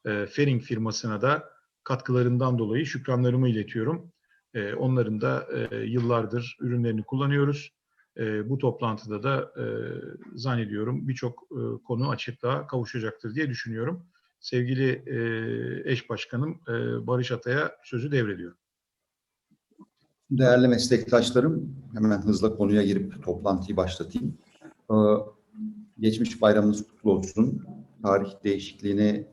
Fering firmasına da katkılarından dolayı şükranlarımı iletiyorum. Onların da yıllardır ürünlerini kullanıyoruz. Bu toplantıda da zannediyorum birçok konu açıklığa kavuşacaktır diye düşünüyorum. Sevgili eş başkanım Barış Atay'a sözü devrediyorum. Değerli meslektaşlarım, hemen hızla konuya girip toplantıyı başlatayım. Geçmiş bayramınız kutlu olsun. Tarih değişikliğini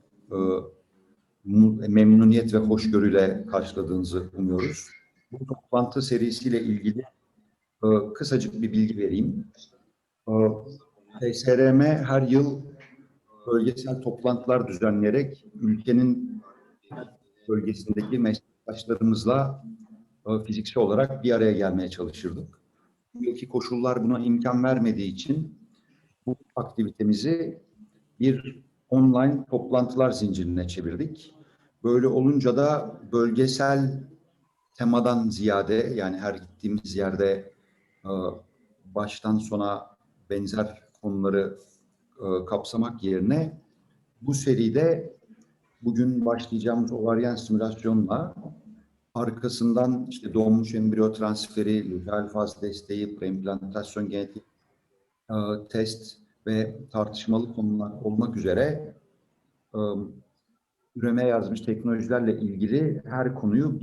memnuniyet ve hoşgörüyle karşıladığınızı umuyoruz. Bu toplantı serisiyle ilgili kısacık bir bilgi vereyim. TSRM her yıl bölgesel toplantılar düzenleyerek ülkenin bölgesindeki meslektaşlarımızla fiziksel olarak bir araya gelmeye çalışırdık. Bu yılki koşullar buna imkan vermediği için bu aktivitemizi bir online toplantılar zincirine çevirdik. Böyle olunca da bölgesel temadan ziyade, yani her gittiğimiz yerde baştan sona benzer konuları kapsamak yerine bu seride bugün başlayacağımız ovaryen simülasyonla arkasından işte doğmuş embriyo transferi, lokal faz desteği, preimplantasyon genetik test ve tartışmalı konular olmak üzere üremeye yazmış teknolojilerle ilgili her konuyu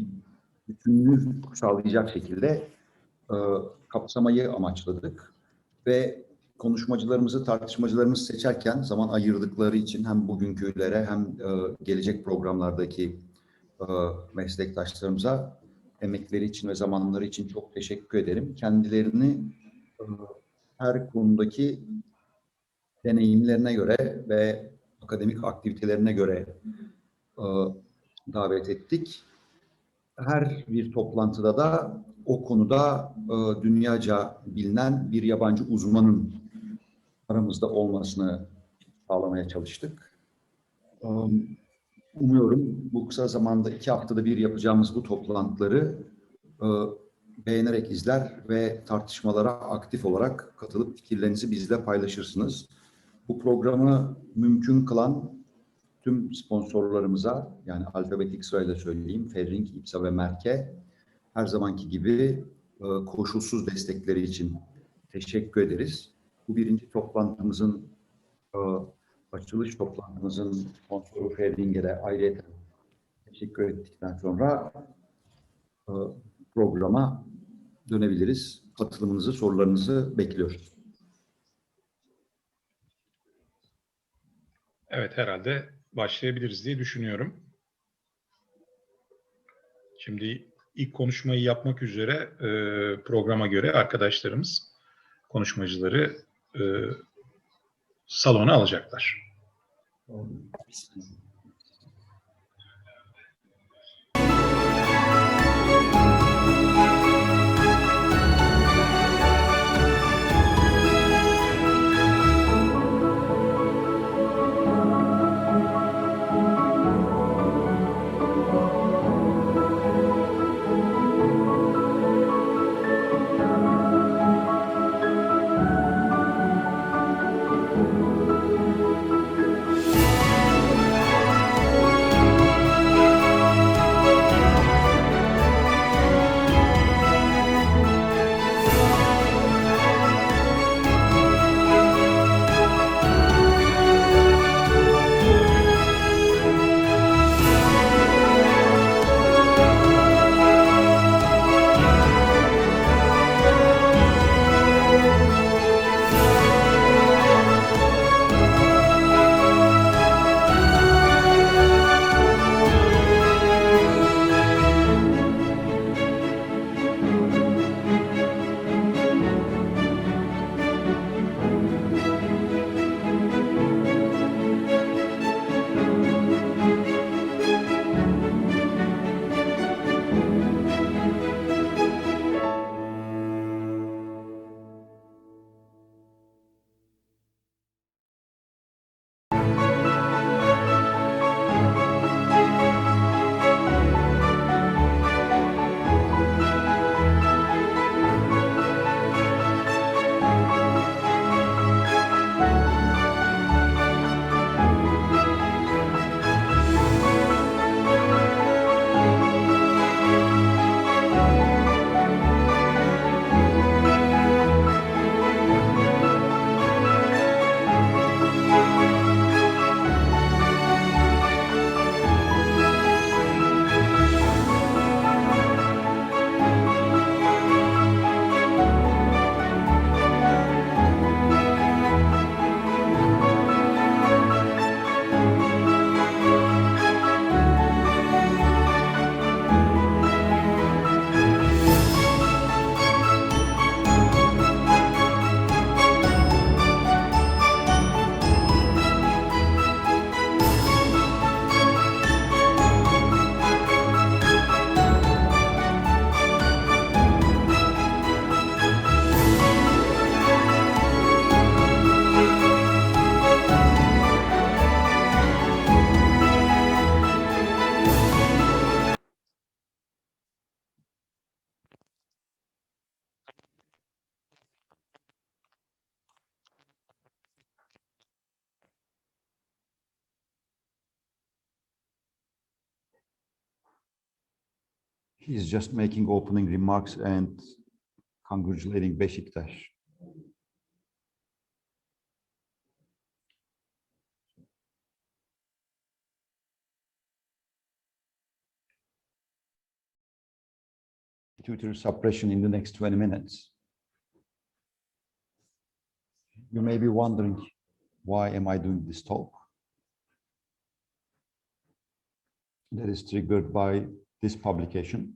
bütünlüğü sağlayacak şekilde kapsamayı amaçladık. Ve konuşmacılarımızı, tartışmacılarımızı seçerken zaman ayırdıkları için hem bugünkülere hem gelecek programlardaki meslektaşlarımıza emekleri için ve zamanları için çok teşekkür ederim. Kendilerini her konudaki deneyimlerine göre ve akademik aktivitelerine göre davet ettik. Her bir toplantıda da o konuda dünyaca bilinen bir yabancı uzmanın aramızda olmasını sağlamaya çalıştık. Umuyorum bu kısa zamanda 2 haftada bir yapacağımız bu toplantıları beğenerek izler ve tartışmalara aktif olarak katılıp fikirlerinizi bizle paylaşırsınız. Bu programı mümkün kılan tüm sponsorlarımıza, yani alfabetik sırayla söyleyeyim, Fering, İPSA ve Merk'e her zamanki gibi koşulsuz destekleri için teşekkür ederiz. Bu birinci toplantımızın, açılış toplantımızın sponsoru Fering'e de ayrıca teşekkür ettikten sonra programa dönebiliriz. Katılımınızı, sorularınızı bekliyoruz. Evet, herhalde başlayabiliriz diye düşünüyorum. Şimdi ilk konuşmayı yapmak üzere programa göre arkadaşlarımız, konuşmacıları salona alacaklar. He's just making opening remarks and congratulating Beşiktaş. Pituitary suppression in the next 20 minutes. You may be wondering, why am I doing this talk? That is triggered by this publication.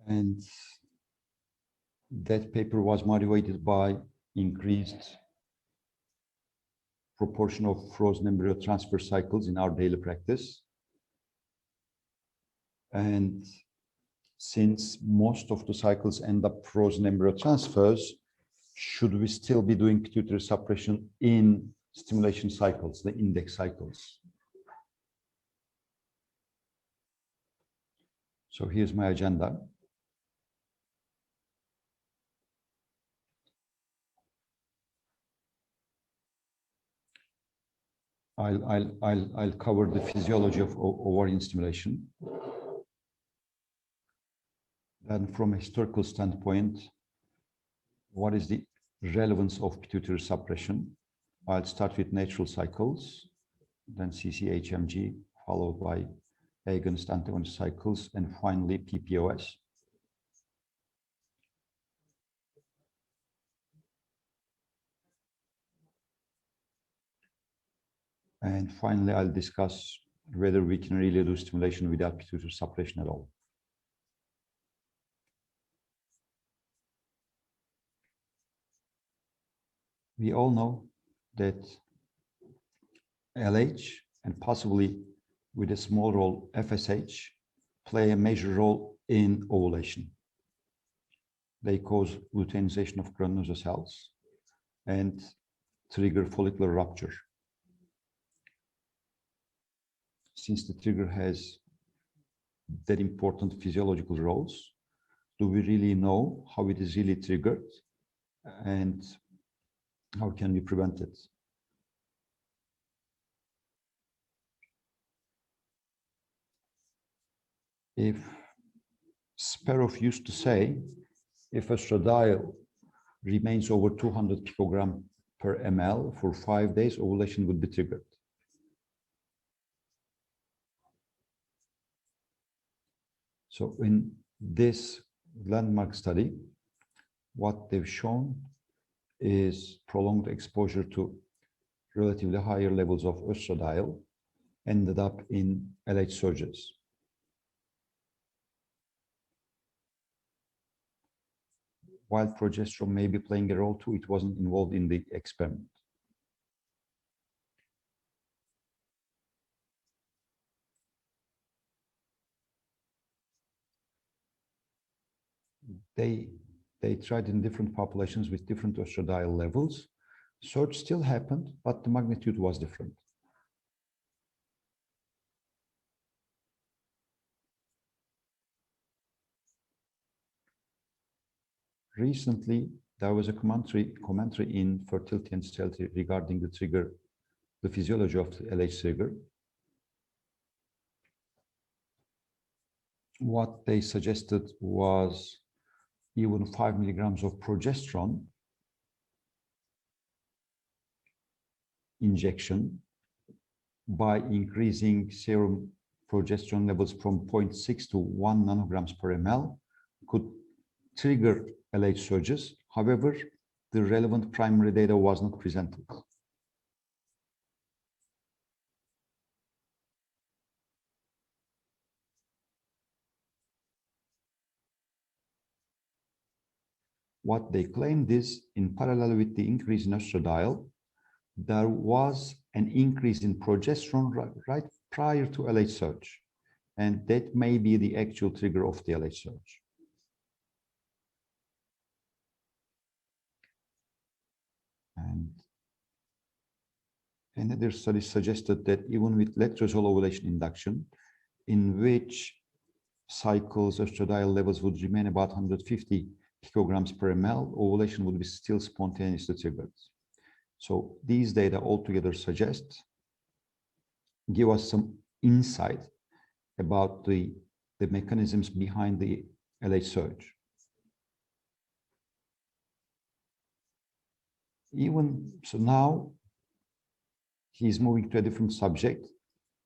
And that paper was motivated by increased proportion of frozen embryo transfer cycles in our daily practice. And since most of the cycles end up frozen embryo transfers, should we still be doing pituitary suppression in stimulation cycles, the index cycles? So here's my agenda. I'll cover the physiology of ovarian stimulation. Then from a historical standpoint, what is the relevance of pituitary suppression? I'll start with natural cycles, then CCHMG, followed by agonist-antagonist cycles, and finally PPOS. And finally, I'll discuss whether we can really do stimulation without pituitary suppression at all. We all know that LH and possibly with a small role FSH play a major role in ovulation. They cause luteinization of granulosa cells and trigger follicular rupture. Since the trigger has that important physiological roles, do we really know how it is really triggered and how can we prevent it? If Sparrow used to say, if estradiol remains over 200 picogram per ml for 5 days, ovulation would be triggered. So in this landmark study, what they've shown is prolonged exposure to relatively higher levels of estradiol ended up in LH surges. While progesterone may be playing a role too, it wasn't involved in the experiment. They tried in different populations with different estradiol levels. Surge still happened, but the magnitude was different. Recently, there was a commentary in Fertility and Sterility regarding the trigger, the physiology of the LH trigger. What they suggested was even 5 milligrams of progesterone injection by increasing serum progesterone levels from 0.6 to 1 nanograms per ml could trigger LH surges. However, the relevant primary data was not presented. What they claimed is, in parallel with the increase in estradiol, there was an increase in progesterone right prior to LH surge. And that may be the actual trigger of the LH surge. And another study suggested that even with letrozole ovulation induction, in which cycles estradiol levels would remain about 150 picograms per ml, ovulation would be still spontaneously triggered. So these data altogether give us some insight about the mechanisms behind the LH surge. Even so, now he's moving to a different subject,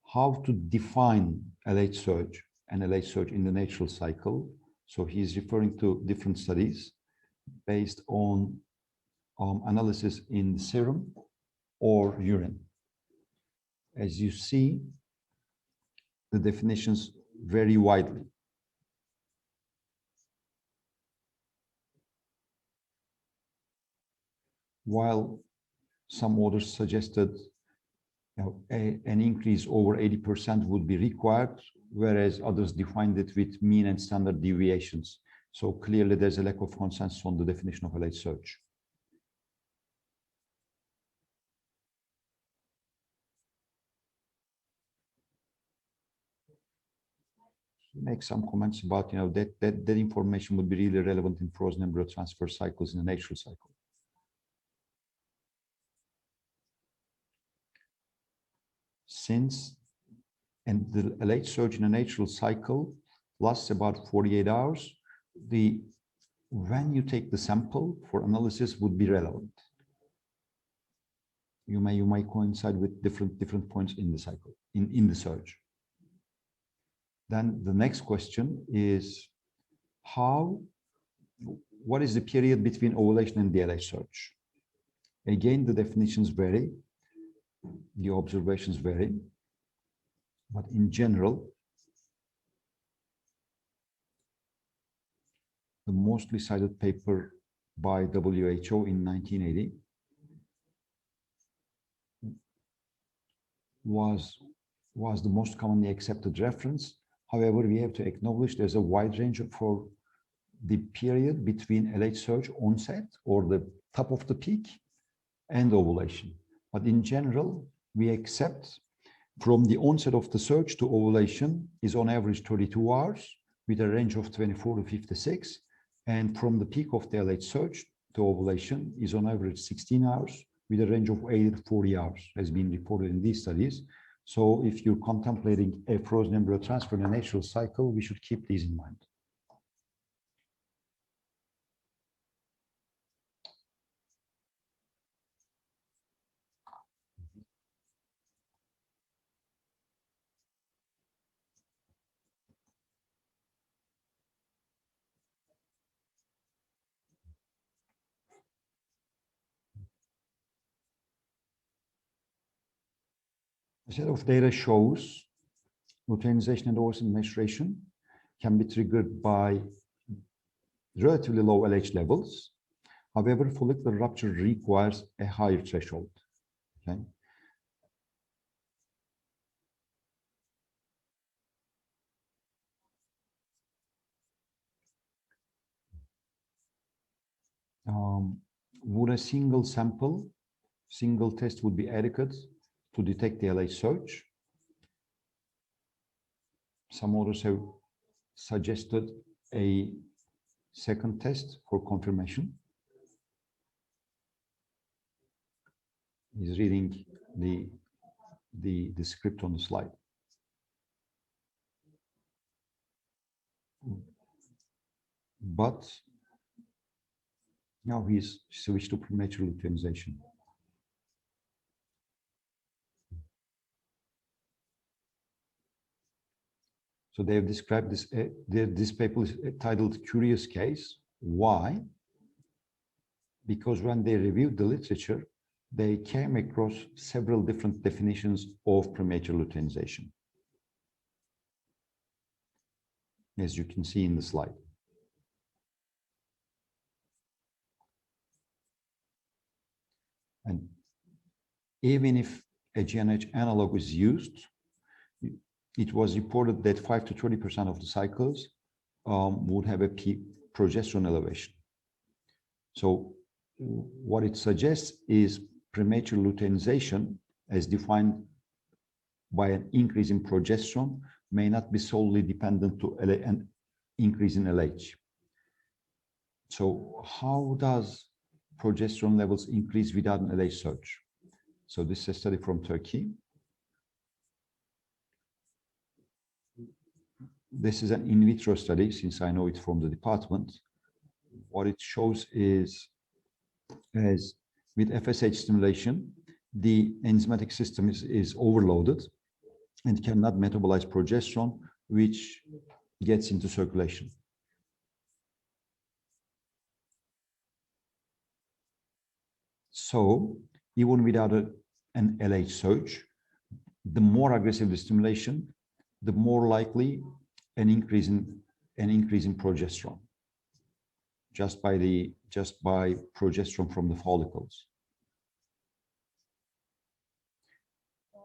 how to define LH surge and LH surge in the natural cycle. So he's referring to different studies based on analysis in serum or urine. As you see, the definitions vary widely. While some authors suggested an increase over 80% would be required, whereas others defined it with mean and standard deviations. So clearly there's a lack of consensus on the definition of LH surge. Make some comments about that information would be really relevant in frozen embryo transfer cycles in the natural cycle. And the LH surge in a natural cycle lasts about 48 hours, when you take the sample for analysis would be relevant. You may coincide with different points in the cycle, in the surge. Then the next question is what is the period between ovulation and the LH surge? Again, the definitions vary, the observations vary, but in general, the mostly cited paper by WHO in 1980 was the most commonly accepted reference. However, we have to acknowledge there's a wide range for the period between LH surge onset or the top of the peak and ovulation. But in general, we accept from the onset of the surge to ovulation is on average 32 hours with a range of 24 to 56. And from the peak of the LH surge to ovulation is on average 16 hours with a range of 80 to 40 hours, has been reported in these studies. So if you're contemplating a frozen embryo transfer in a natural cycle, we should keep these in mind. A set of data shows luteinization and oocyte maturation can be triggered by relatively low LH levels. However, follicular rupture requires a higher threshold. Okay. Would a single test would be adequate to detect the LH surge? Some authors have suggested a second test for confirmation. He's reading the script on the slide. But now he's switched to premature luteinization. So they have described this. This paper is titled "Curious Case." Why? Because when they reviewed the literature, they came across several different definitions of premature luteinization, as you can see in the slide. And even if a GnRH analog is used, it was reported that 5 to 20% of the cycles would have a peak progesterone elevation. So what it suggests is premature luteinization, as defined by an increase in progesterone, may not be solely dependent to an increase in LH. So how does progesterone levels increase without an LH surge. So this is a study from Turkey. This is an in vitro study, since I know it from the department. What it shows is, as with FSH stimulation, the enzymatic system is overloaded and cannot metabolize progesterone, which gets into circulation. So even without an LH surge, the more aggressive the stimulation, the more likely an increase in progesterone, just by progesterone from the follicles.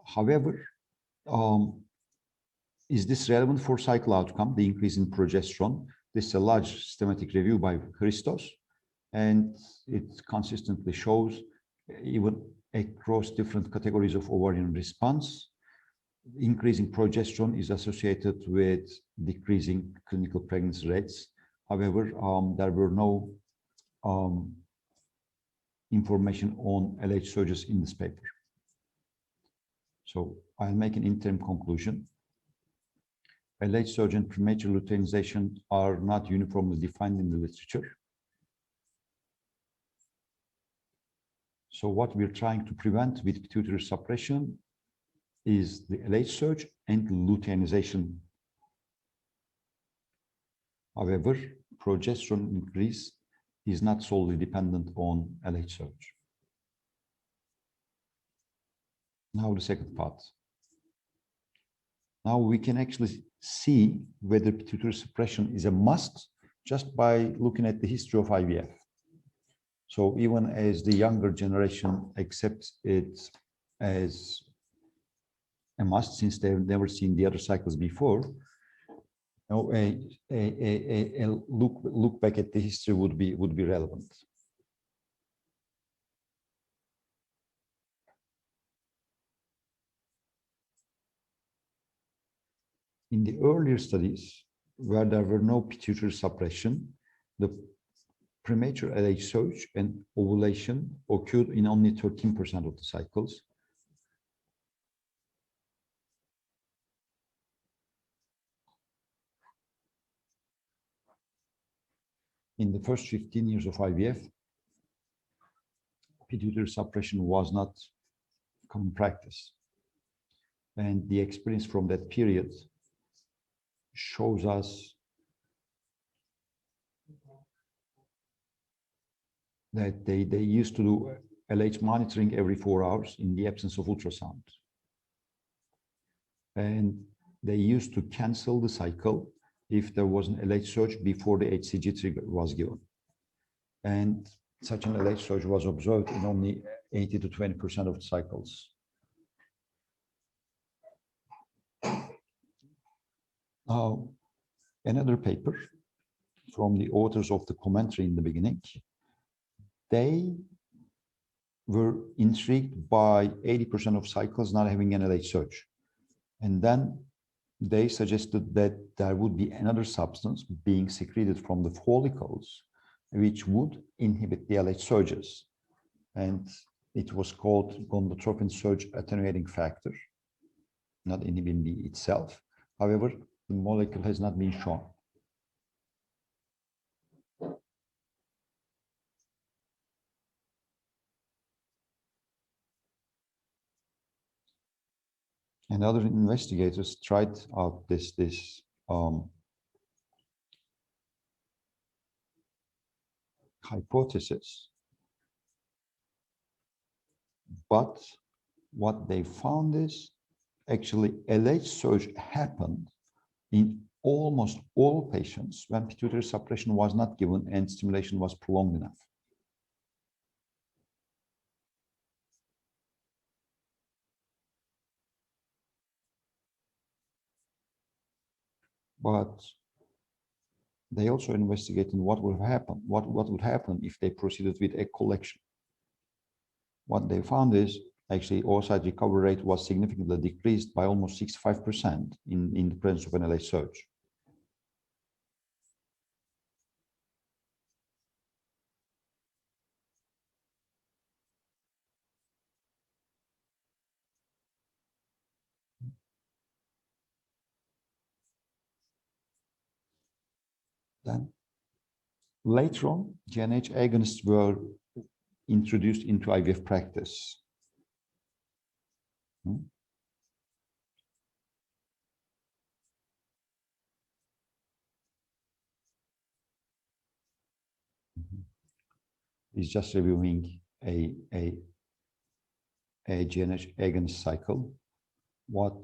However, is this relevant for cycle outcome, the increase in progesterone? This is a large systematic review by Christos, and it consistently shows, even across different categories of ovarian response, increasing progesterone is associated with decreasing clinical pregnancy rates. However, there were no information on LH surges in this paper. So I'll make an interim conclusion. LH surge and premature luteinization are not uniformly defined in the literature. So what we're trying to prevent with pituitary suppression is the LH surge and luteinization. However, progesterone increase is not solely dependent on LH surge. Now the second part. Now we can actually see whether pituitary suppression is a must just by looking at the history of IVF. So even as the younger generation accepts it as a must, since they've never seen the other cycles before, a look back at the history would be relevant. In the earlier studies, where there were no pituitary suppression, the premature LH surge and ovulation occurred in only 13% of the cycles. In the first 15 years of IVF, pituitary suppression was not common practice. And the experience from that period shows us that they used to do LH monitoring every 4 hours in the absence of ultrasound. And they used to cancel the cycle if there was an LH surge before the HCG trigger was given. And such an LH surge was observed in only 80 to 20% of the cycles. Another paper from the authors of the commentary in the beginning, they were intrigued by 80% of cycles not having an LH surge. And then they suggested that there would be another substance being secreted from the follicles which would inhibit the LH surges. And it was called gonadotropin surge attenuating factor, not inhibin B itself. However, the molecule has not been shown. And other investigators tried out this hypothesis, but what they found is actually LH surge happened in almost all patients when pituitary suppression was not given and stimulation was prolonged enough. But they also investigated what would happen, what would happen if they proceeded with egg collection. What they found is actually oocyte recovery rate was significantly decreased by almost 65% in the presence of an LH surge. Then later on, GnRH agonists were introduced into IVF practice. Is just reviewing a GnRH agonist cycle. What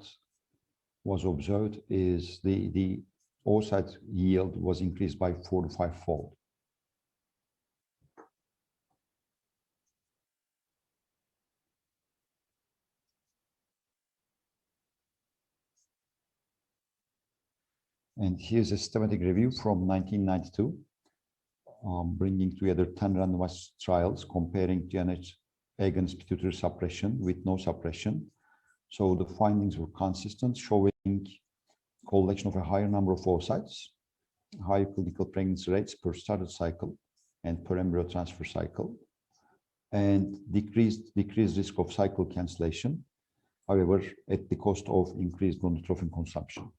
was observed is the oocyte yield was increased by 4 to 5-fold. And here's a systematic review from 1992, bringing together 10 randomized trials comparing GnRH agonist pituitary suppression with no suppression. So the findings were consistent, showing collection of a higher number of oocytes, higher clinical pregnancy rates per started cycle and per embryo transfer cycle, and decreased risk of cycle cancellation, however, at the cost of increased gonadotrophin consumption.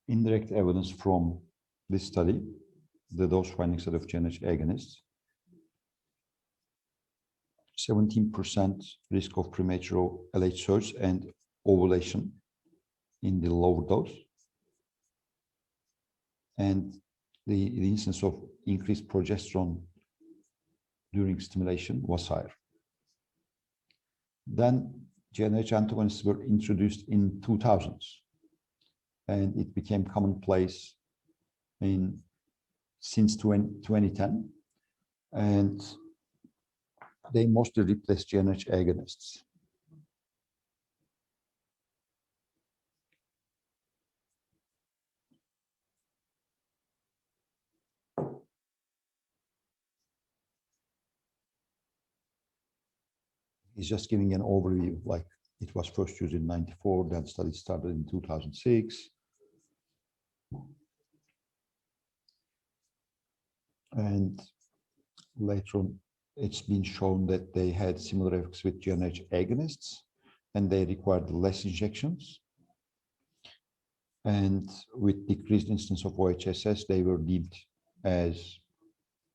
Indirect evidence from this study, the dose-finding study of GnRH agonists, 17% risk of premature LH surge and ovulation in the lower dose, and the instance of increased progesterone during stimulation was higher. Then GnRH antagonists were introduced in 2000s, and it became commonplace since 2010, and they mostly replaced GnRH agonists. He's just giving an overview, like it was first used in 94, then study started in 2006. And later on, it's been shown that they had similar effects with GnRH agonists, and they required less injections. And with decreased instance of OHSS, they were deemed as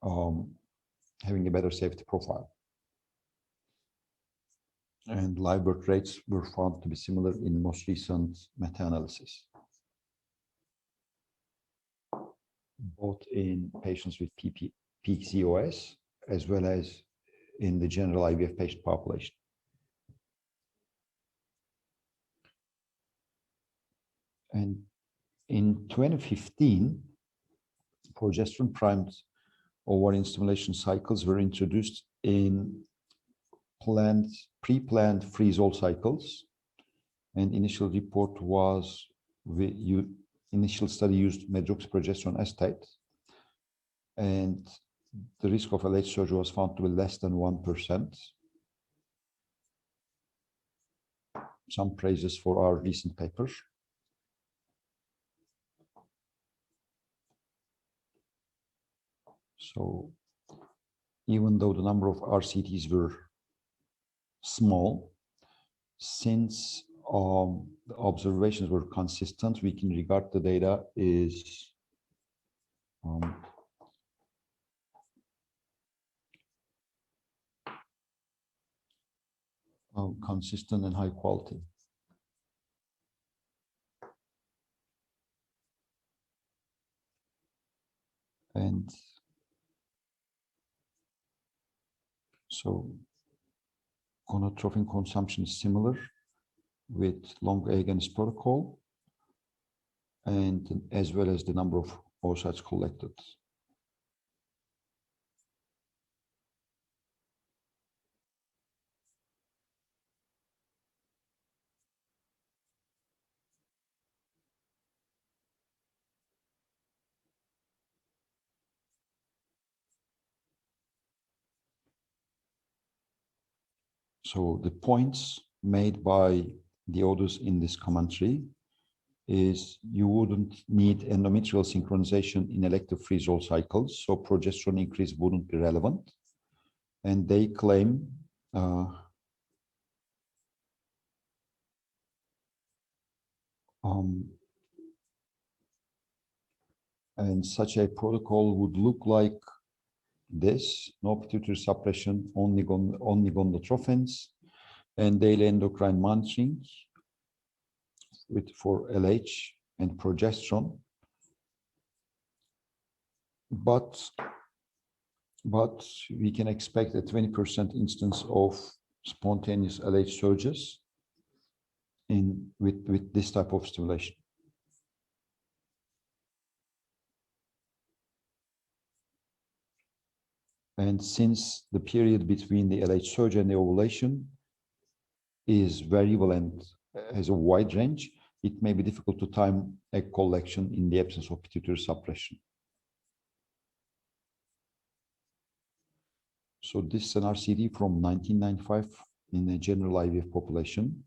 having a better safety profile. And live birth rates were found to be similar in the most recent meta-analysis, both in patients with PCOS as well as in the general IVF patient population. And in 2015, progesterone-primed ovarian stimulation cycles were introduced in pre-planned freeze-all cycles. And initial report was, initial study used medroxyprogesterone acetate, and the risk of LH surgery was found to be less than 1%. Some praises for our recent paper. So even though the number of RCTs were small, since the observations were consistent, we can regard the data is consistent and high quality. And so gonadotrophin consumption is similar with long agonist protocol, and as well as the number of oocytes collected. So the points made by the authors in this commentary is you wouldn't need endometrial synchronization in elective freeze-all cycles, so progesterone increase wouldn't be relevant. And they claim and such a protocol would look like this: no pituitary suppression, only gonadotrophins, and daily endocrine monitoring for LH and progesterone. But we can expect a 20% instance of spontaneous LH surges with this type of stimulation. And since the period between the LH surge and the ovulation is variable and has a wide range, it may be difficult to time egg collection in the absence of pituitary suppression. So this is an RCT from 1995 in a general IVF population.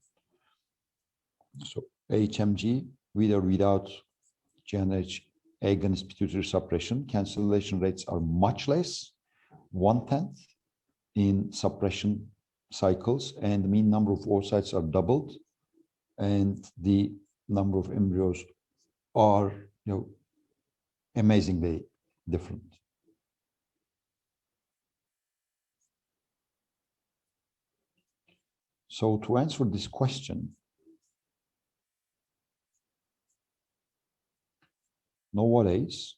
So HMG, with or without GnRH agonist pituitary suppression, cancellation rates are much less, 1/10 in suppression cycles, and the mean number of oocytes are doubled, and the number of embryos are, amazingly different. So to answer this question, nowadays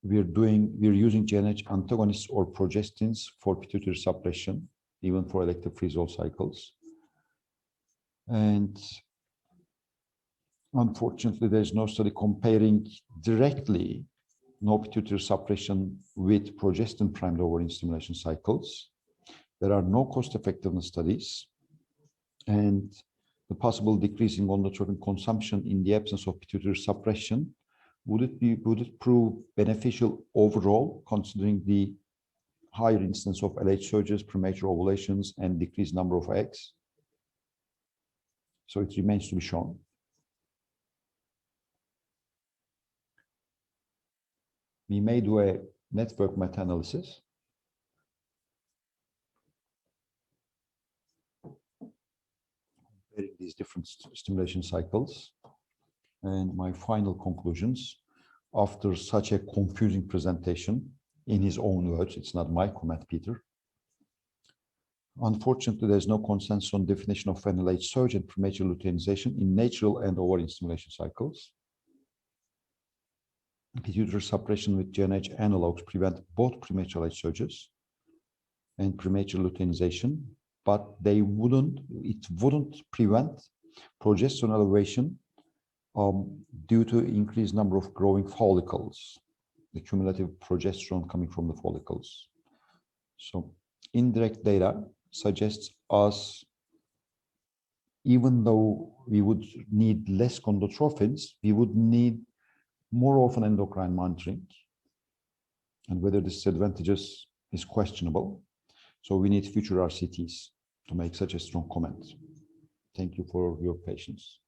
we're using GnRH antagonists or progestins for pituitary suppression, even for elective freeze-all cycles. And unfortunately, there's no study comparing directly no pituitary suppression with progestin primed ovarian stimulation cycles. There are no cost-effectiveness studies, and the possible decrease in gonadotropin consumption in the absence of pituitary suppression, would it prove beneficial overall, considering the higher incidence of LH surges, premature ovulations, and decreased number of eggs? So it remains to be shown. We may do a network meta-analysis. Comparing these different stimulation cycles. And my final conclusions, after such a confusing presentation, in his own words, it's not my comment, Peter. Unfortunately, there's no consensus on definition of an LH surge and premature luteinization in natural and ovarian stimulation cycles. Pituitary suppression with GnRH analogs prevent both premature LH surges and premature luteinization, but it wouldn't prevent progesterone elevation due to increased number of growing follicles, the cumulative progesterone coming from the follicles. So indirect data suggests us, even though we would need less gonadotrophins, we would need more often endocrine monitoring, and whether this is advantageous is questionable. So we need future RCTs to make such a strong comment. Thank you for your patience.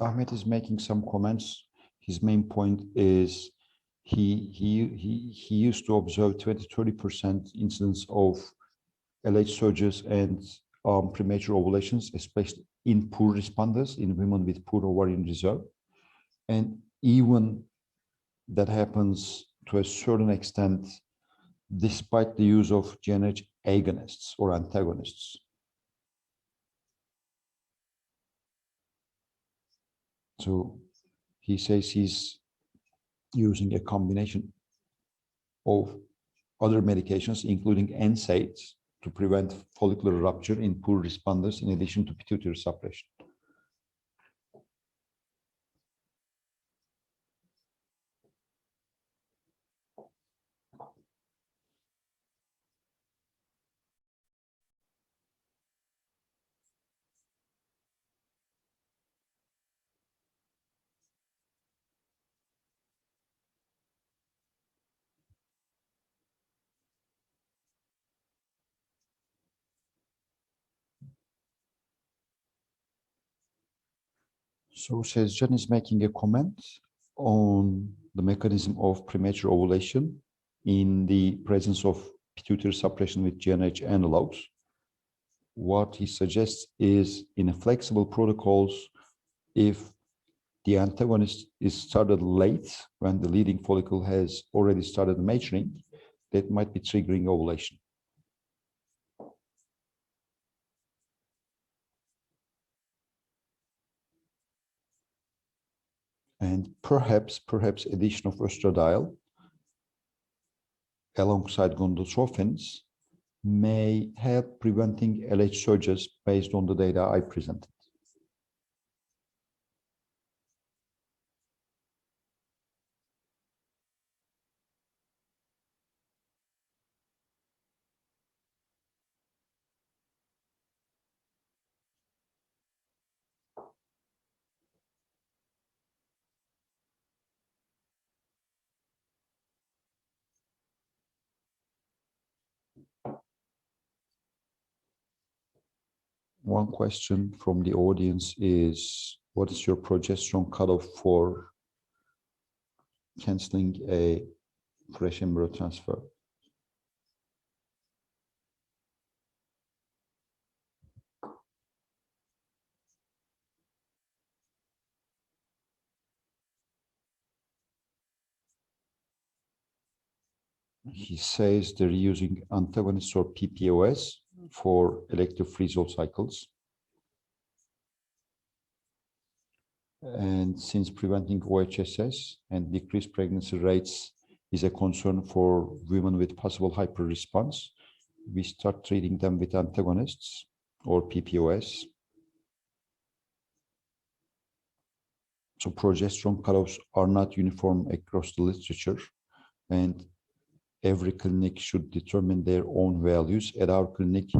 Ahmet is making some comments. His main point is he used to observe 20-30% incidence of LH surges and premature ovulations, especially in poor responders, in women with poor ovarian reserve. And even that happens to a certain extent despite the use of GnRH agonists or antagonists. So he says he's using a combination of other medications, including NSAIDs, to prevent follicular rupture in poor responders, in addition to pituitary suppression. So Sezcan is making a comment on the mechanism of premature ovulation in the presence of pituitary suppression with GnRH analogs. What he suggests is, in flexible protocols, if the antagonist is started late, when the leading follicle has already started maturing, that might be triggering ovulation. And perhaps addition of estradiol alongside gonadotropins may help preventing LH surges based on the data I presented. One question from the audience is, what is your progesterone cutoff for canceling a fresh embryo transfer? He says they're using antagonists or PPOS for elective freeze-all cycles. And since preventing OHSS and decreased pregnancy rates is a concern for women with possible hyperresponse, we start treating them with antagonists or PPOS. So progesterone cutoffs are not uniform across the literature, and every clinic should determine their own values. At our clinic,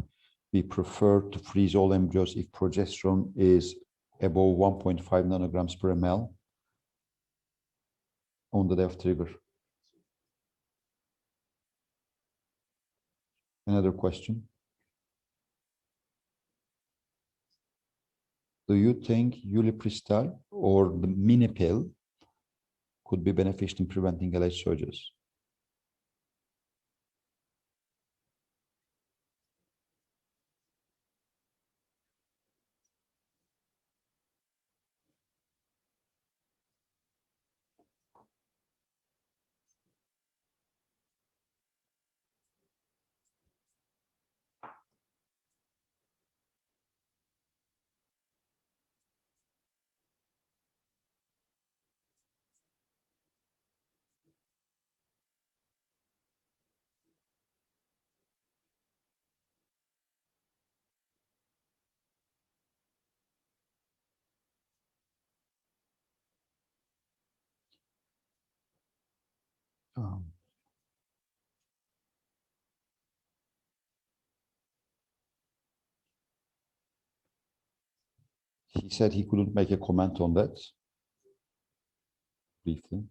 we prefer to freeze all embryos if progesterone is above 1.5 nanograms per ml on the day of trigger. Another question. Do you think ulipristal or the mini pill could be beneficial in preventing LH surges? He said he couldn't make a comment on that. Briefly.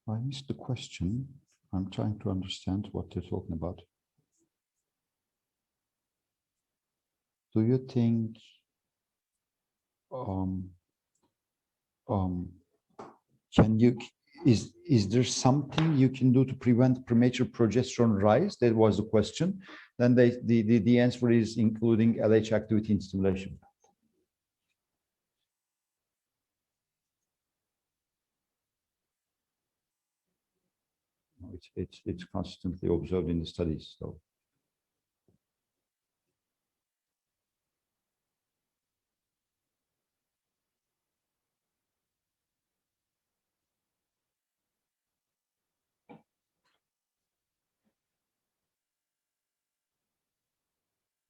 I missed the question. I'm trying to understand what they're talking about. Do you think can you is there something you can do to prevent premature progesterone rise? That was the question. Then the answer is including LH activity in stimulation. It's constantly observed in the studies. So.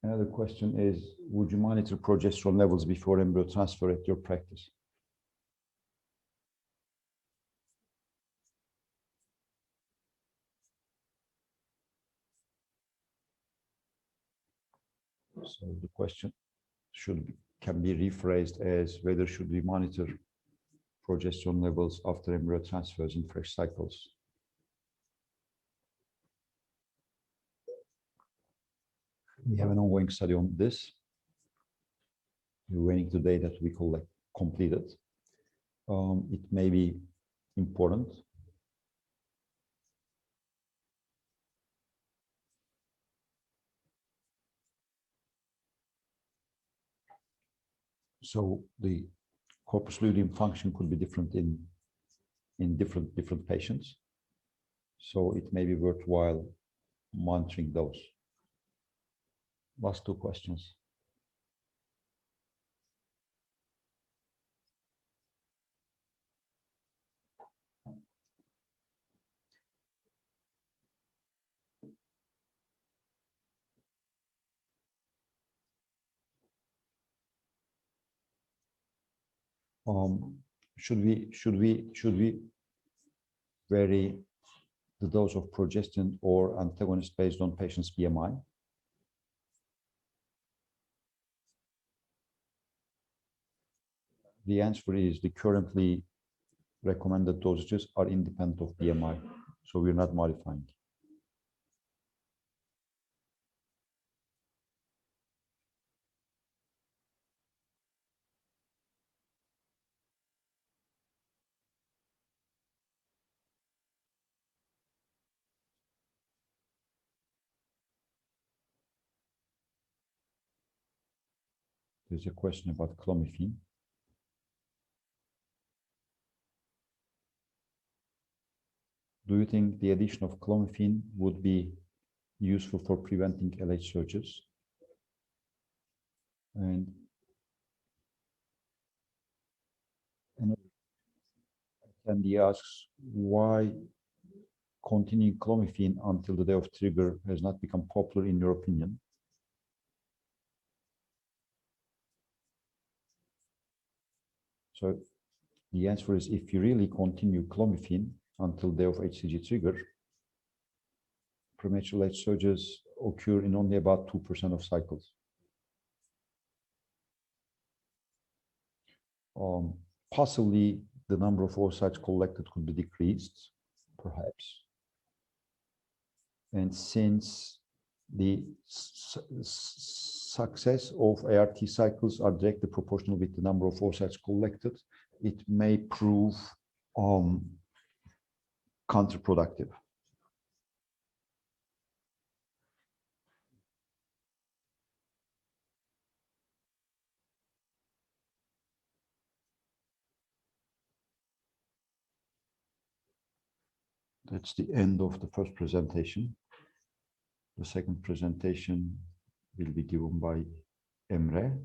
Another question is, would you monitor progesterone levels before embryo transfer at your practice? So the question can be rephrased as whether should we monitor progesterone levels after embryo transfers in fresh cycles? We have an ongoing study on this. We're waiting the data to be completed. It may be important. So the corpus luteum function could be different in different patients. So it may be worthwhile monitoring those. Last two questions. Should we vary the dose of progestin or antagonist based on patient's BMI? The answer is the currently recommended dosages are independent of BMI, so we're not modifying. There's a question about clomiphene. Do you think the addition of clomiphene would be useful for preventing LH surges? And Candy asks, why continuing clomiphene until the day of trigger has not become popular in your opinion? So the answer is, if you really continue clomiphene until day of HCG trigger, premature LH surges occur in only about 2% of cycles. Possibly the number of oocytes collected could be decreased, perhaps. And since the success of ART cycles are directly proportional with the number of oocytes collected, it may prove counterproductive. That's the end of the first presentation. The second presentation will be given by Emre.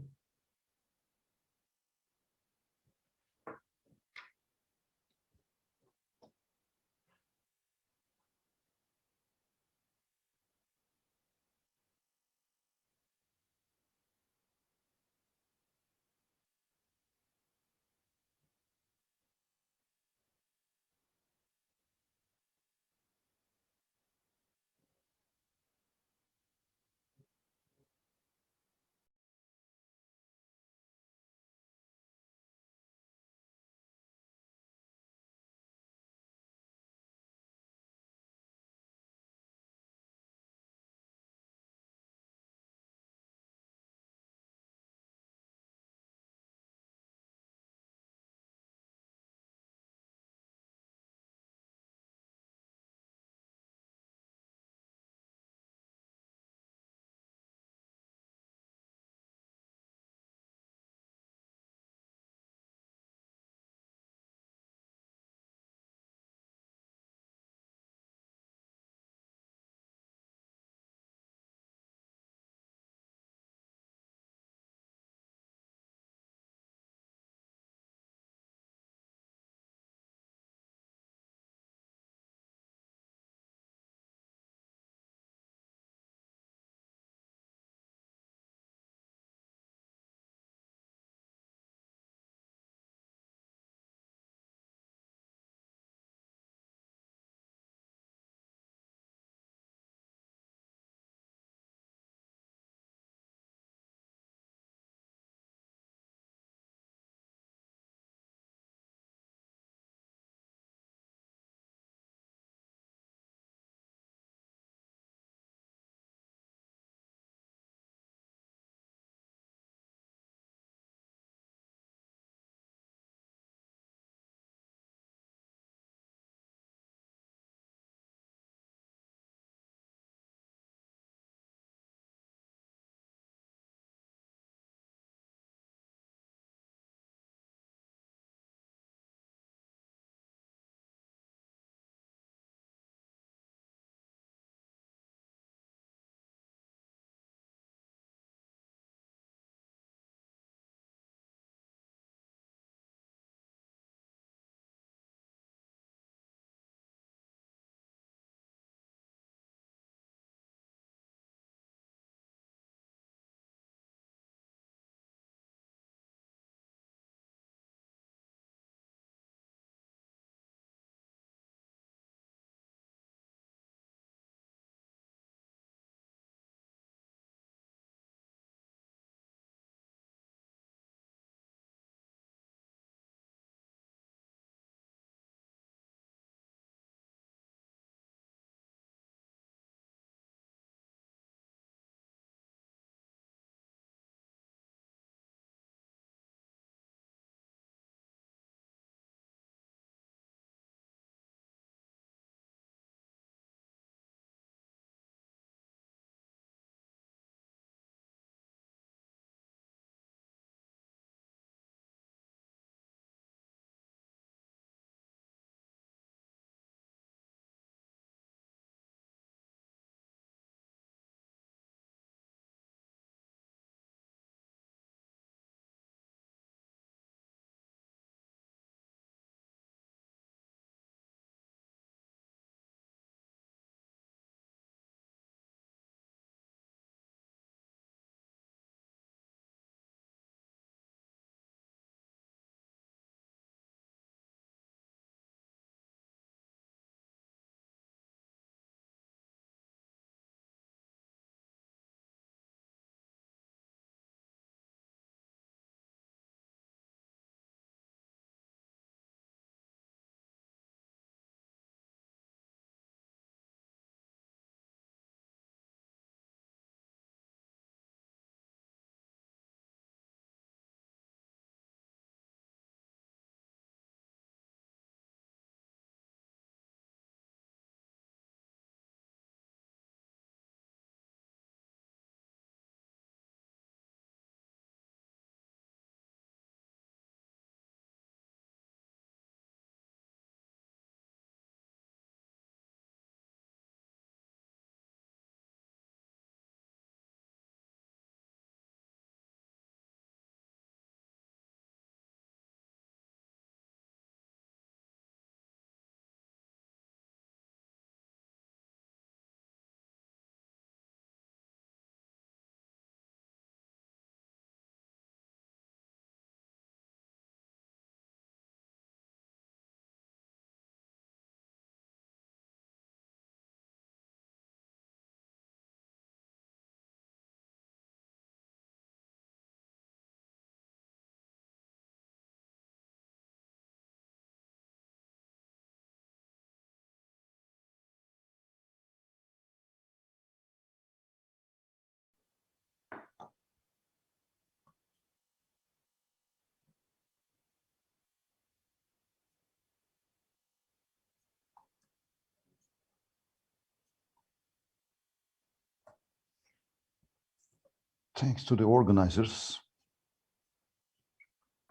thanks to the organizers,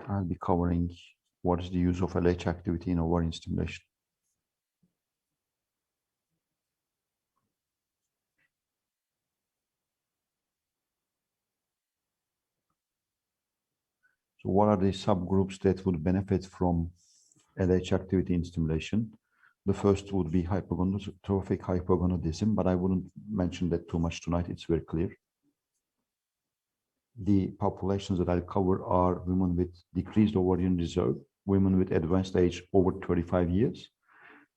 I'll be covering what is the use of LH activity in ovarian stimulation. So what are the subgroups that would benefit from LH activity in stimulation? The first would be hypogonadotrophic hypogonadism, but I wouldn't mention that too much tonight. It's very clear. The populations that I'll cover are women with decreased ovarian reserve, women with advanced age over 35 years,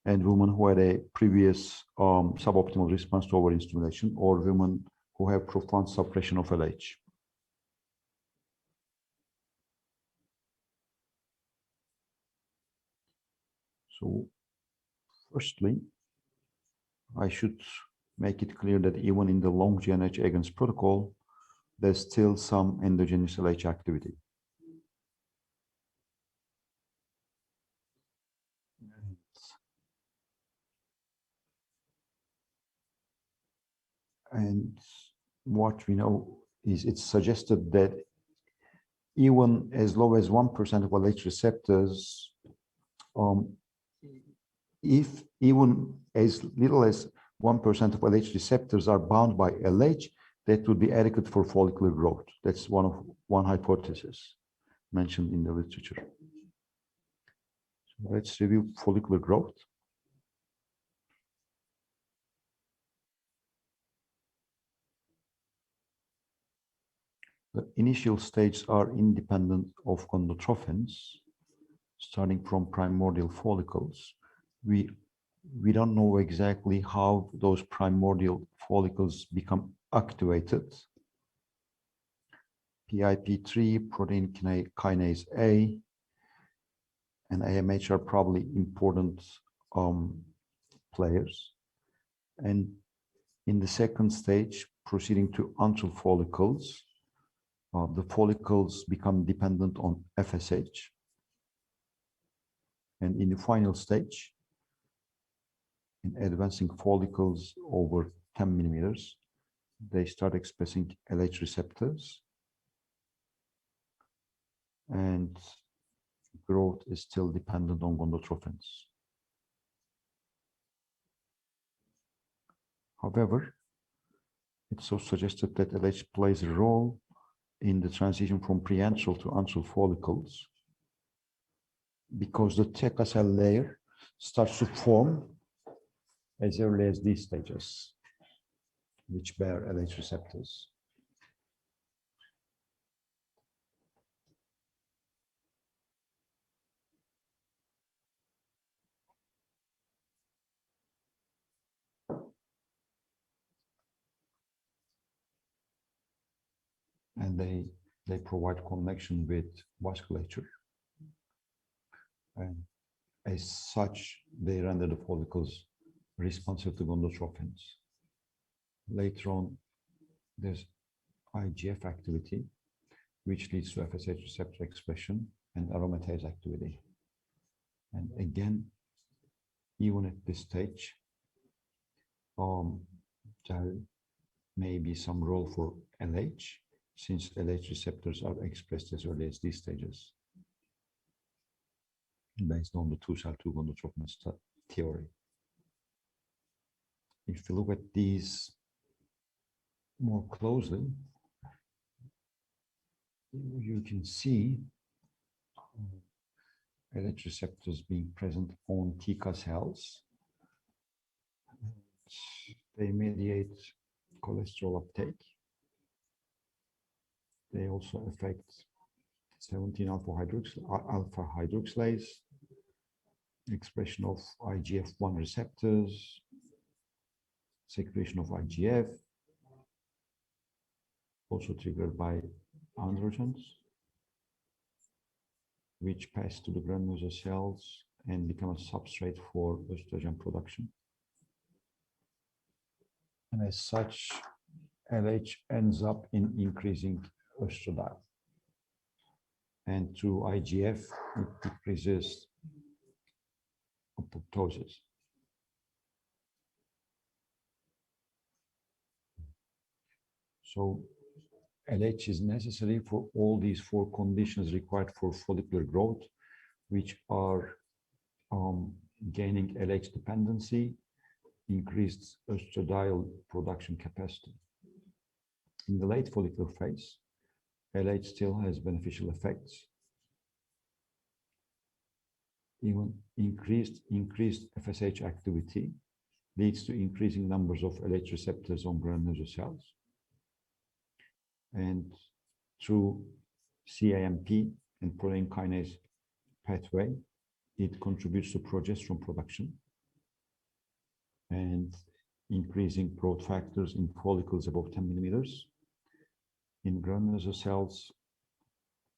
and women who had a previous suboptimal response to ovarian stimulation, or women who have profound suppression of LH. So, firstly, I should make it clear that even in the long GnRH agonist protocol, there's still some endogenous LH activity. And what we know is it's suggested that even as low as 1% of LH receptors, if even as little as 1% of LH receptors are bound by LH, that would be adequate for follicular growth. That's one hypothesis mentioned in the literature. So let's review follicular growth. The initial stages are independent of gonadotrophins, starting from primordial follicles. We don't know exactly how those primordial follicles become activated. PIP3, protein kinase A, and AMH are probably important players. And in the second stage, proceeding to antral follicles, the follicles become dependent on FSH. And in the final stage, in advancing follicles over 10 millimeters, they start expressing LH receptors, and growth is still dependent on gonadotrophins. However, it's also suggested that LH plays a role in the transition from preantral to antral follicles, because the theca cell layer starts to form as early as these stages, which bear LH receptors. And they provide connection with vasculature. And as such, they render the follicles responsive to gonadotrophins. Later on, there's IGF activity, which leads to FSH receptor expression and aromatase activity. And again, even at this stage, there may be some role for LH, since LH receptors are expressed as early as these stages, based on the 2-cell-2 gonadotropin theory. If you look at these more closely, you can see LH receptors being present on theca cells. They mediate cholesterol uptake. They also affect 17-alpha hydroxylase, expression of IGF-1 receptors, secretion of IGF, also triggered by androgens, which pass to the granulosa cells and become a substrate for estrogen production. And as such, LH ends up in increasing estradiol. And through IGF, it decreases apoptosis. So LH is necessary for all these 4 conditions required for follicular growth, which are gaining LH dependency, increased estradiol production capacity. In the late follicular phase, LH still has beneficial effects. Even increased FSH activity leads to increasing numbers of LH receptors on granulosa cells. And through CAMP and protein kinase pathway, it contributes to progesterone production and increasing growth factors in follicles above 10 millimeters. In granulosa cells,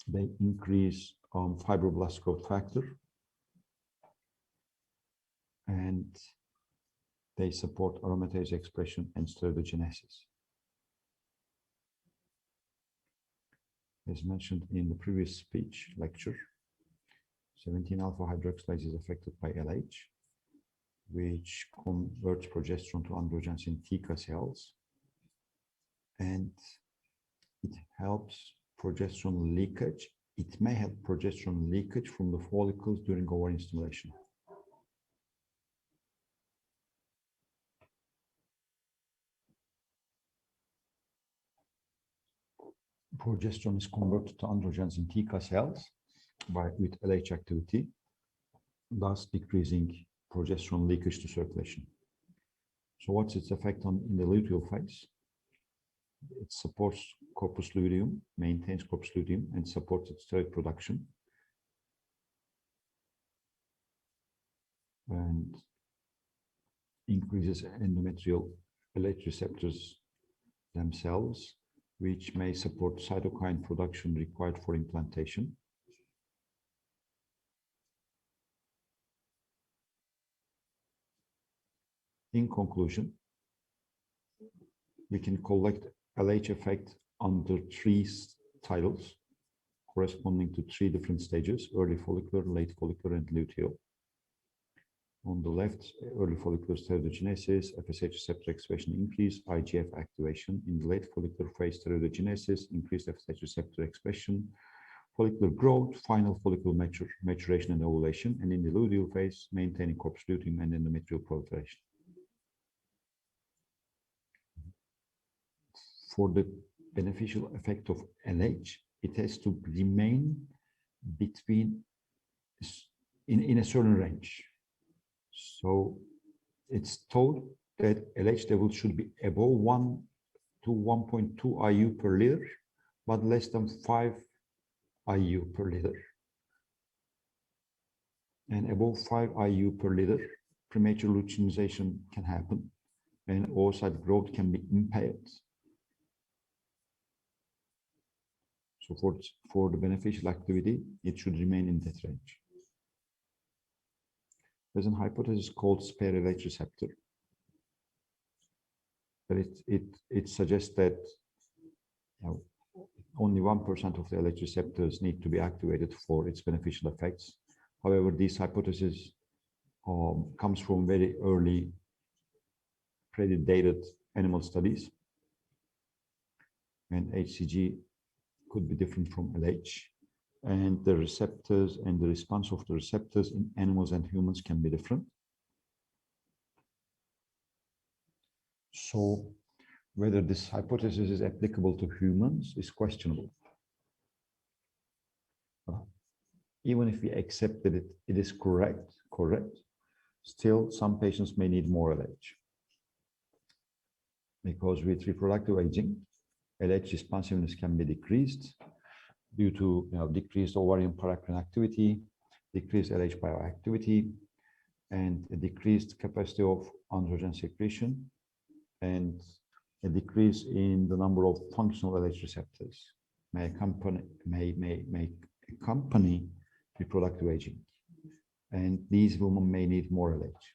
they increase fibroblast growth factor, and they support aromatase expression and steroidogenesis. As mentioned in the previous speech lecture, 17-alpha hydroxylase is affected by LH, which converts progesterone to androgens in TICA cells, and it helps progesterone leakage. It may help progesterone leakage from the follicles during ovarian stimulation. Progesterone is converted to androgens in TICA cells with LH activity, thus decreasing progesterone leakage to circulation. So what's its effect in the luteal phase? It supports corpus luteum, maintains corpus luteum, and supports its steroid production. And increases endometrial LH receptors themselves, which may support cytokine production required for implantation. In conclusion, we can collect LH effect under 3 titles corresponding to 3 different stages: early follicular, late follicular, and luteal. On the left, early follicular steroidogenesis, FSH receptor expression increase, IGF activation. In the late follicular phase, steroidogenesis, increased FSH receptor expression, follicular growth, final follicular maturation and ovulation, and in the luteal phase, maintaining corpus luteum and endometrial proliferation. For the beneficial effect of LH, it has to remain between in a certain range. So it's told that LH level should be above 1 to 1.2 IU per liter, but less than 5 IU per liter. And above 5 IU per liter, premature luteinization can happen, and oocyte growth can be impaired. So for the beneficial activity, it should remain in that range. There's an hypothesis called spare LH receptor. But it suggests that only 1% of the LH receptors need to be activated for its beneficial effects. However, this hypothesis comes from very early predated animal studies, and HCG could be different from LH, and the receptors and the response of the receptors in animals and humans can be different. So whether this hypothesis is applicable to humans is questionable. Even if we accept that it is correct, still some patients may need more LH. Because with reproductive aging, LH responsiveness can be decreased due to decreased ovarian paracrine activity, decreased LH bioactivity, and a decreased capacity of androgen secretion, and a decrease in the number of functional LH receptors may accompany reproductive aging, and these women may need more LH.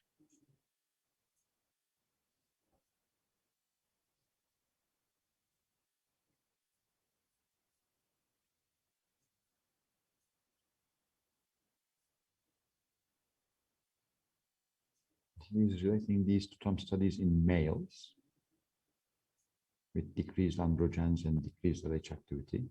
He's relating these to some studies in males. with decreased androgens and decreased LH activity.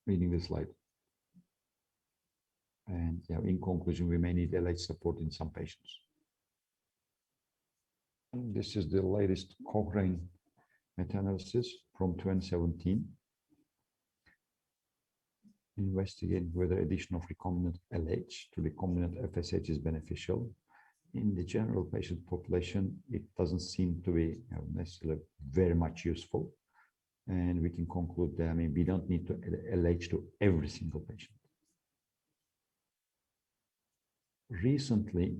Reading the slide. And in conclusion, we may need LH support in some patients. And this is the latest Cochrane meta-analysis from 2017, investigating whether addition of recombinant LH to recombinant FSH is beneficial. In the general patient population, it doesn't seem to be necessarily very much useful. And we can conclude that we don't need to LH to every single patient. Recently,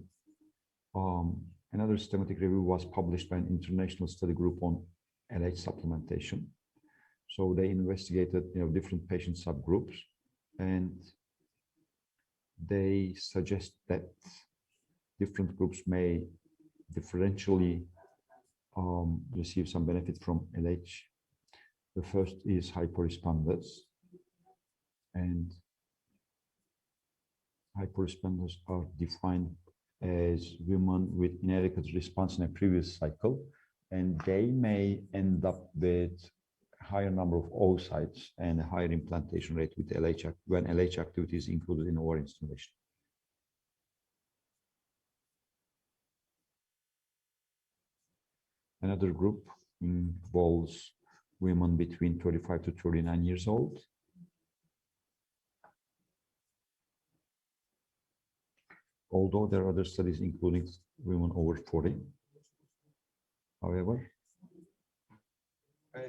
another systematic review was published by an international study group on LH supplementation. So they investigated different patient subgroups, and they suggest that different groups may differentially receive some benefit from LH. The first is hyporesponders, and hyporesponders are defined as women with inadequate response in a previous cycle, and they may end up with a higher number of oocytes and a higher implantation rate with LH when LH activity is included in ovarian stimulation. Another group involves women between 35 to 39 years old. Although there are other studies including women over 40. However,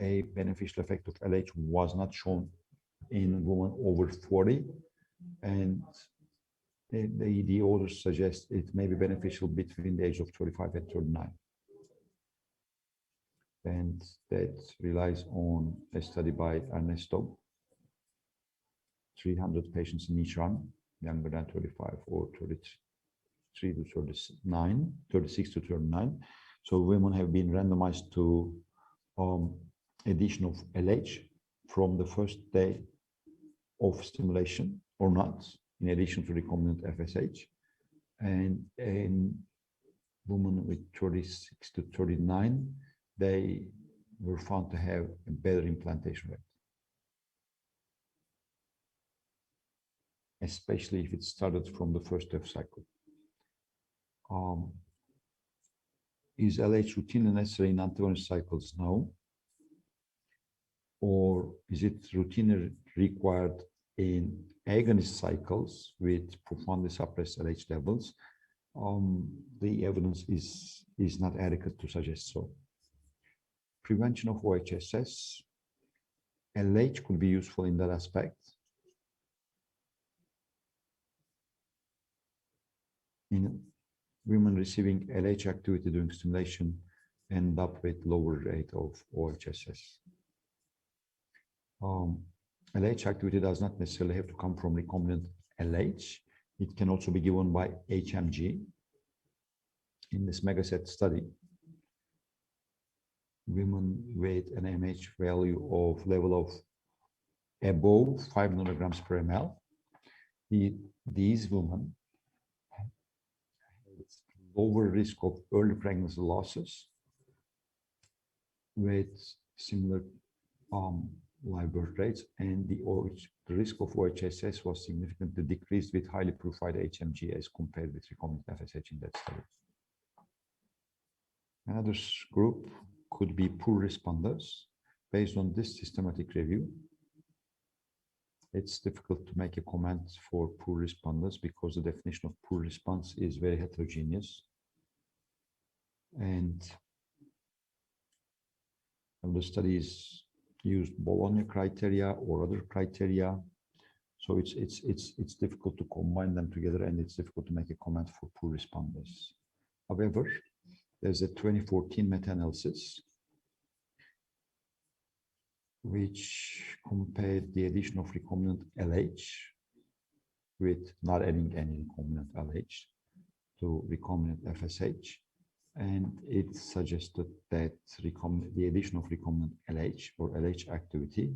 a beneficial effect of LH was not shown in women over 40, and the authors suggest it may be beneficial between the age of 35 and 39. And that relies on a study by Ernesto, 300 patients in each arm, younger than 35 or 33 to 39, 36 to 39. So women have been randomized to addition of LH from the first day of stimulation or not, in addition to recombinant FSH. And in women with 36 to 39, they were found to have a better implantation rate, especially if it started from the first F cycle. Is LH routinely necessary in antivirus cycles? No. Or is it routinely required in agonist cycles with profoundly suppressed LH levels? The evidence is not adequate to suggest so. Prevention of OHSS, LH could be useful in that aspect. In women receiving LH activity during stimulation end up with lower rate of OHSS. LH activity does not necessarily have to come from recombinant LH. It can also be given by HMG. In this megaset study, women with an MH value of level of above 5 milligrams per ml. These women have lower risk of early pregnancy losses with similar live birth rates, and the risk of OHSS was significantly decreased with highly purified HMG as compared with recombinant FSH in that study. Another group could be poor responders. Based on this systematic review, it's difficult to make a comment for poor responders because the definition of poor response is very heterogeneous. And the studies used Bologna criteria or other criteria. So it's difficult to combine them together, and it's difficult to make a comment for poor responders. However, there's a 2014 meta-analysis which compared the addition of recombinant LH with not adding any recombinant LH to recombinant FSH, and it suggested that the addition of recombinant LH or LH activity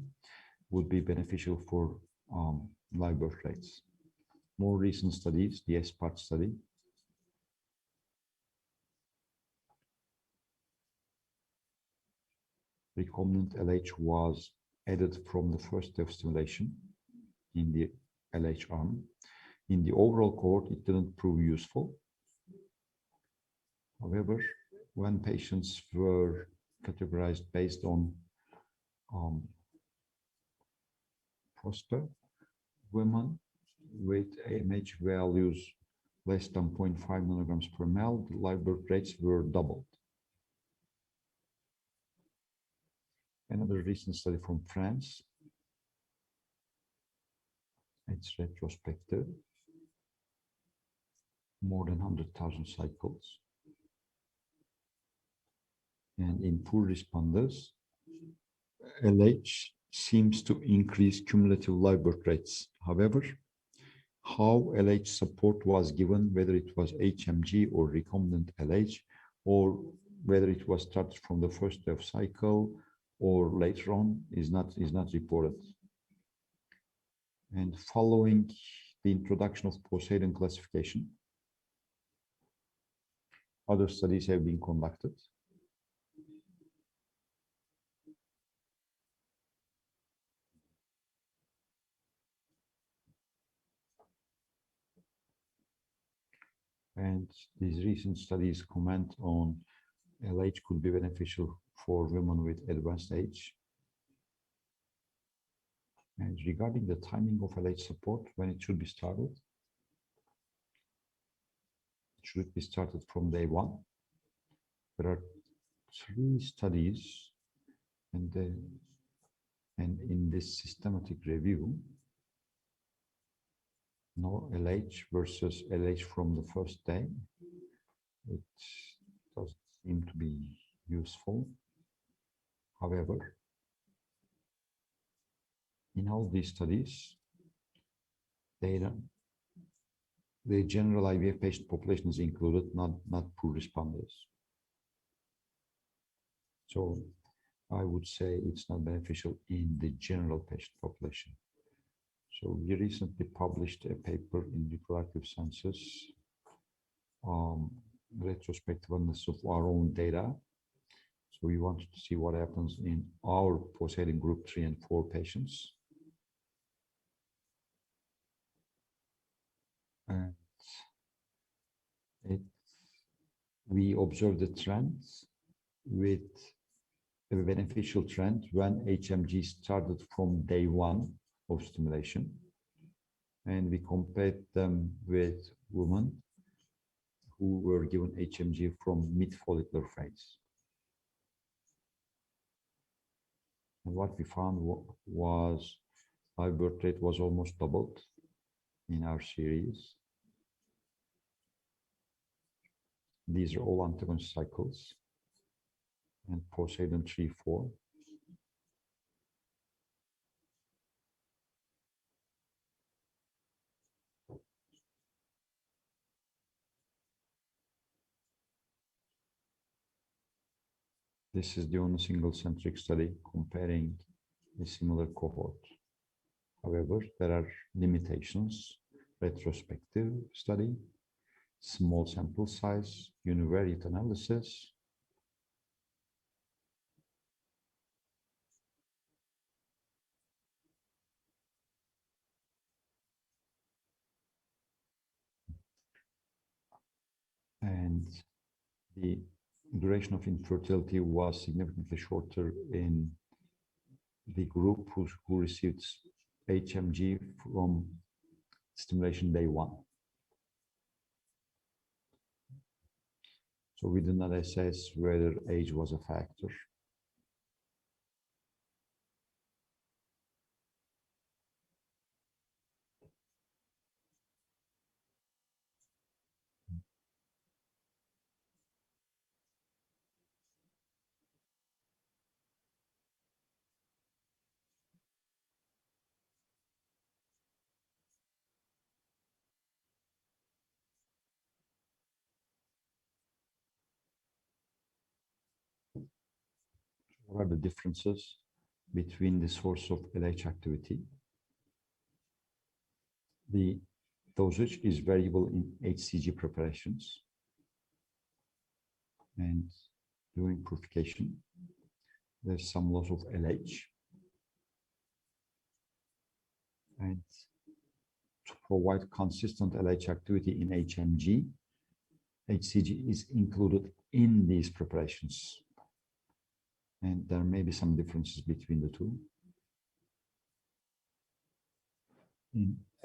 would be beneficial for live birth rates. More recent studies, the SPART study, recombinant LH was added from the first day of stimulation in the LH arm. In the overall cohort, it didn't prove useful. However, when patients were categorized based on PROSPER, women with AMH values less than 0.5 milligrams per ml, the live birth rates were doubled. Another recent study from France, it's retrospective, more than 100,000 cycles. And in poor responders, LH seems to increase cumulative live birth rates. However, how LH support was given, whether it was HMG or recombinant LH, or whether it was started from the first day of cycle or later on, is not reported. And following the introduction of Poseidon classification, other studies have been conducted. And these recent studies comment on LH could be beneficial for women with advanced age. And regarding the timing of LH support, when it should be started, it should be started from day one. There are 3 studies, and in this systematic review, no LH versus LH from the first day, it doesn't seem to be useful. However, in all these studies, the general IVF patient population is included, not poor responders. So I would say it's not beneficial in the general patient population. So we recently published a paper in Reproductive Sciences, retrospectiveness of our own data. So we wanted to see what happens in our Poseidon group 3 and 4 patients. And we observed the trends with a beneficial trend when HMG started from day 1 of stimulation, and we compared them with women who were given HMG from mid-follicular phase. And what we found was live birth rate was almost doubled in our series. These are all antagonist cycles and Poseidon 3-4. This is the only single-centric study comparing a similar cohort. However, there are limitations: retrospective study, small sample size, univariate analysis. And the duration of infertility was significantly shorter in the group who received HMG from stimulation day 1. So we did not assess whether age was a factor. What are the differences between the source of LH activity? The dosage is variable in HCG preparations, and during purification, there's some loss of LH. And to provide consistent LH activity in HMG, HCG is included in these preparations. And there may be some differences between the two.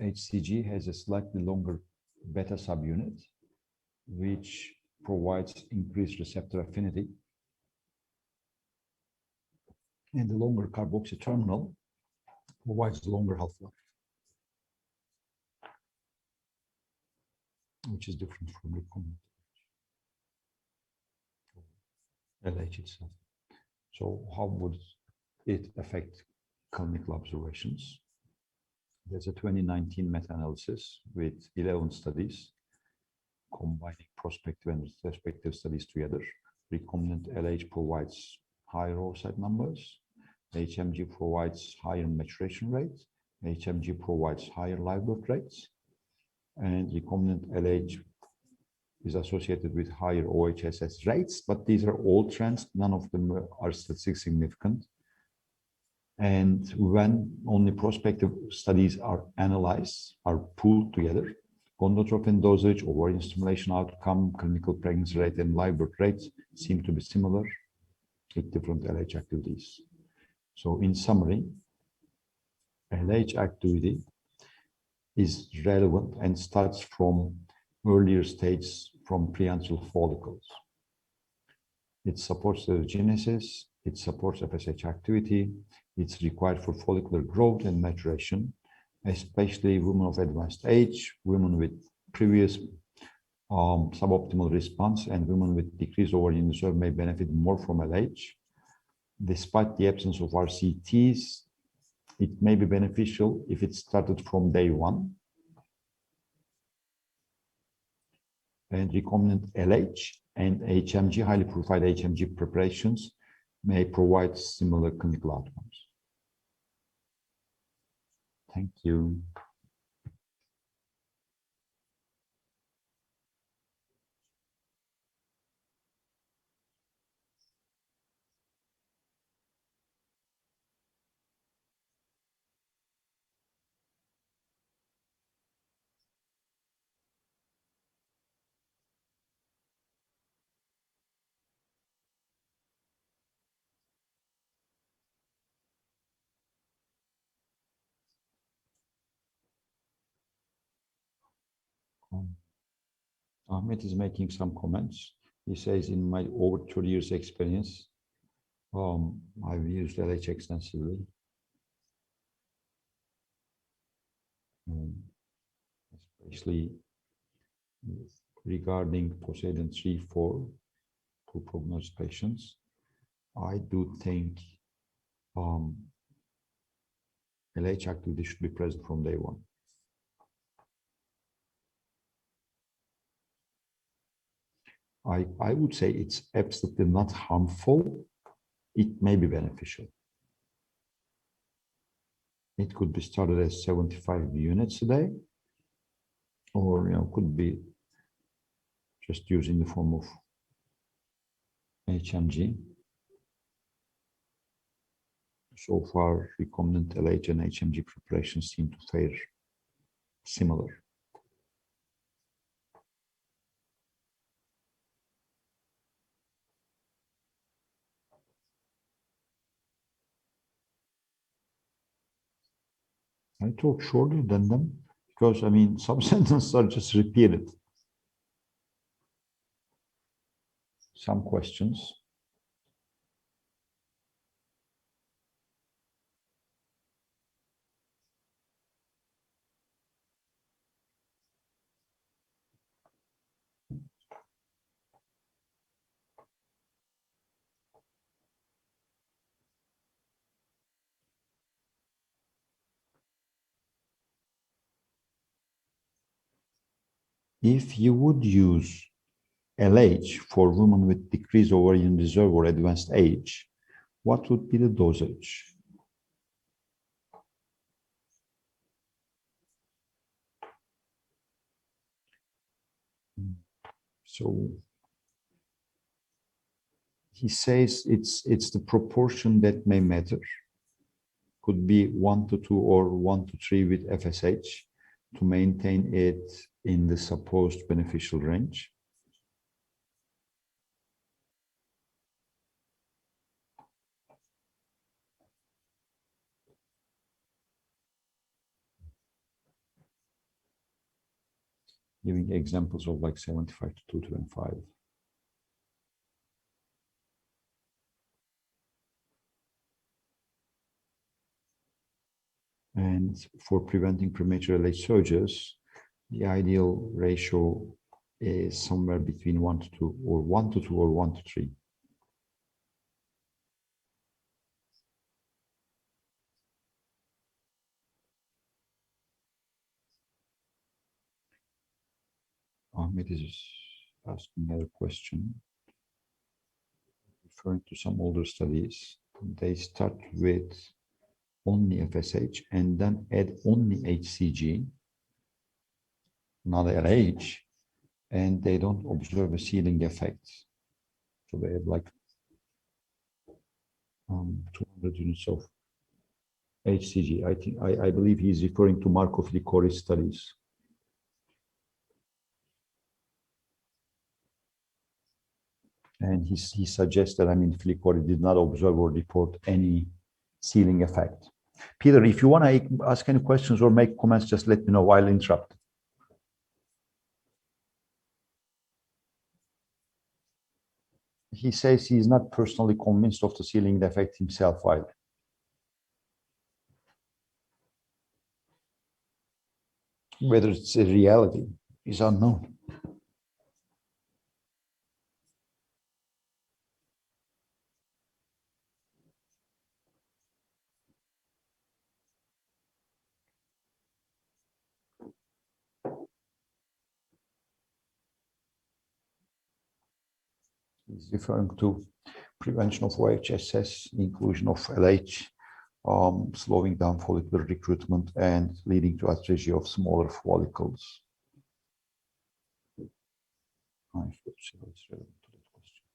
HCG has a slightly longer beta subunit, which provides increased receptor affinity. And the longer carboxy terminal provides longer half-life, which is different from recombinant LH itself. So how would it affect clinical observations? There's a 2019 meta-analysis with 11 studies combining prospective and retrospective studies together. Recombinant LH provides higher oocyte numbers. HMG provides higher maturation rates. HMG provides higher live birth rates. And recombinant LH is associated with higher OHSS rates, but these are all trends. None of them are statistically significant. And when only prospective studies are analyzed, are pooled together, gonadotropin dosage, ovarian stimulation outcome, clinical pregnancy rate, and live birth rates seem to be similar with different LH activities. So in summary, LH activity is relevant and starts from earlier stages from preantral follicles. It supports oogenesis, it supports FSH activity, it's required for follicular growth and maturation, especially women of advanced age, women with previous suboptimal response, and women with decreased ovarian reserve may benefit more from LH. Despite the absence of RCTs, it may be beneficial if it started from day one. And recombinant LH and HMG, highly purified HMG preparations may provide similar clinical outcomes. Thank you. Ahmet is making some comments. He says, in my over 30 years experience, I've used LH extensively. Especially regarding Poseidon 3-4 poor prognosis patients. I do think LH activity should be present from day one. I would say it's absolutely not harmful. It may be beneficial. It could be started as 75 units a day, or could be just used in the form of HMG. So far, recombinant LH and HMG preparations seem to fare similar. I talk shorter than them because, some sentences are just repeated. Some questions. If you would use LH for women with decreased ovarian reserve or advanced age, what would be the dosage? So he says it's the proportion that may matter. Could be 1:2 or 1:3 with FSH to maintain it in the supposed beneficial range. Giving examples of like 75 to 225. And for preventing premature LH surges, the ideal ratio is somewhere between 1:2 or 1:2 or 1:3. Ahmed is asking another question. Referring to some older studies, they start with only FSH and then add only HCG, not LH, and they don't observe a ceiling effect. So they have like 200 units of HCG. I believe he's referring to Markov Likori studies. And he suggests that, I mean, Likori did not observe or report any ceiling effect. Peter, if you want to ask any questions or make comments, just let me know. I'll interrupt. He says he's not personally convinced of the ceiling effect himself either. Whether it's a reality is unknown. He's referring to prevention of OHSS, inclusion of LH, slowing down follicular recruitment and leading to atresia of smaller follicles. Let's see what's relevant to that question.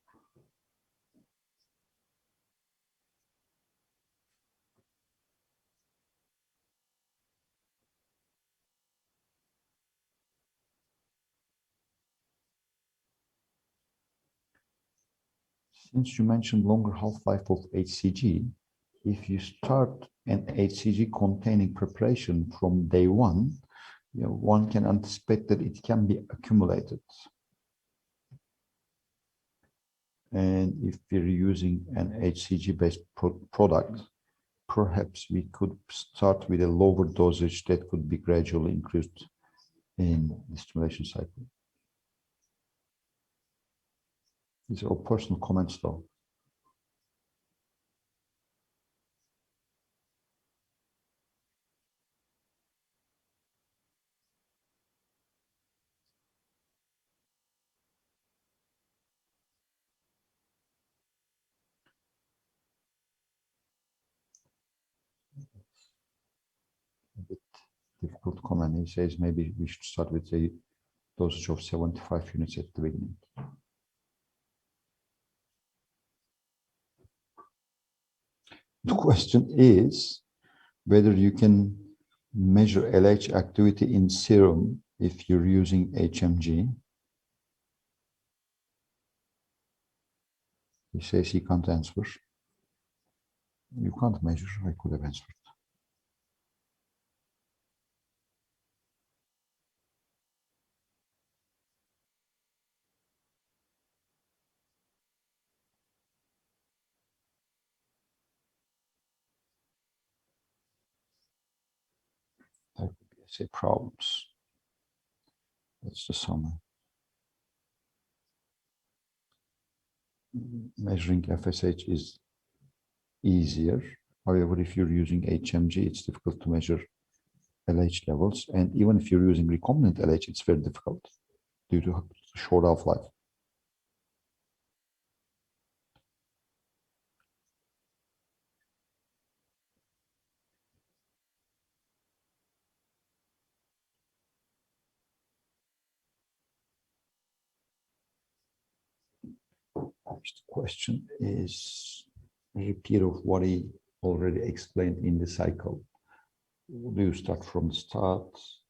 Since you mentioned longer half-life of HCG, if you start an HCG containing preparation from day one, one can anticipate that it can be accumulated. And if we're using an HCG-based product, perhaps we could start with a lower dosage that could be gradually increased in the stimulation cycle. These are all personal comments, though. A bit difficult comment. He says maybe we should start with a dosage of 75 units at the beginning. The question is whether you can measure LH activity in serum if you're using HMG. He says he can't answer. You can't measure. I could have answered. There could be, say, problems. That's the summary. Measuring FSH is easier. However, if you're using HMG, it's difficult to measure LH levels. And even if you're using recombinant LH, it's very difficult due to short half-life. which the question is a repeat of what he already explained in the cycle. Do you start from the start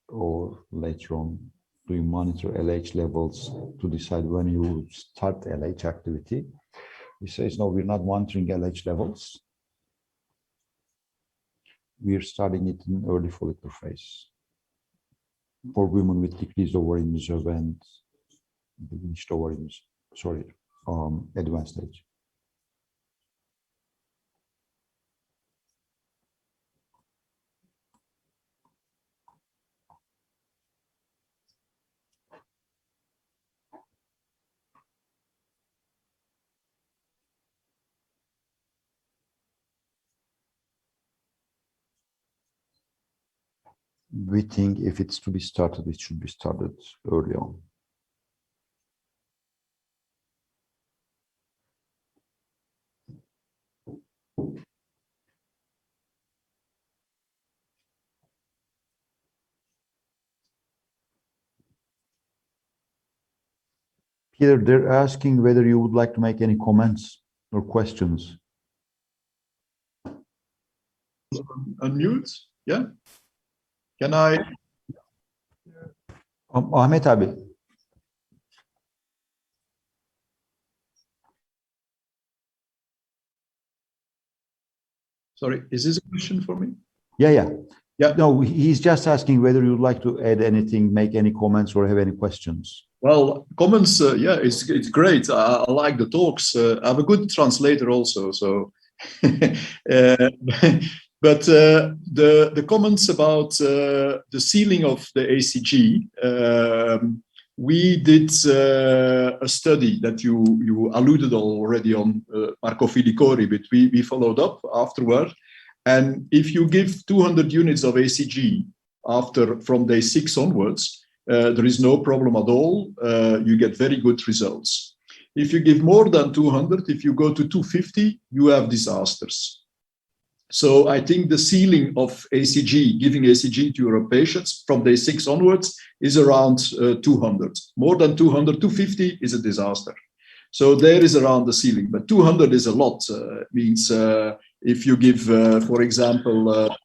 or later on? Do you monitor LH levels to decide when you start LH activity? He says, no, we're not monitoring LH levels. We're starting it in early follicular phase for women with decreased ovarian reserve and diminished ovarian, advanced stage. We think if it's to be started, it should be started early on. Peter, they're asking whether you would like to make any comments or questions. Unmute, yeah? Can I? Ahmet abi. Sorry, is this a question for me? Yeah. Yeah. No, he's just asking whether you'd like to add anything, make any comments, or have any questions. Well, comments, yeah, it's great. I like the talks. I'm a good translator also, so. But the comments about the ceiling of the ACG, we did a study that you alluded already on, Marco Filicori, but we followed up afterward. And if you give 200 units of ACG from day 6 onwards, there is no problem at all. You get very good results. If you give more than 200, if you go to 250, you have disasters. So I think the ceiling of ACG, giving ACG to your patients from day 6 onwards, is around 200. More than 200, 250 is a disaster. So there is around the ceiling, but 200 is a lot. Means if you give, for example,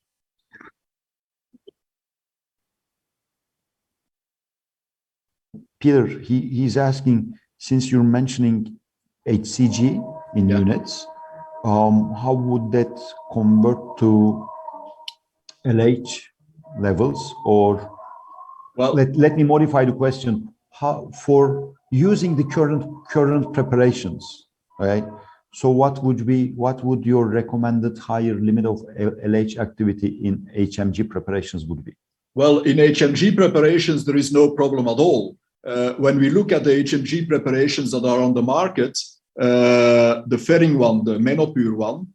Peter, he's asking, since you're mentioning HCG in units, how would that convert to LH levels? Or well, let me modify the question. How, for using the current preparations, right? So what would your recommended higher limit of LH activity in HMG preparations would be? Well, in HMG preparations, there is no problem at all. When we look at the HMG preparations that are on the market, the Ferring one, the Menopur one,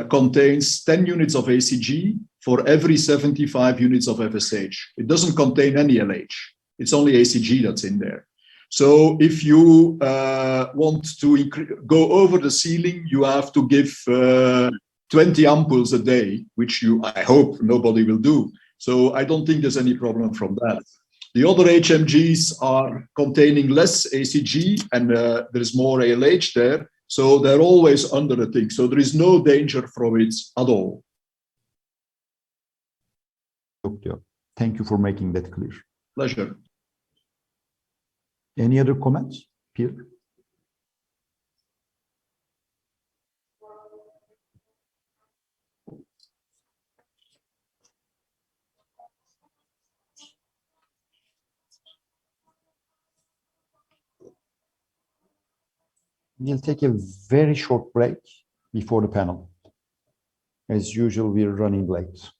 contains 10 units of ACG for every 75 units of FSH. It doesn't contain any LH. It's only ACG that's in there. So if you want to go over the ceiling, you have to give 20 ampoules a day, which I hope nobody will do. So I don't think there's any problem from that. The other HMGs are containing less ACG and there's more ALH there. So they're always under the thing. So there is no danger from it at all. Thank you for making that clear. Pleasure. Any other comments, Pierre? We'll take a very short break before the panel. As usual, we're running late.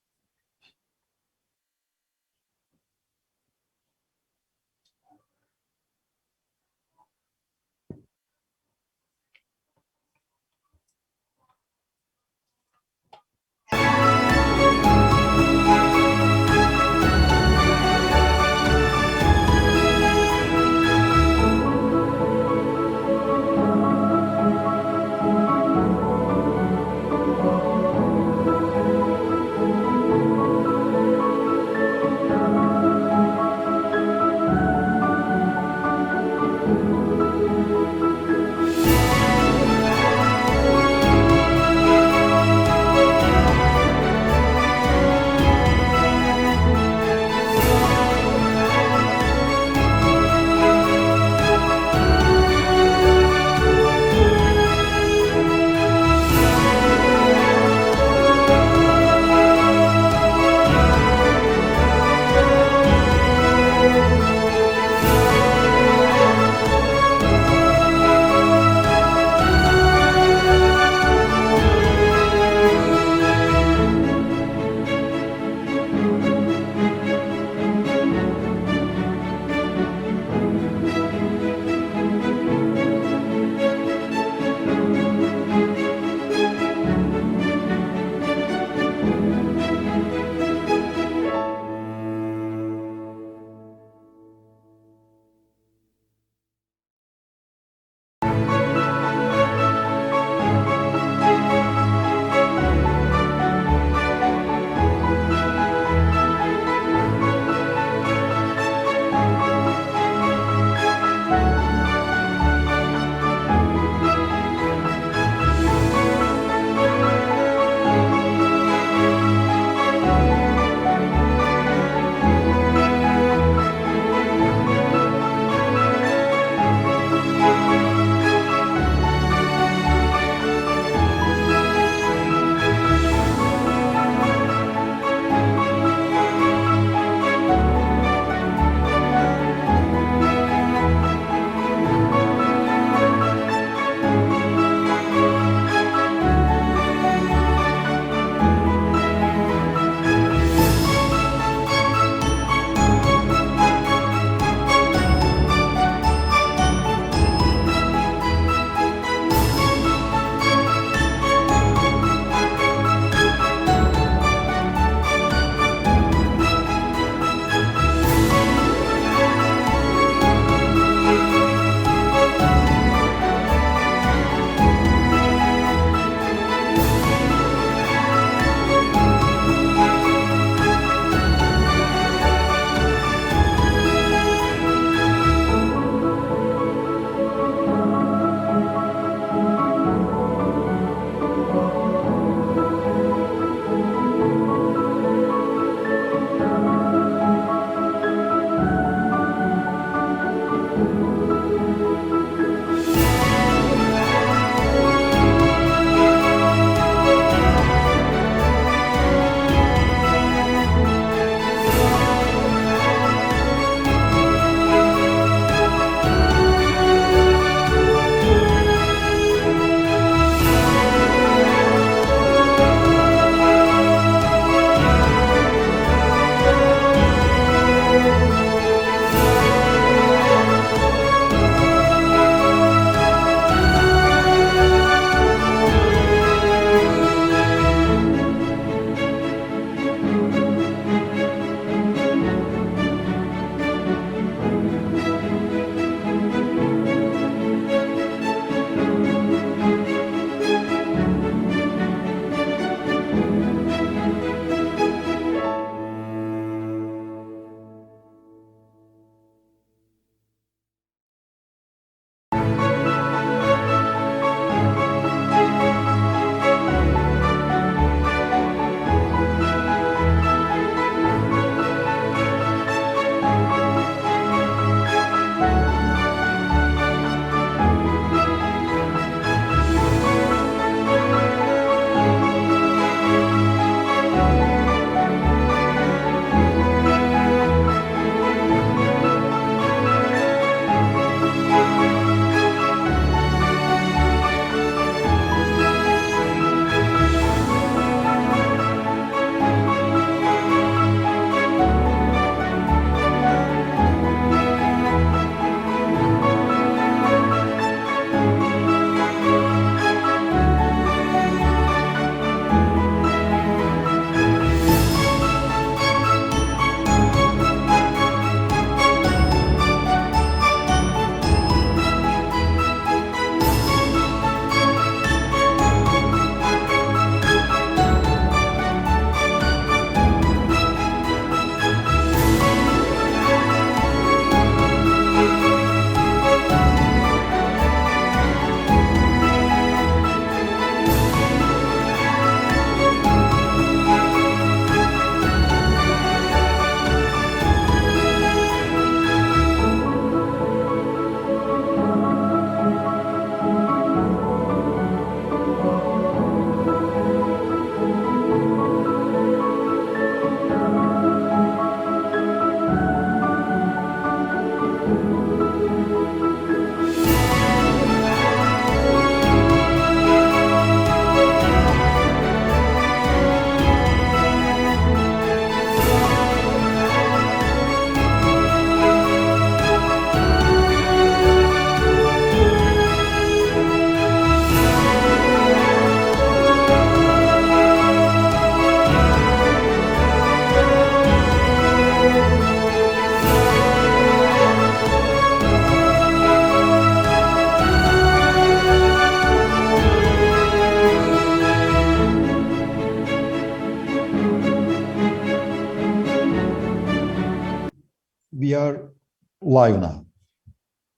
live now.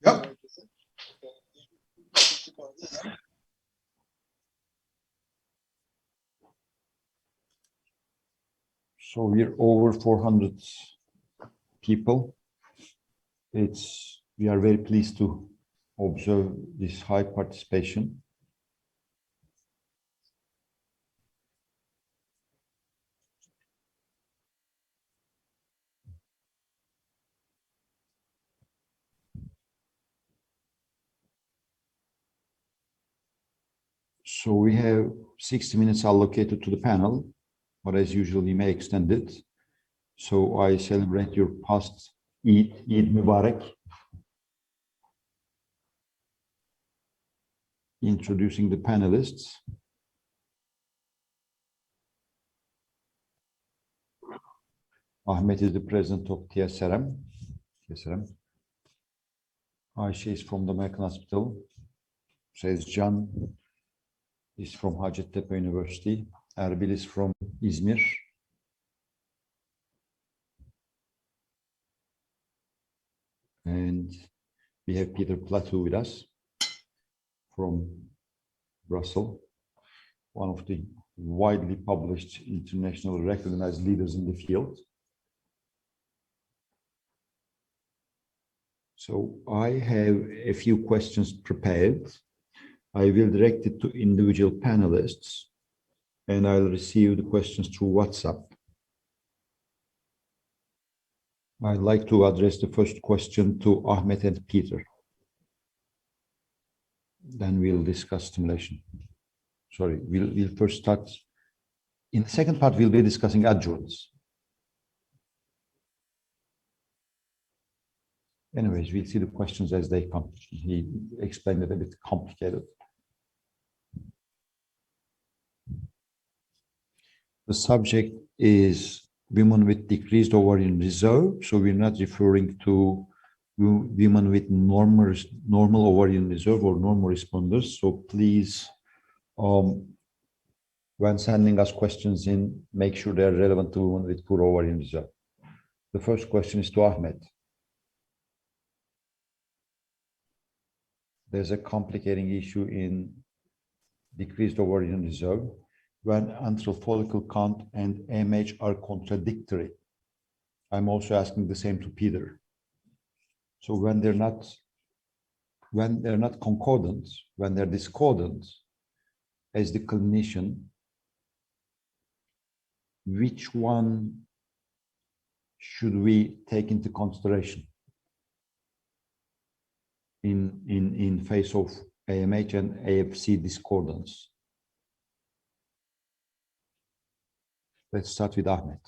Yeah. So we're over 400 people. We are very pleased to observe this high participation. So we have 60 minutes allocated to the panel, but as usual, we may extend it. So I celebrate your past Eid Mubarak. Introducing the panelists. Ahmet is the president of TSRM. Ayşe is from the American Hospital. Sezcan is from Hacettepe University. Erbil is from İzmir. And we have Peter Plateau with us from Brussels, one of the widely published, internationally recognized leaders in the field. So I have a few questions prepared. I will direct it to individual panelists, and I'll receive the questions through WhatsApp. I'd like to address the first question to Ahmet and Peter. Then we'll discuss stimulation. Sorry, we'll first start. In the second part, we'll be discussing adjuvants. Anyways, we'll see the questions as they come. He explained it a bit complicated. The subject is women with decreased ovarian reserve. So we're not referring to women with normal ovarian reserve or normal responders. So please, when sending us questions in, make sure they're relevant to women with poor ovarian reserve. The first question is to Ahmet. There's a complicating issue in decreased ovarian reserve when antral follicle count and AMH are contradictory. I'm also asking the same to Peter. So when they're not concordant, when they're discordant, as the clinician, which one should we take into consideration in face of AMH and AFC discordance? Let's start with Ahmet.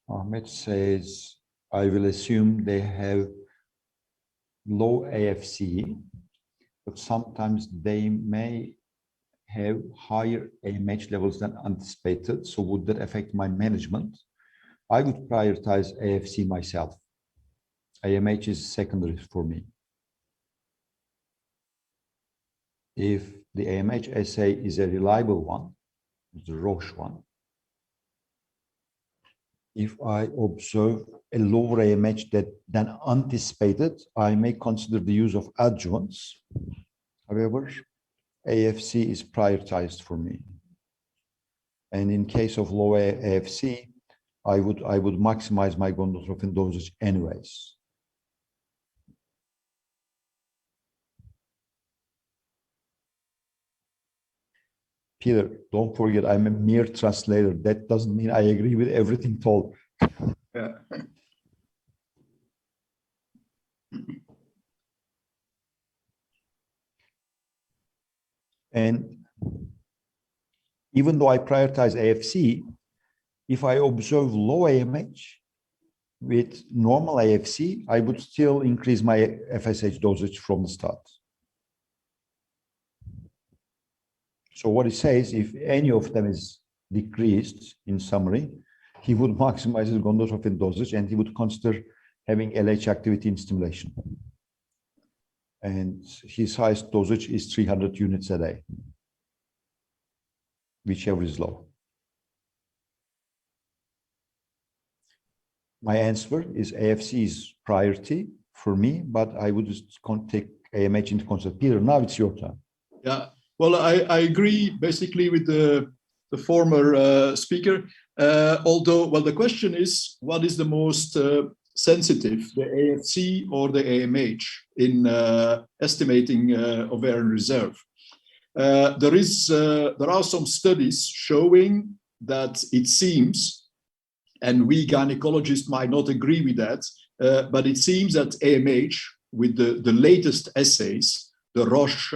Ahmet says, I will assume they have low AFC, but sometimes they may have higher AMH levels than anticipated. So would that affect my management? I would prioritize AFC myself. AMH is secondary for me. If the AMH assay is a reliable one, the Roche one, if I observe a lower AMH than anticipated, I may consider the use of adjuvants. However, AFC is prioritized for me. And in case of low AFC, I would maximize my gonadotropin dosage anyways. Peter, don't forget, I'm a mere translator. That doesn't mean I agree with everything told. Yeah. And even though I prioritize AFC, if I observe low AMH with normal AFC, I would still increase my FSH dosage from the start. So what he says, if any of them is decreased, in summary, he would maximize his gonadotropin dosage and he would consider having LH activity in stimulation. And his highest dosage is 300 units a day. whichever is low. My answer is AFC is priority for me, but I would just take AMH into consideration. Peter, now it's your turn. Yeah, well, I agree basically with the former speaker. Although, well, the question is, what is the most sensitive, the AFC or the AMH in estimating ovarian reserve? There are some studies showing that it seems, and we gynecologists might not agree with that, but it seems that AMH, with the latest assays, the Roche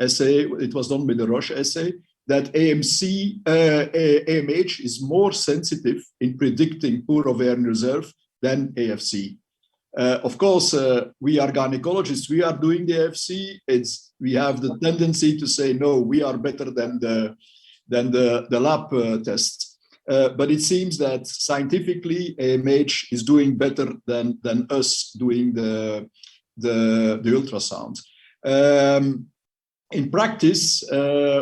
assay, it was done with the Roche assay, that AMH is more sensitive in predicting poor ovarian reserve than AFC. Of course, we are gynecologists, we are doing the AFC. We have the tendency to say, no, we are better than the lab tests. But it seems that scientifically, AMH is doing better than us doing the ultrasound. In practice,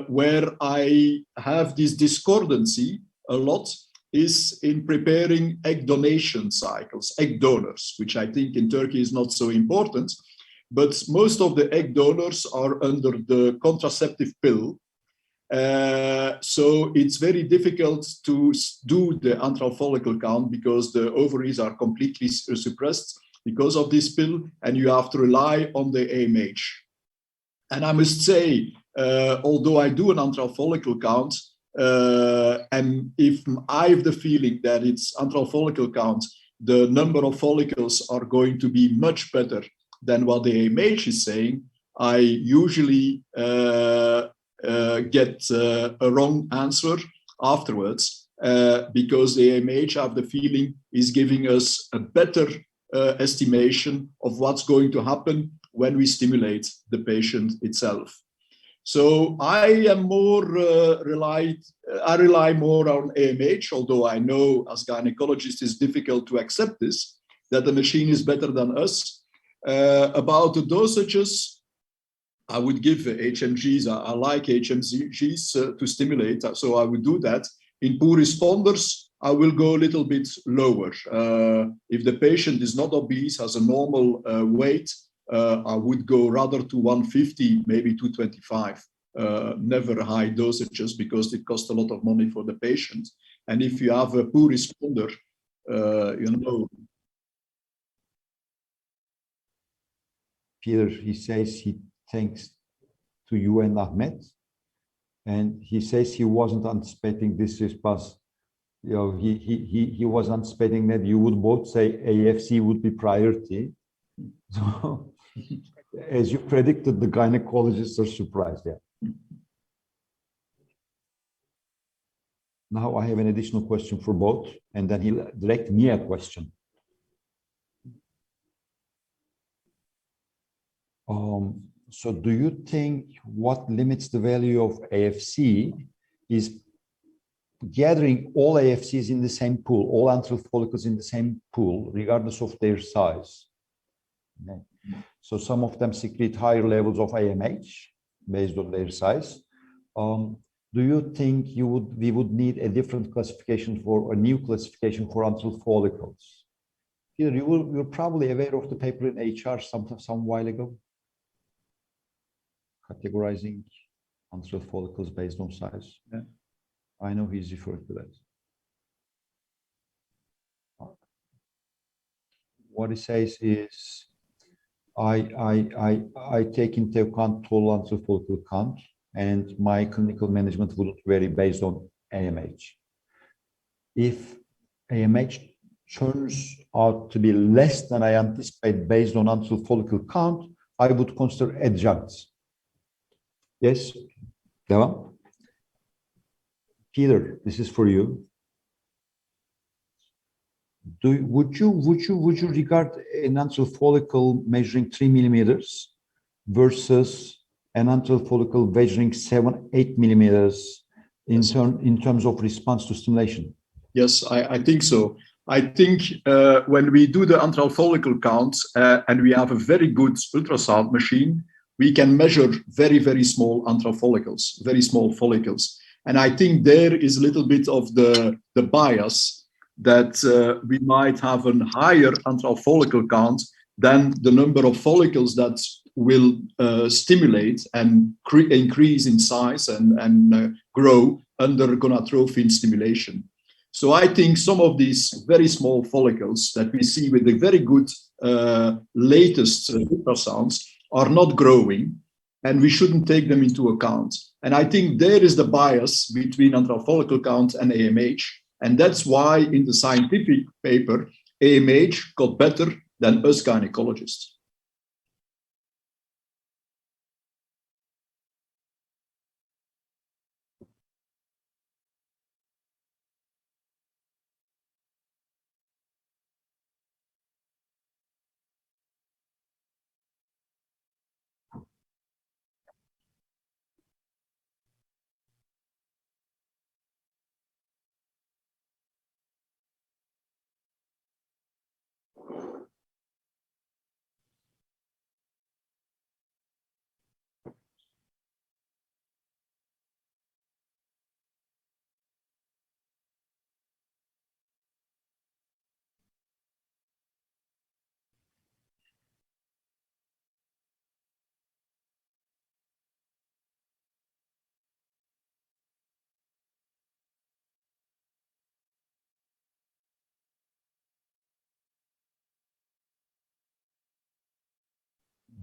where I have this discordancy a lot is in preparing egg donation cycles, egg donors, which I think in Turkey is not so important, but most of the egg donors are under the contraceptive pill. So it's very difficult to do the antral follicle count because the ovaries are completely suppressed because of this pill, and you have to rely on the AMH. And I must say, although I do an antral follicle count, and if I have the feeling that it's antral follicle count, the number of follicles are going to be much better than what the AMH is saying, I usually get a wrong answer afterwards, because the AMH, I have the feeling, is giving us a better estimation of what's going to happen when we stimulate the patient itself. So I am more rely more on AMH, although I know as gynecologists it's difficult to accept this, that the machine is better than us. About the dosages, I would give HMGs. I like HMGs to stimulate, so I would do that. In poor responders, I will go a little bit lower. If the patient is not obese, has a normal weight, I would go rather to 150, maybe 225. Never high dosages because it costs a lot of money for the patient. And if you have a poor responder, Peter, he says he thanks to you and Ahmet, and he says he wasn't anticipating this response. He was anticipating that you would both say AFC would be priority. So, as you predicted, the gynecologists are surprised. Yeah. Now I have an additional question for both, and then he'll direct me a question. So do you think what limits the value of AFC is gathering all AFCs in the same pool, all antral follicles in the same pool, regardless of their size? Okay. So some of them secrete higher levels of AMH based on their size. Do you think we would need a different classification for a new classification for antral follicles? Peter, you're probably aware of the paper in HR some while ago, categorizing antral follicles based on size. Yeah. I know he's referring to that. What he says is, I take into account total antral follicle count, and my clinical management wouldn't vary based on AMH. If AMH turns out to be less than I anticipate based on antral follicle count, I would consider adjuncts. Yes, Devam? Peter, this is for you. Would you regard an antral follicle measuring 3 millimeters versus an antral follicle measuring 7-8 millimeters in terms of response to stimulation? Yes, I think so. I think when we do the antral follicle counts and we have a very good ultrasound machine, we can measure very, very small antral follicles, very small follicles. And I think there is a little bit of the bias that we might have a higher antral follicle count than the number of follicles that will stimulate and increase in size and grow under gonadotrophin stimulation. So I think some of these very small follicles that we see with the very good latest ultrasounds are not growing, and we shouldn't take them into account. And I think there is the bias between antral follicle count and AMH, and that's why in the scientific paper, AMH got better than us gynecologists.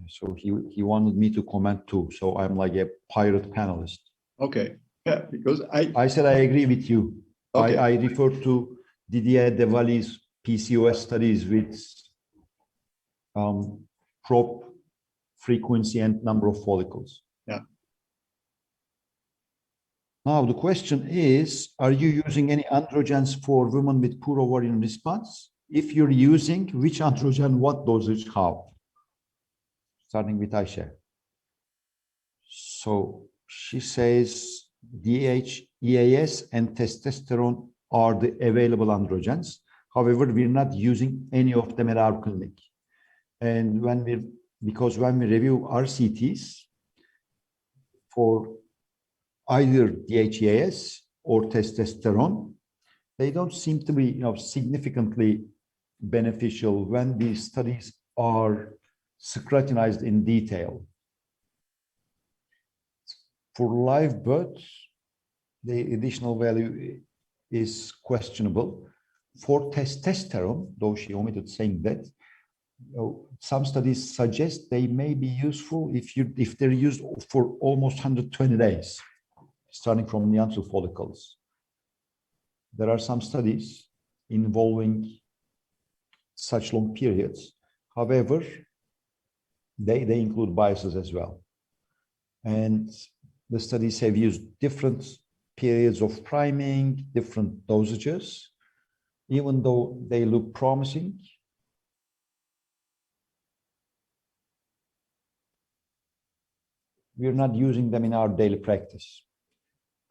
So he wanted me to comment too. So I'm like a pirate panelist. Okay, yeah, because I said I agree with you. Okay. I refer to Didier Devally's PCOS studies with probe frequency and number of follicles. Yeah. Now the question is, are you using any androgens for women with poor ovarian response? If you're using, which androgen, what dosage, how? Starting with Ayşe. So she says DHEAS and testosterone are the available androgens. However, we're not using any of them at our clinic. And because when we review RCTs for either DHEAS or testosterone, they don't seem to be, significantly beneficial when these studies are scrutinized in detail. For live birth, the additional value is questionable. For testosterone, though she omitted saying that, some studies suggest they may be useful if they're used for almost 120 days, starting from the antral follicles. There are some studies involving such long periods. However, they include biases as well. And the studies have used different periods of priming, different dosages. Even though they look promising, we're not using them in our daily practice.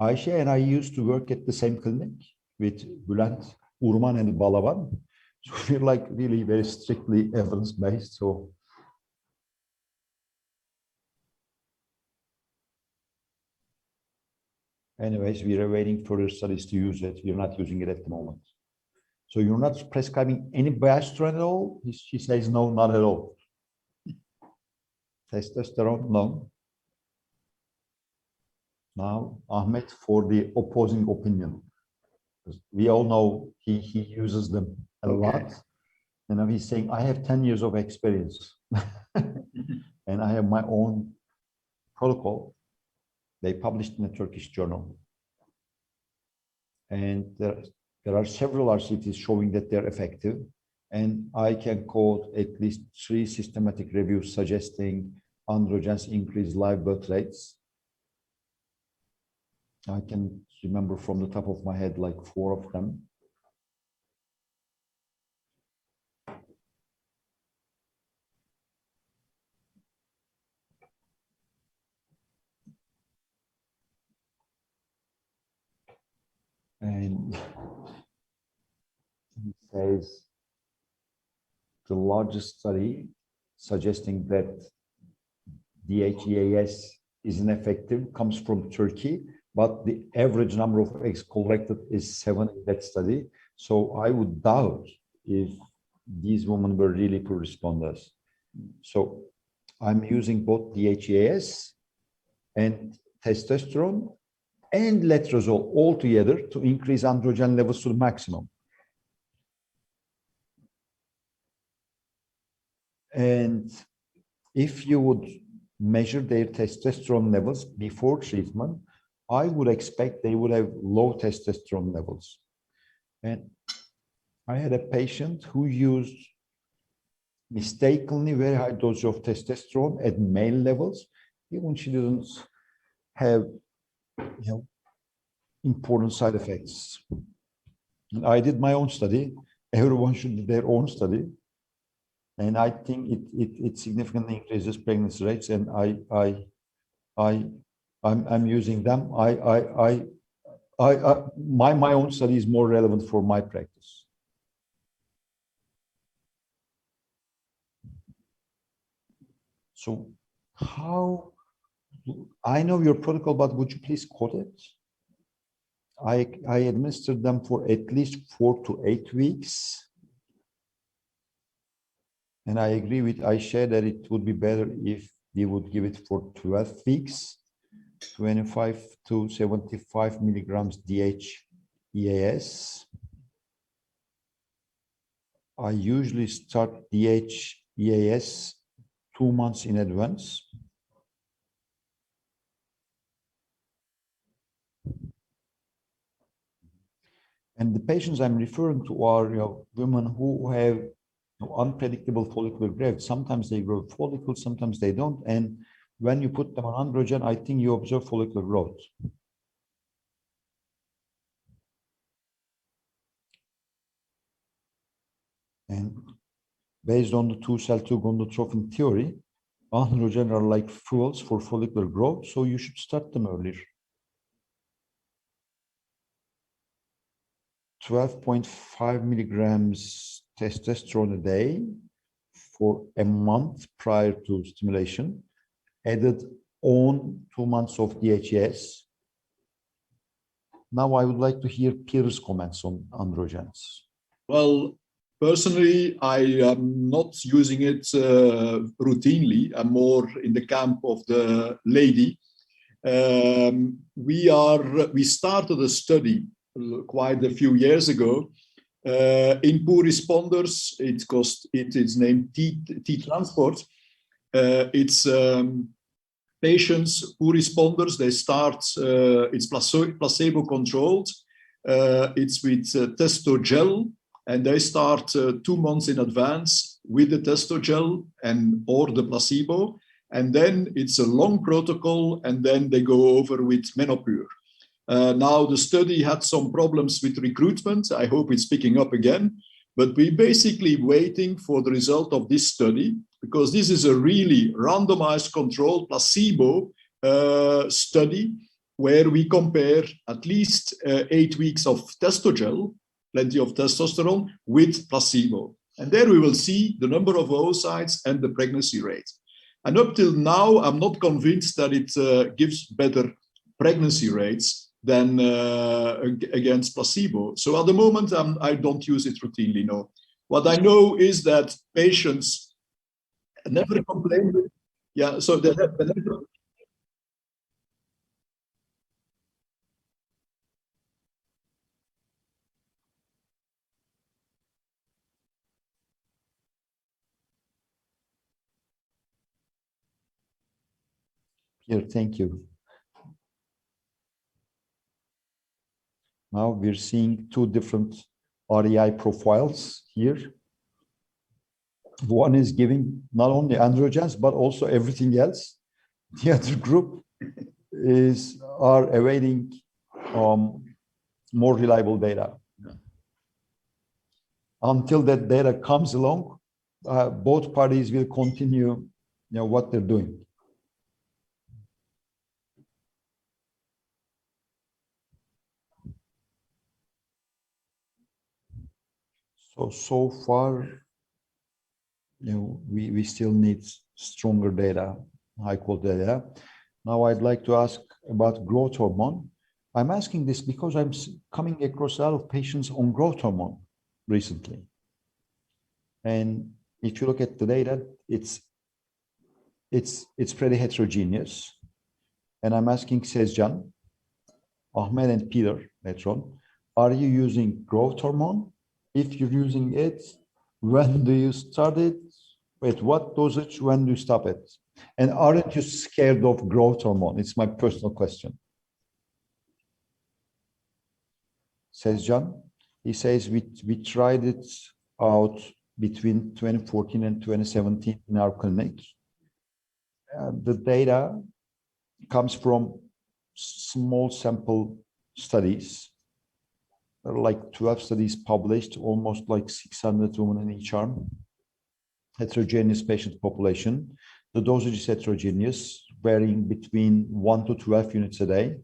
Ayşe and I used to work at the same clinic with Bülent, Urman, and Balaban. So we're like really very strictly evidence-based. So anyways, we are awaiting further studies to use it. We're not using it at the moment. So you're not prescribing any biasteron at all? She says no, not at all. Testosterone, no. Now, Ahmet for the opposing opinion. We all know he uses them a lot. And now he's saying, I have 10 years of experience. And I have my own protocol. They published in a Turkish journal. And there are several RCTs showing that they're effective. And I can quote at least 3 systematic reviews suggesting androgens increase live birth rates. I can remember from the top of my head like 4 of them. And he says the largest study suggesting that DHEAS is ineffective comes from Turkey, but the average number of eggs collected is 7 in that study. So I would doubt if these women were really poor responders. So I'm using both DHEAS and testosterone and letrozole all together to increase androgen levels to the maximum. And if you would measure their testosterone levels before treatment, I would expect they would have low testosterone levels. And I had a patient who used mistakenly very high dose of testosterone at male levels, even she didn't have, important side effects. And I did my own study. Everyone should do their own study. And I think it significantly increases pregnancy rates, and I'm using them. My own study is more relevant for my practice. So how, I know your protocol, but would you please quote it? I administered them for at least 4 to 8 weeks. And I agree with Ayşe that it would be better if we would give it for 12 weeks, 25 to 75 milligrams DHEAS. I usually start DHEAS 2 months in advance. And the patients I'm referring to are women who have unpredictable follicular growth. Sometimes they grow follicles, sometimes they don't. And when you put them on androgen, I think you observe follicular growth. And based on the 2-cell-2 gonadotrophin theory, androgen are like fuels for follicular growth, so you should start them earlier. 12.5 milligrams testosterone a day for a month prior to stimulation, added on 2 months of DHEAS. Now I would like to hear Peter's comments on androgens. Well, personally, I am not using it routinely. I'm more in the camp of the lady. We started a study quite a few years ago in poor responders. It is named T-Transport. It's patients, poor responders. They start. It's placebo controlled. It's with Testogel, and they start 2 months in advance with the Testogel or the placebo, and then it's a long protocol, and then they go over with Menopur. Now the study had some problems with recruitment. I hope it's picking up again, but we're basically waiting for the result of this study, because this is a really randomized controlled placebo study where we compare at least 8 weeks of Testogel, plenty of testosterone, with placebo. And there we will see the number of oocytes and the pregnancy rate. And up till now, I'm not convinced that it gives better pregnancy rates than against placebo. So at the moment, I don't use it routinely, no. What I know is that patients never complain. Yeah, so they never. Pierre, thank you. Now we're seeing 2 different REI profiles here. One is giving not only androgens, but also everything else. The other group are awaiting more reliable data. Until that data comes along, both parties will continue what they're doing. So far, we still need stronger data, high quality data. Now I'd like to ask about growth hormone. I'm asking this because I'm coming across a lot of patients on growth hormone recently. And if you look at the data, it's pretty heterogeneous. And I'm asking Sezcan, Ahmed and Peter later on, are you using growth hormone? If you're using it, when do you start it? At what dosage? When do you stop it? And aren't you scared of growth hormone? It's my personal question. Says John. He says we tried it out between 2014 and 2017 in our clinic. The data comes from small sample studies. There are like 12 studies published, almost like 600 women in each arm. Heterogeneous patient population. The dosage is heterogeneous, varying between 1 to 12 units a day.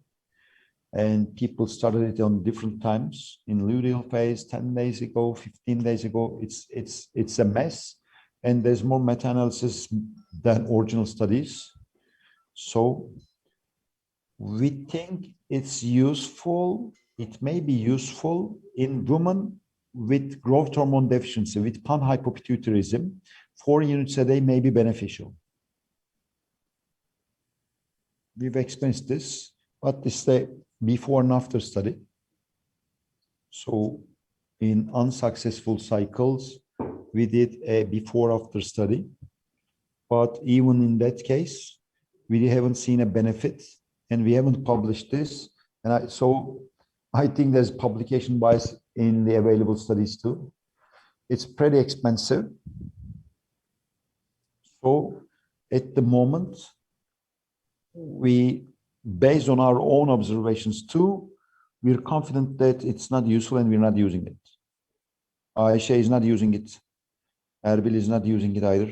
And people started it on different times in luteal phase, 10 days ago, 15 days ago. It's a mess. And there's more meta-analysis than original studies. So we think it's useful. It may be useful in women with growth hormone deficiency, with panhypopituitarism. 4 units a day may be beneficial. We've experienced this, but it's the before and after study. So in unsuccessful cycles, we did a before-after study. But even in that case, we haven't seen a benefit and we haven't published this. And so I think there's publication bias in the available studies too. It's pretty expensive. So at the moment, based on our own observations too, we're confident that it's not useful and we're not using it. Ayşe is not using it. Erbil is not using it either.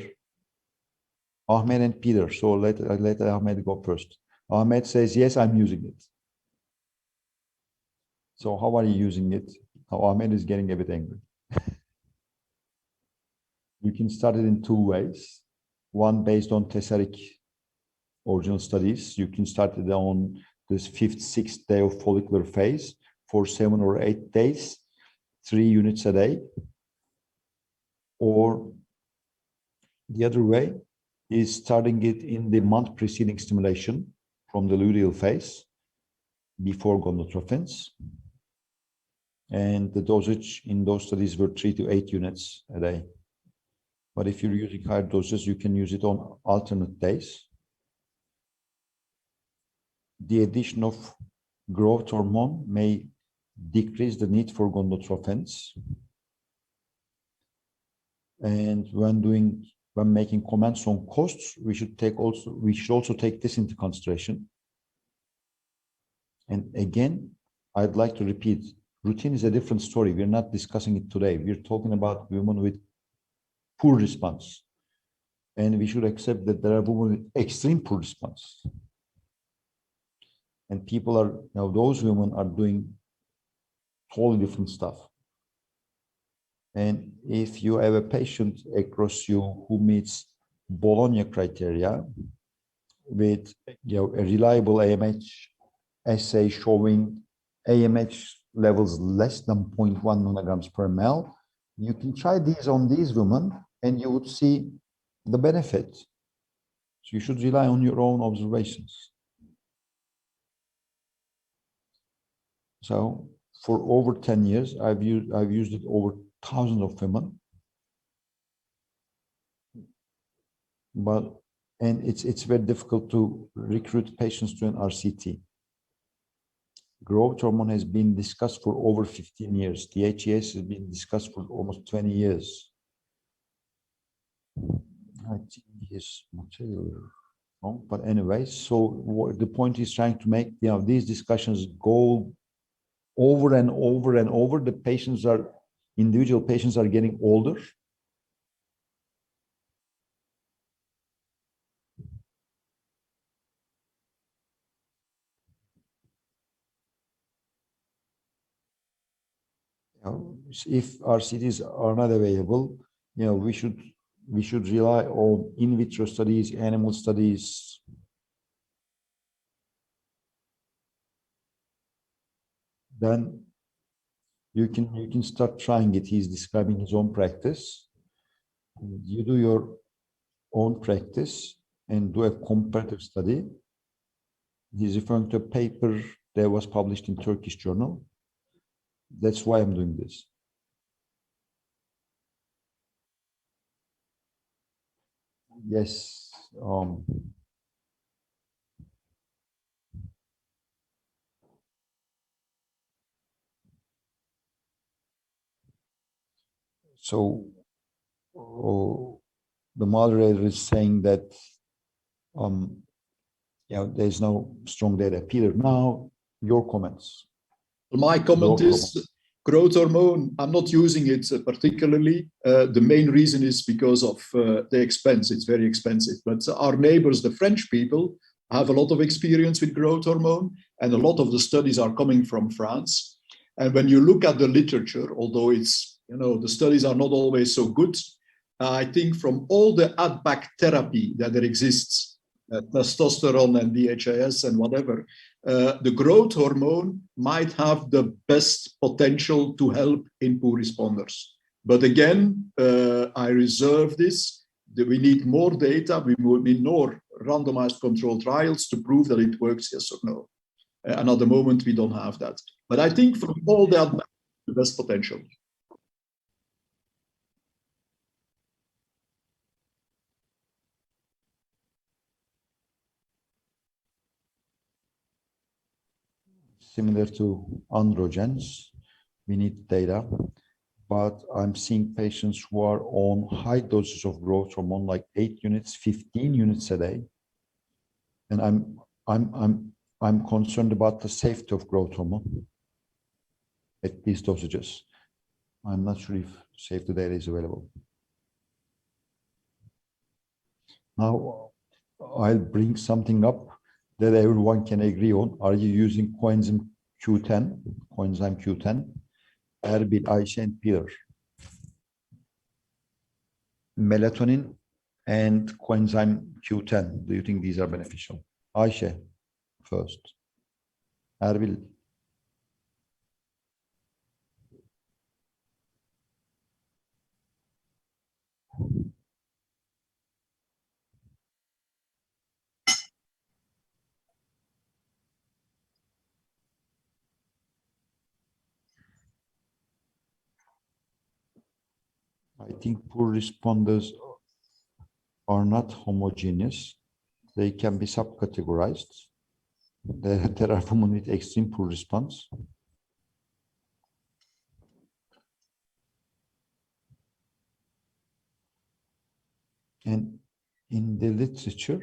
Ahmed and Peter. So let Ahmed go first. Ahmed says, yes, I'm using it. So how are you using it? Now Ahmed is getting a bit angry. You can start it in 2 ways. One based on Tessaric original studies. You can start it on this 5th, 6th day of follicular phase for 7 or 8 days, 3 units a day. Or the other way is starting it in the month preceding stimulation from the luteal phase before gonadotrophins. And the dosage in those studies were 3 to 8 units a day. But if you're using higher doses, you can use it on alternate days. The addition of growth hormone may decrease the need for gonadotrophins. And when making comments on costs, we should also take this into consideration. And again, I'd like to repeat, routine is a different story. We're not discussing it today. We're talking about women with poor response. And we should accept that there are women with extreme poor response. And those women are doing totally different stuff. And if you have a patient across you who meets Bologna criteria with a reliable AMH assay showing AMH levels less than 0.1 nanograms per ml, you can try these on these women and you would see the benefit. So you should rely on your own observations. So for over 10 years, I've used it over thousands of women. And it's very difficult to recruit patients to an RCT. Growth hormone has been discussed for over 15 years. DHEAS has been discussed for almost 20 years. I think his material wrong, but anyway, so the point is trying to make, these discussions go over and over and over. The individual patients are getting older. If RCTs are not available, we should rely on in vitro studies, animal studies. then you can start trying it. He's describing his own practice. You do your own practice and do a comparative study. He's referring to a paper that was published in Turkish journal. That's why I'm doing this. Yes. So the moderator is saying that there's no strong data. Peter, now your comments. My comment is growth hormone. I'm not using it particularly. The main reason is because of the expense. It's very expensive. But our neighbors, the French people, have a lot of experience with growth hormone, and a lot of the studies are coming from France. And when you look at the literature, although it's, the studies are not always so good, I think from all the add-back therapy that there exists, testosterone and DHIS and whatever, the growth hormone might have the best potential to help in poor responders. But again, I reserve this. We need more data. We will need more randomized controlled trials to prove that it works, yes or no. And at the moment, we don't have that. But I think from all that, the best potential. Similar to androgens, we need data, but I'm seeing patients who are on high doses of growth hormone, like 8 units, 15 units a day, and I'm concerned about the safety of growth hormone at these dosages. I'm not sure if safety data is available. Now, I'll bring something up that everyone can agree on. Are you using coenzyme Q10, Erbil, Ayşe, and Peter? Melatonin and coenzyme Q10. Do you think these are beneficial? Ayşe first. Erbil. I think poor responders are not homogeneous. They can be subcategorized. There are women with extreme poor response. And in the literature,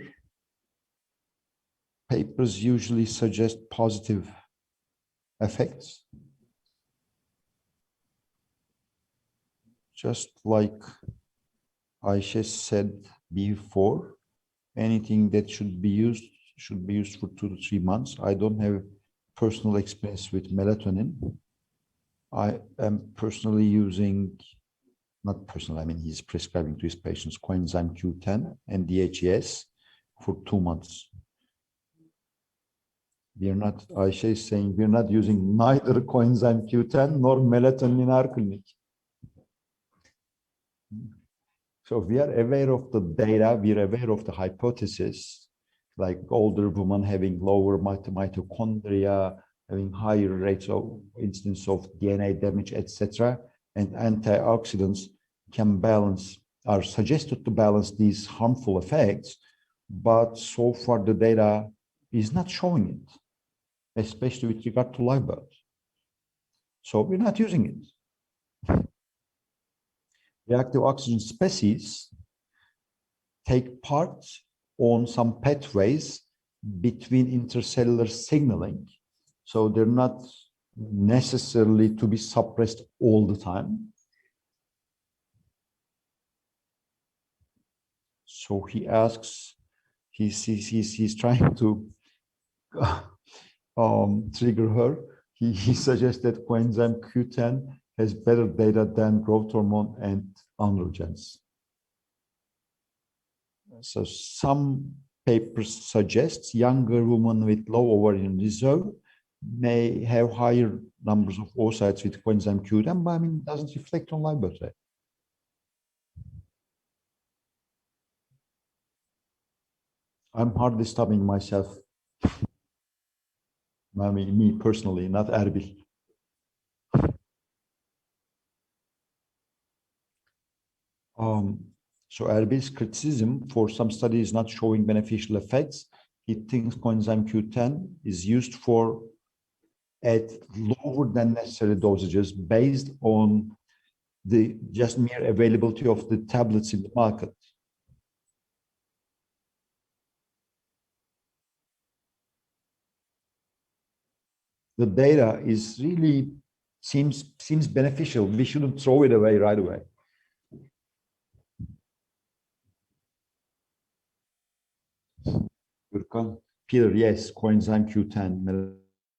papers usually suggest positive effects. Just like Ayşe said before, anything that should be used for 2 to 3 months. I don't have personal experience with melatonin. I am personally using, not personal, I mean he's prescribing to his patients coenzyme Q10 and DHES for 2 months. We are not, Ayşe is saying, we're not using neither coenzyme Q10 nor melatonin in our clinic. So we are aware of the data, we are aware of the hypothesis, like older women having lower mitochondria, having higher rates of incidence of DNA damage, etc. And antioxidants can balance, are suggested to balance these harmful effects, but so far the data is not showing it, especially with regard to live birth. So we're not using it. Reactive oxygen species take part on some pathways between intercellular signaling. So they're not necessarily to be suppressed all the time. So he asks, he's trying to trigger her. He suggests that coenzyme Q10 has better data than growth hormone and androgens. So some papers suggest younger women with low ovarian reserve may have higher numbers of oocytes with coenzyme Q10, but I mean, it doesn't reflect on live birth rate. I'm hardly stopping myself. I mean, me personally, not Erbil. So Erbil's criticism for some studies not showing beneficial effects, he thinks coenzyme Q10 is used for at lower than necessary dosages based on the just mere availability of the tablets in the market. The data is really seems beneficial. We shouldn't throw it away right away. Peter, yes, coenzyme Q10.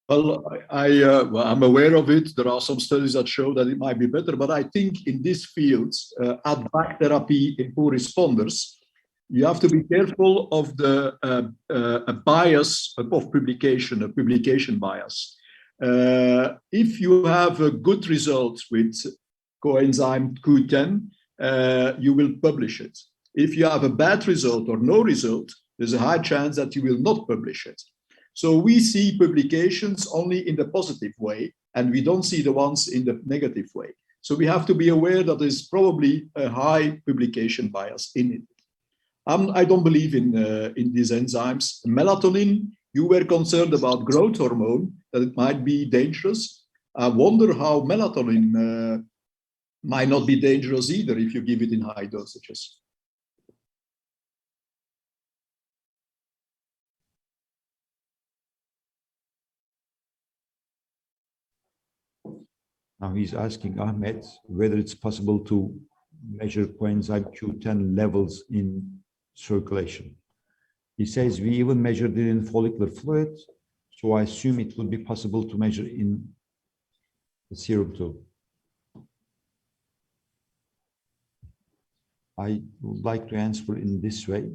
Well, I'm aware of it. There are some studies that show that it might be better, but I think in this field, add-back therapy in poor responders, you have to be careful of the bias of publication, a publication bias. If you have a good result with coenzyme Q10, you will publish it. If you have a bad result or no result, there's a high chance that you will not publish it. So we see publications only in the positive way, and we don't see the ones in the negative way. So we have to be aware that there's probably a high publication bias in it. I don't believe in these enzymes. Melatonin, you were concerned about growth hormone, that it might be dangerous. I wonder how melatonin might not be dangerous either if you give it in high dosages. Now he's asking Ahmed whether it's possible to measure coenzyme Q10 levels in circulation. He says we even measured it in follicular fluid, so I assume it would be possible to measure in the serum too. I would like to answer in this way.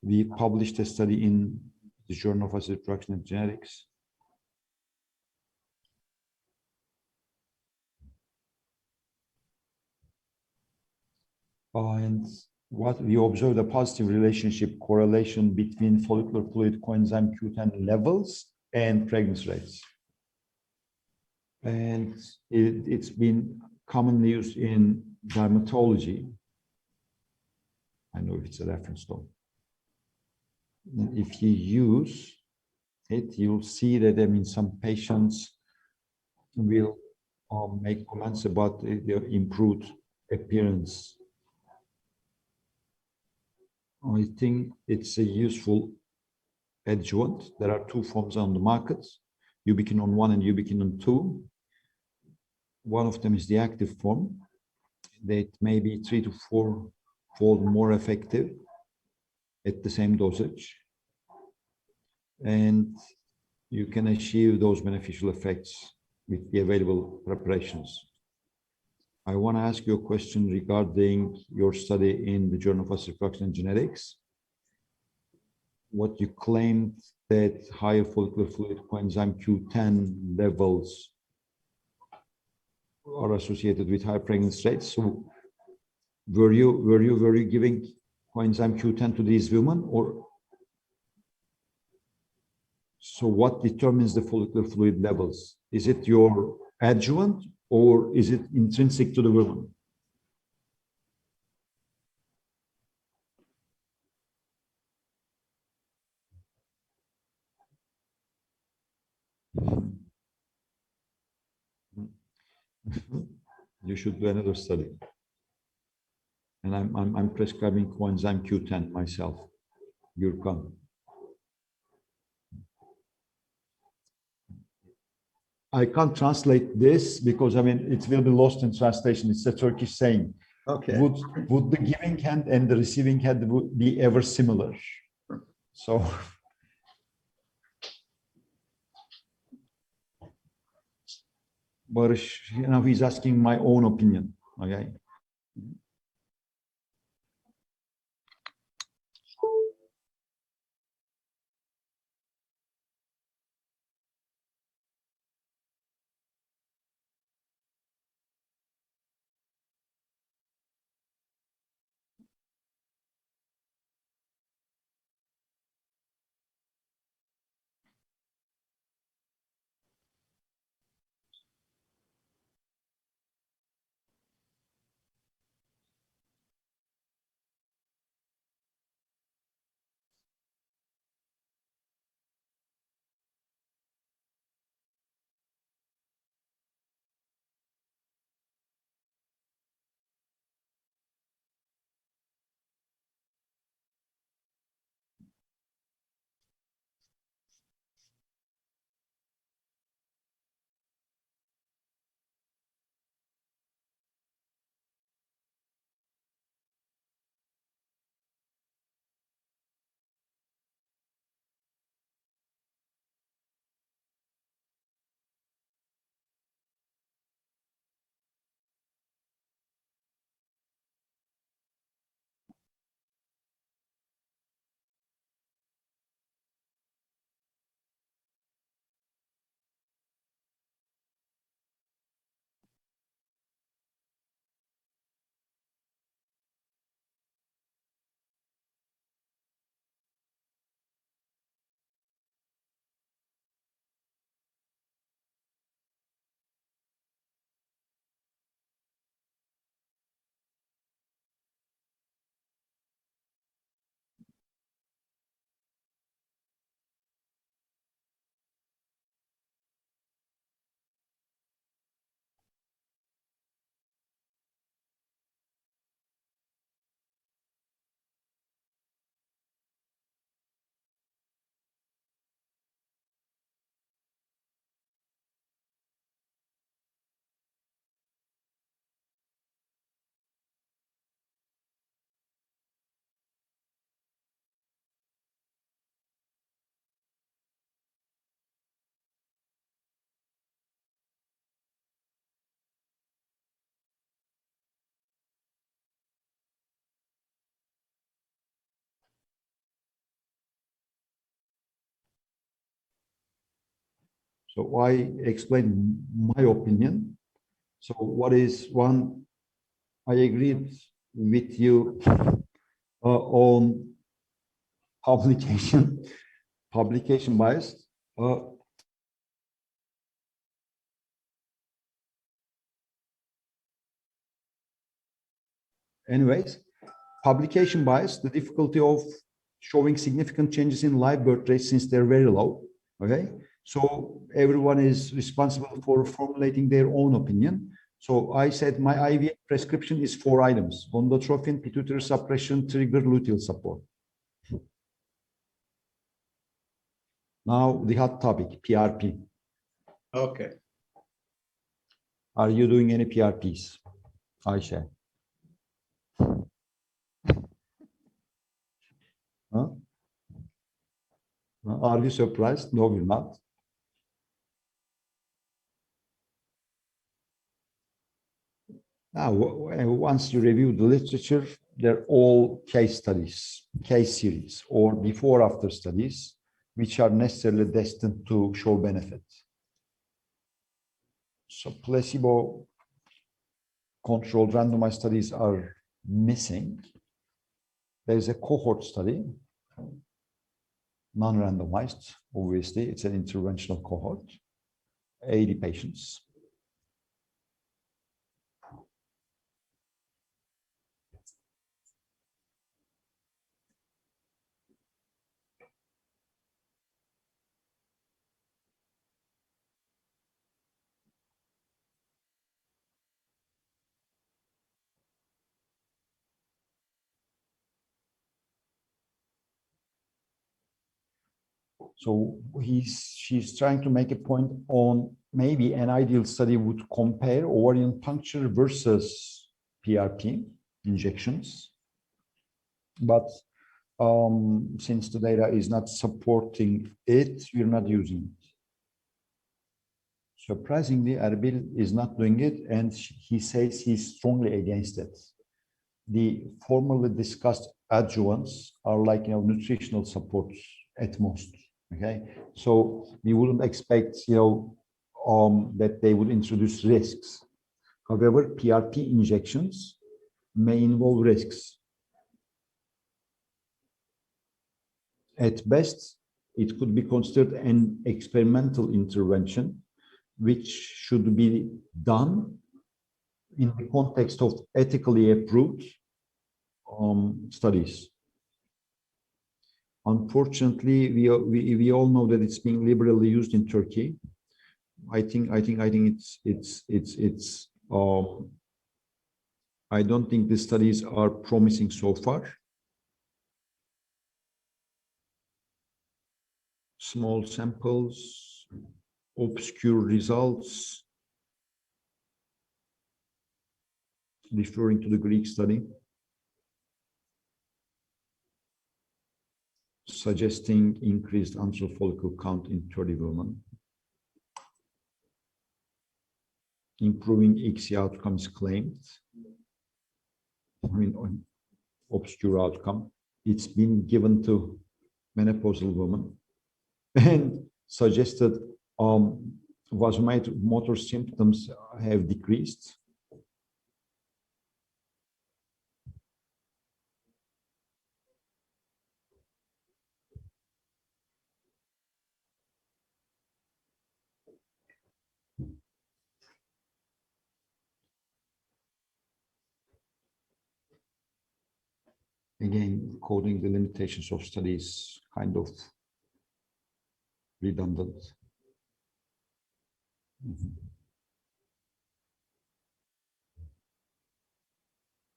We published a study in the Journal of Acid Reproduction and Genetics. And what we observed a positive relationship correlation between follicular fluid coenzyme Q10 levels and pregnancy rates. And it's been commonly used in dermatology. I know if it's a reference though. If you use it, you'll see that, I mean, some patients will make comments about their improved appearance. I think it's a useful adjuvant. There are two forms on the market, ubiquinone 1 and ubiquinone 2. One of them is the active form. That may be 3 to 4-fold more effective at the same dosage. And you can achieve those beneficial effects with the available preparations. I want to ask you a question regarding your study in the Journal of Acid Reproduction and Genetics. What you claimed that higher follicular fluid coenzyme Q10 levels are associated with high pregnancy rates. So were you giving coenzyme Q10 to these women, or so what determines the follicular fluid levels? Is it your adjuvant or is it intrinsic to the woman? You should do another study. And I'm prescribing coenzyme Q10 myself. Gürkan. I can't translate this because, I mean, it will be lost in translation. It's a Turkish saying. Okay. Would the giving hand and the receiving hand be ever similar? So Barış, you know, he's asking my own opinion. Okay. So I explained my opinion. So what is one? I agreed with you on publication bias. Anyways, publication bias, the difficulty of showing significant changes in live birth rates since they're very low. Okay, so everyone is responsible for formulating their own opinion. So I said my IVF prescription is 4 items: gonadotropin, pituitary suppression, trigger, luteal support. Now the hot topic, PRP. Okay. Are you doing any PRPs, Ayşe? Huh? Are you surprised? No, we're not. Now, once you review the literature, they're all case studies, case series, or before-after studies, which are necessarily destined to show benefit. So placebo-controlled randomized studies are missing. There's a cohort study, non-randomized, obviously, it's an interventional cohort, 80 patients. So she's trying to make a point on maybe an ideal study would compare ovarian puncture versus PRP injections. But since the data is not supporting it, we're not using it. Surprisingly, Erbil is not doing it, and he says he's strongly against it. The formerly discussed adjuvants are like, nutritional supports at most. Okay, so we wouldn't expect, that they would introduce risks. However, PRP injections may involve risks. At best, it could be considered an experimental intervention, which should be done in the context of ethically approved studies. Unfortunately, we all know that it's being liberally used in Turkey. I think it's I don't think the studies are promising so far. Small samples, obscure results, referring to the Greek study, suggesting increased antral follicle count in 30 women. Improving ICSI outcomes claimed. Obscure outcome. It's been given to menopausal women and suggested vasomotor symptoms have decreased. Again, quoting the limitations of studies, kind of redundant.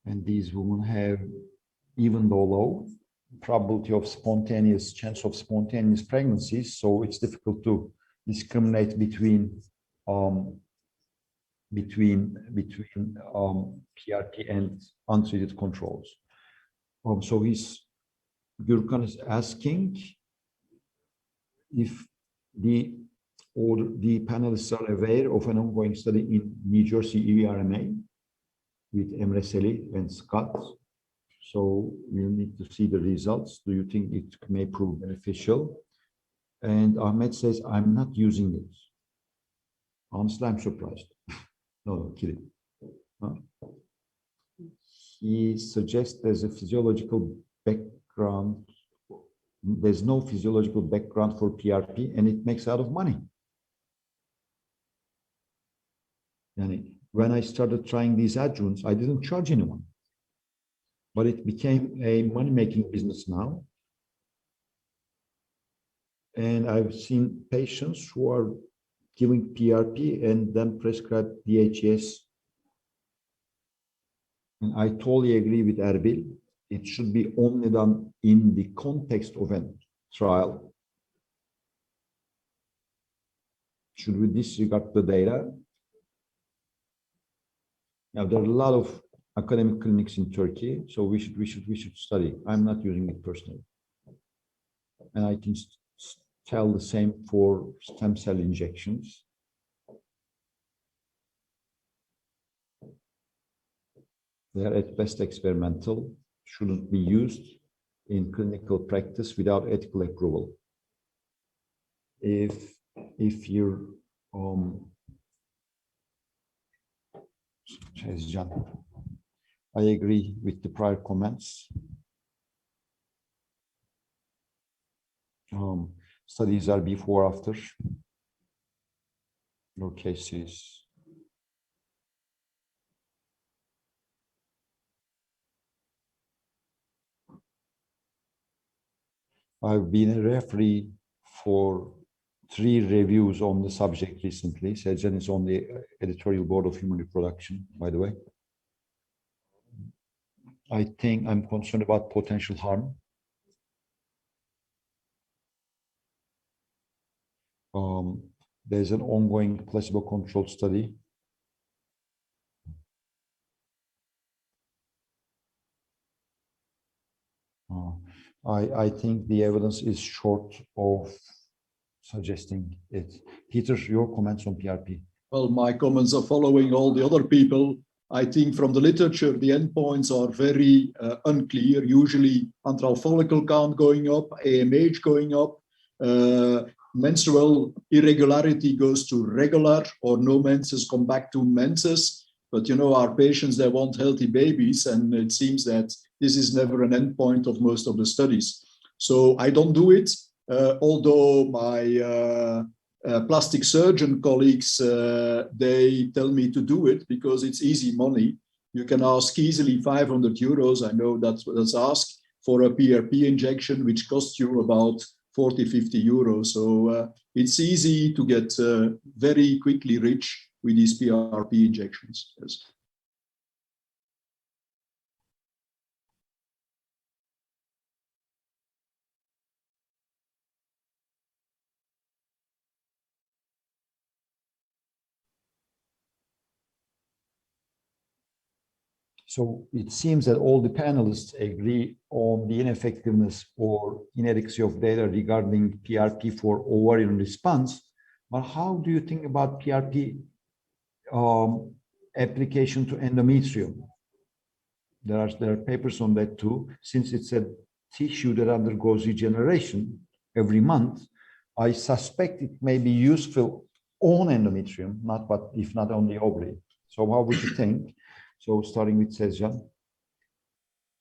And these women have, even though low, probability of chance of spontaneous pregnancies, so it's difficult to discriminate between PRP and untreated controls. So Gürkan is asking if the panelists are aware of an ongoing study in New Jersey EVRMA with Emre Selih and Scott. So we'll need to see the results. Do you think it may prove beneficial? And Ahmed says, I'm not using it. Honestly, I'm surprised. No, kidding. Huh? He suggests there's a physiological background. There's no physiological background for PRP, and it makes a lot of money. And when I started trying these adjuvants, I didn't charge anyone, but it became a money-making business now. And I've seen patients who are giving PRP and then prescribe DHES. And I totally agree with Erbil. It should be only done in the context of a trial. Should we disregard the data? Now, there are a lot of academic clinics in Turkey, so we should study. I'm not using it personally. And I can tell the same for stem cell injections. They are at best experimental, shouldn't be used in clinical practice without ethical approval. If you're I agree with the prior comments. Studies are before, after. Your cases. I've been a referee for 3 reviews on the subject recently. Selcan is on the editorial board of Human Reproduction, by the way. I think I'm concerned about potential harm. There's an ongoing placebo-controlled study. I think the evidence is short of suggesting it. Peter, your comments on PRP? Well, my comments are following all the other people. I think from the literature, the endpoints are very unclear. Usually antral follicle count going up, AMH going up, menstrual irregularity goes to regular, or no menses come back to menses. But you know, our patients, they want healthy babies, and it seems that this is never an endpoint of most of the studies. So I don't do it, although my plastic surgeon colleagues, they tell me to do it because it's easy money. You can ask easily 500 euros. I know that's asked for a PRP injection, which costs you about 40, 50 euros. So it's easy to get very quickly rich with these PRP injections. Yes. So it seems that all the panelists agree on the ineffectiveness or inadequacy of data regarding PRP for ovarian response. But how do you think about PRP application to endometrium? There are papers on that too. Since it's a tissue that undergoes regeneration every month, I suspect it may be useful on endometrium, if not on the ovary. So how would you think? So starting with Selcan.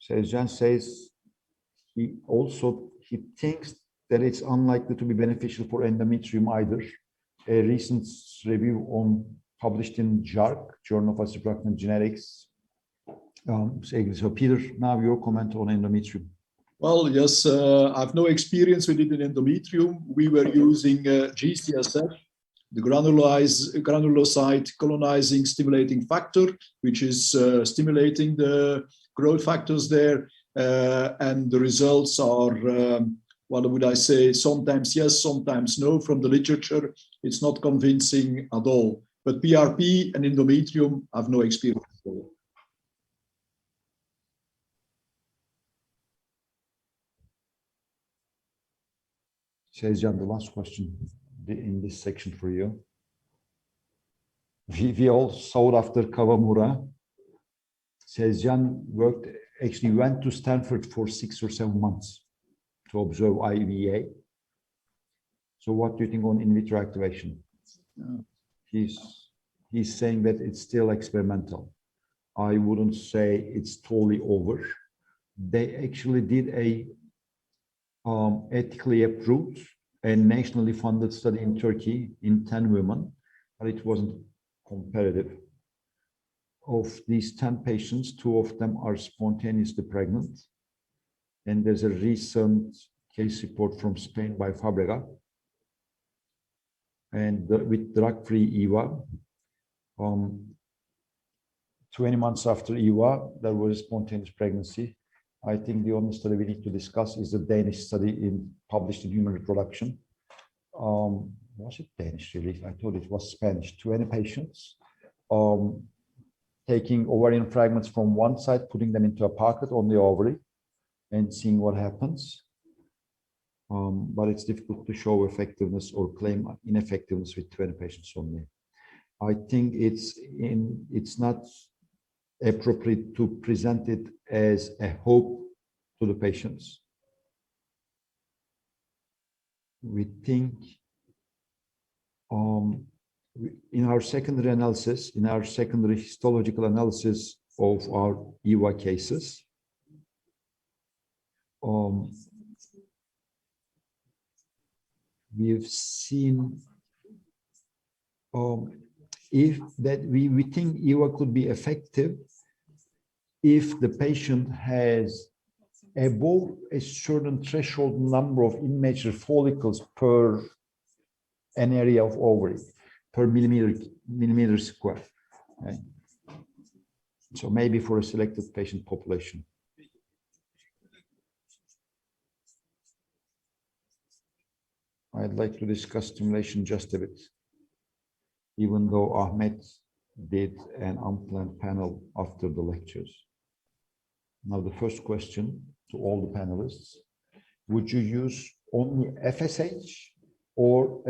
Selcan says he thinks that it's unlikely to be beneficial for endometrium either. A recent review published in JARC, Journal of Reproductive Genetics. So Peter, now your comment on endometrium. Well, yes, I have no experience with it in endometrium. We were using GCSF, the granulocyte colonizing stimulating factor, which is stimulating the growth factors there. And the results are, what would I say, sometimes yes, sometimes no. From the literature, it's not convincing at all. But PRP and endometrium, I have no experience at all. Selcan, the last question in this section for you. We all sought after Kawamura. Selcan went to Stanford for 6 or 7 months to observe IVA. So what do you think on in vitro activation? he's he's saying that it's still experimental. I wouldn't say it's totally over. They actually did a ethically approved and nationally funded study in Turkey in 10 women, but it wasn't comparative. Of these 10 patients, 2 of them are spontaneously pregnant. And there's a recent case report from Spain by Fabrega. And with drug-free EVA, 20 months after EVA, there was a spontaneous pregnancy. I think the only study we need to discuss is the Danish study published in Human Reproduction. Was it Danish really? I thought it was Spanish. 20 patients taking ovarian fragments from one side, putting them into a pocket on the ovary and seeing what happens. But it's difficult to show effectiveness or claim ineffectiveness with 20 patients only. I think it's not appropriate to present it as a hope to the patients. We think in our secondary analysis, in our secondary histological analysis of our EVA cases, we've seen if that we think EVA could be effective if the patient has above a certain threshold number of immature follicles per an area of ovary, per millimeter square. Right? So maybe for a selected patient population. I'd like to discuss stimulation just a bit, even though Ahmet did an unplanned panel after the lectures. Now, the first question to all the panelists, would you use only FSH or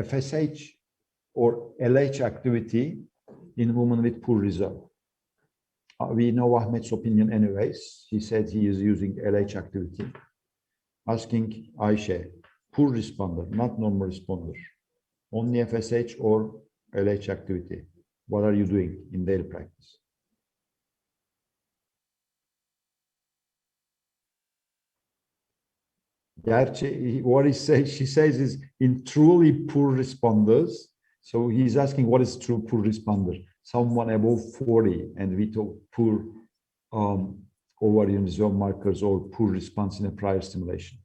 LH activity in women with poor result? We know Ahmet's opinion anyways. He said he is using LH activity. Asking Ayşe, poor responder, not normal responder, only FSH or LH activity. What are you doing in daily practice? What she says is in truly poor responders. So he's asking what is true poor responder? Someone above 40, and we talk poor ovarian reserve markers or poor response in a prior stimulation.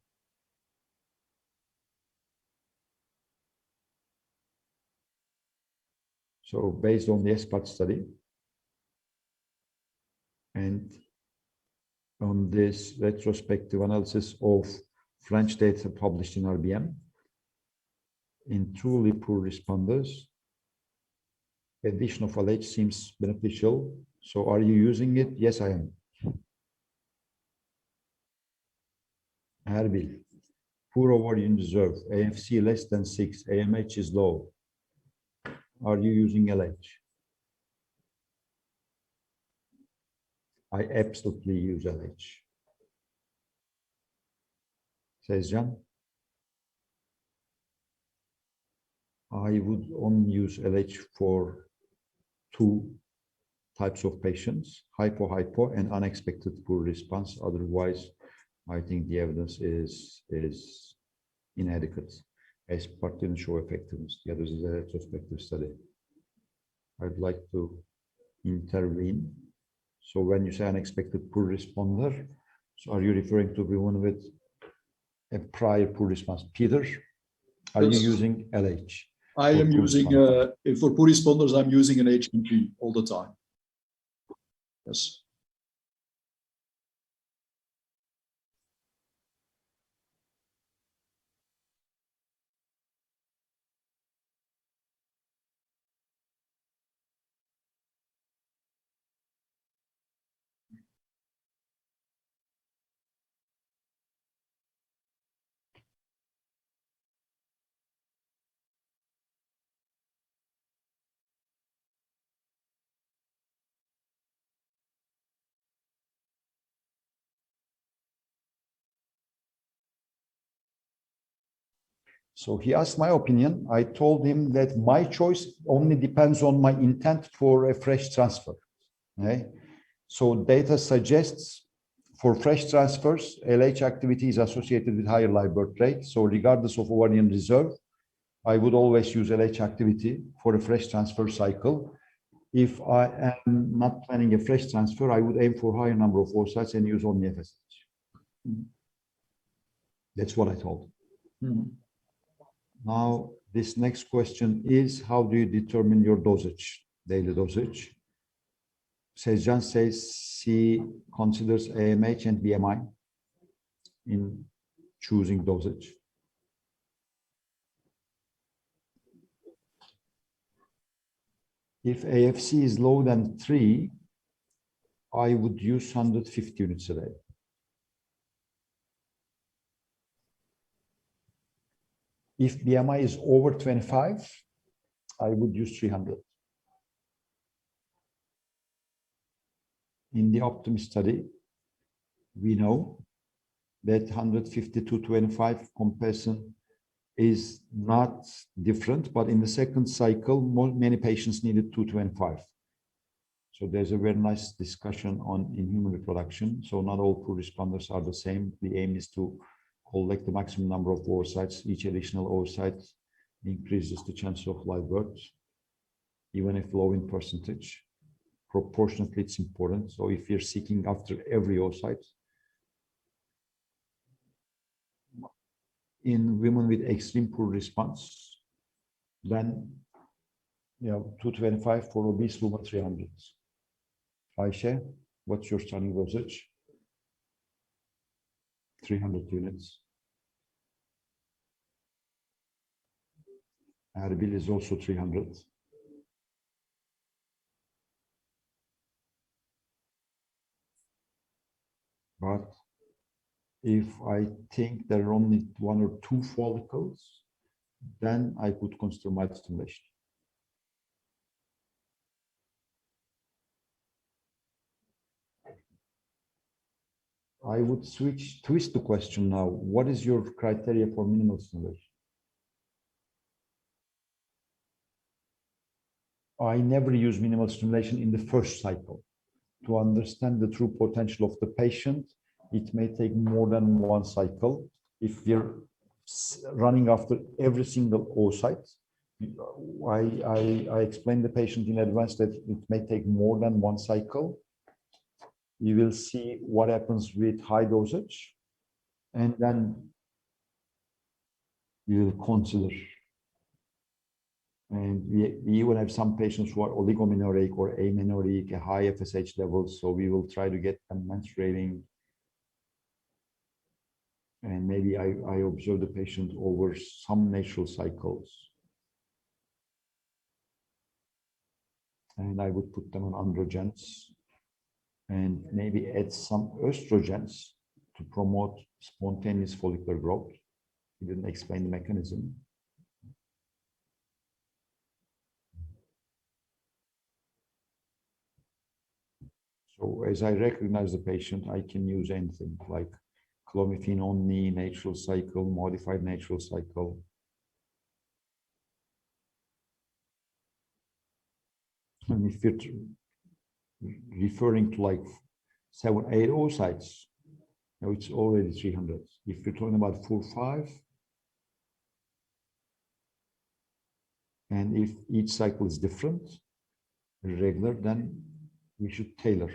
So based on the SPAT study and on this retrospective analysis of French data published in RBM, in truly poor responders, addition of LH seems beneficial. So are you using it? Yes, I am. Erbil, poor ovarian reserve, AFC less than 6, AMH is low. Are you using LH? I absolutely use LH. Says Jan. I would only use LH for 2 types of patients, hypo and unexpected poor response. Otherwise, I think the evidence is inadequate. SPART didn't show effectiveness. The others is a retrospective study. I'd like to intervene. So when you say unexpected poor responder, so are you referring to women with a prior poor response? Peter, are you using LH? I am using, for poor responders, I'm using an HMG all the time. Yes. So he asked my opinion. I told him that my choice only depends on my intent for a fresh transfer. Okay? So data suggests for fresh transfers, LH activity is associated with higher live birth rate. So regardless of ovarian reserve, I would always use LH activity for a fresh transfer cycle. If I am not planning a fresh transfer, I would aim for higher number of oocytes and use only FSH. That's what I told. Now, this next question is, how do you determine your dosage, daily dosage? Sezcan says he considers AMH and BMI in choosing dosage. If AFC is lower than 3, I would use 150 units a day. If BMI is over 25, I would use 300. In the Optimist study, we know that 150 to 25 comparison is not different, but in the second cycle, many patients needed 225. So there's a very nice discussion on in human reproduction. So not all poor responders are the same. The aim is to collect the maximum number of oocytes. Each additional oocyte increases the chance of live birth, even if low in percentage. Proportionately, it's important. So if you're seeking after every oocyte, in women with extreme poor response, then 225 for obese women, 300. Ayşe, what's your starting dosage? 300 units. Erbil is also 300. But if I think there are only 1 or 2 follicles, then I could consider mild stimulation. I would twist the question now. What is your criteria for minimal stimulation? I never use minimal stimulation in the first cycle. To understand the true potential of the patient, it may take more than 1 cycle. If we're running after every single oocyte, I explain the patient in advance that it may take more than 1 cycle. You will see what happens with high dosage, and then you will consider. And we even have some patients who are oligomenoric or amenorrheic, high FSH levels, so we will try to get them menstruating. And maybe I observe the patient over some natural cycles. And I would put them on androgens and maybe add some estrogens to promote spontaneous follicular growth. He didn't explain the mechanism. So as I recognize the patient, I can use anything like clomiphene only, natural cycle, modified natural cycle. And if you're referring to like 7, 8 oocytes, it's already 300. If you're talking about 4, 5, and if each cycle is different, regular, then we should tailor.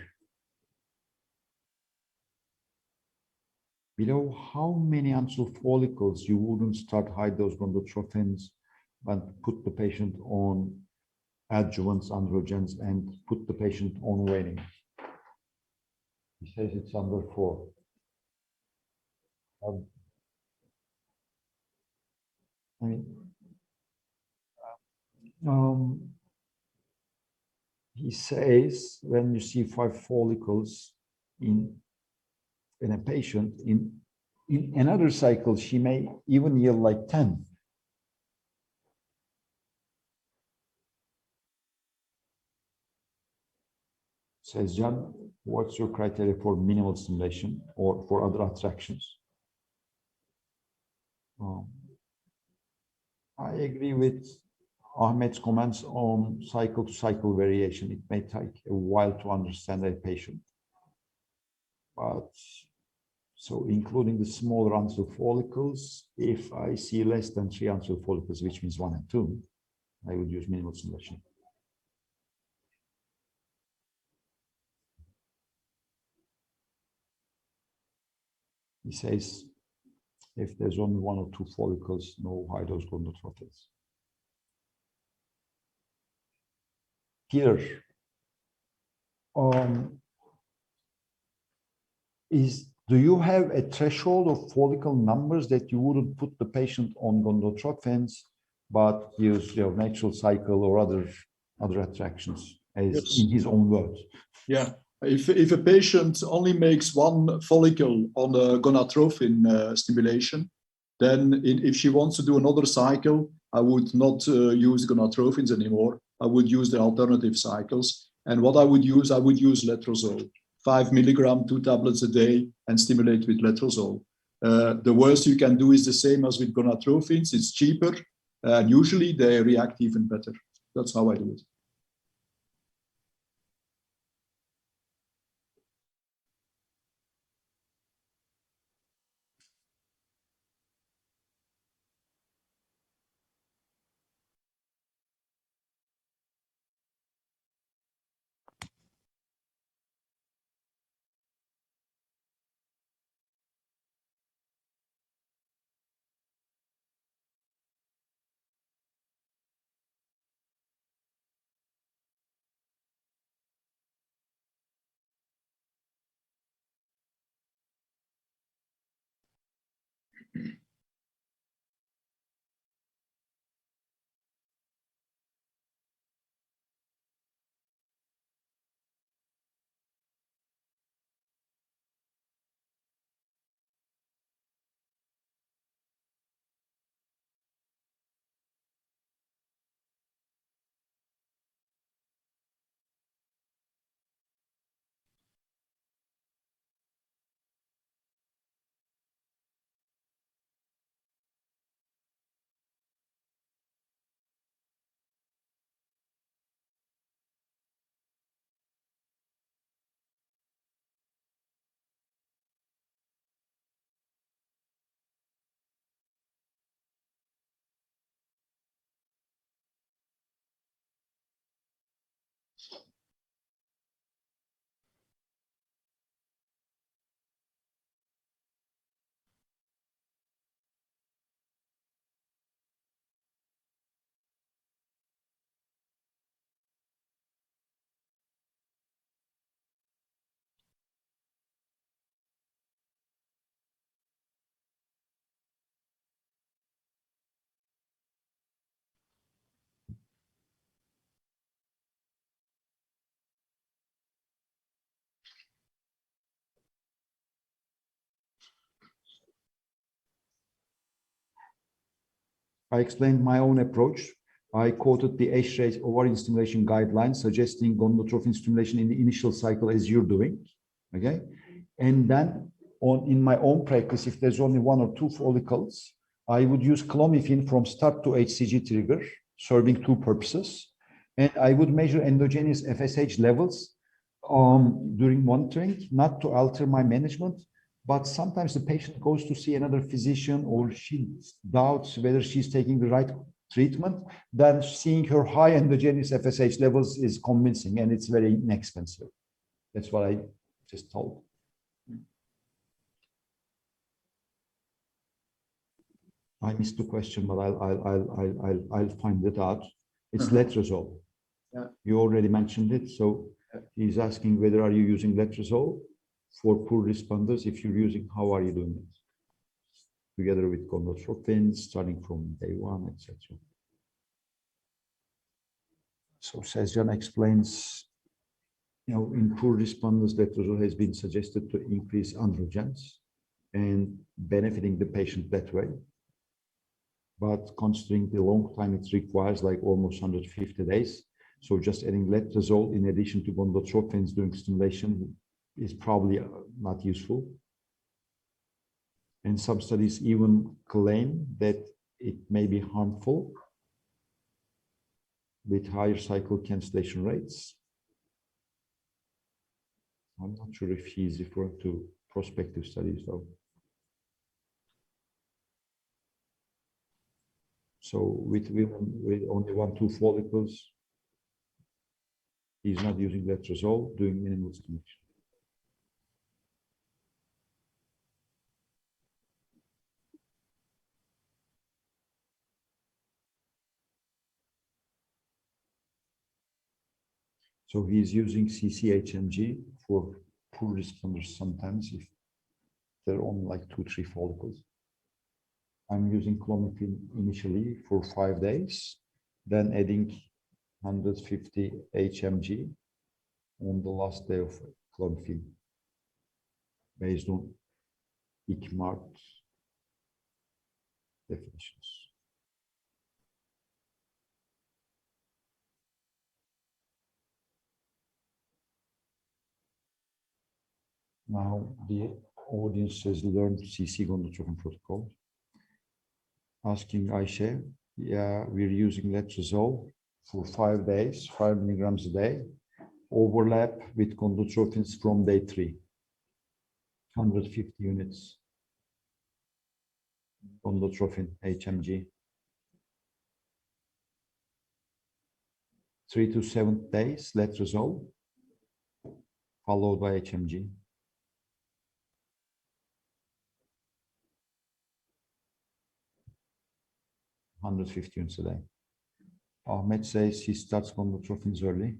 Below how many until follicles you wouldn't start high dose gonadotropins and put the patient on adjuvants, androgens, and put the patient on waning? He says it's under 4. I mean, he says when you see 5 follicles in a patient, in another cycle, she may even yield like 10. Says John, what's your criteria for minimal stimulation or for other attractions? I agree with Ahmet's comments on cycle-to-cycle variation. It may take a while to understand a patient. But so including the smaller ancillary follicles, if I see less than 3 ancillary follicles, which means 1 and 2, I would use minimal stimulation. He says, if there's only 1 or 2 follicles, no high-dose gonadotrophins. Peter, do you have a threshold of follicle numbers that you wouldn't put the patient on gonadotrophins, but use your natural cycle or other attractions, as Yes. in his own words? Yeah. If a patient only makes 1 follicle on the gonadotrophin stimulation, then if she wants to do another cycle, I would not use gonadotrophins anymore. I would use the alternative cycles. And what I would use letrozole, 5 milligram, 2 tablets a day, and stimulate with letrozole. The worst you can do is the same as with gonadotrophins. It's cheaper, and usually they react even better. That's how I do it. I explained my own approach. I quoted the ASHRAE ovarian stimulation guidelines suggesting gonadotrophin stimulation in the initial cycle as you're doing, okay? And then in my own practice, if there's only 1 or 2 follicles, I would use clomiphene from start to HCG trigger, serving 2 purposes. And I would measure endogenous FSH levels during monitoring, not to alter my management, but sometimes the patient goes to see another physician or she doubts whether she's taking the right treatment. Then seeing her high endogenous FSH levels is convincing, and it's very inexpensive. That's what I just told. I missed the question, but I'll find it out. It's letrozole. Yeah. You already mentioned it. So he's asking whether are you using letrozole for poor responders. If you're using, how are you doing it? Together with gonadotropins, starting from day 1, etc. So Sezcan explains, in poor responders, letrozole has been suggested to increase androgens and benefiting the patient that way. But considering the long time it requires, like almost 150 days, so just adding letrozole in addition to gonadotropins during stimulation is probably not useful. And some studies even claim that it may be harmful with higher cycle cancellation rates. I'm not sure if he's referring to prospective studies though. So with women with only 1-2 follicles, he's not using letrozole, doing minimal stimulation. So he's using CCHMG for poor responders sometimes if they're on like 2-3 follicles. I'm using clomiphene initially for 5 days, then adding 150 HMG on the last day of clomiphene based on ICMAR definitions. Now the audience has learned CC gonadotropin protocol. Asking Ayşe, yeah, we're using letrozole for 5 days, 5 milligrams a day, overlap with gonadotropins from day 3, 150 units gonadotropin HMG. 3 to 7 days letrozole, followed by HMG. $150 units a day. Ahmet says he starts gonadotropins early.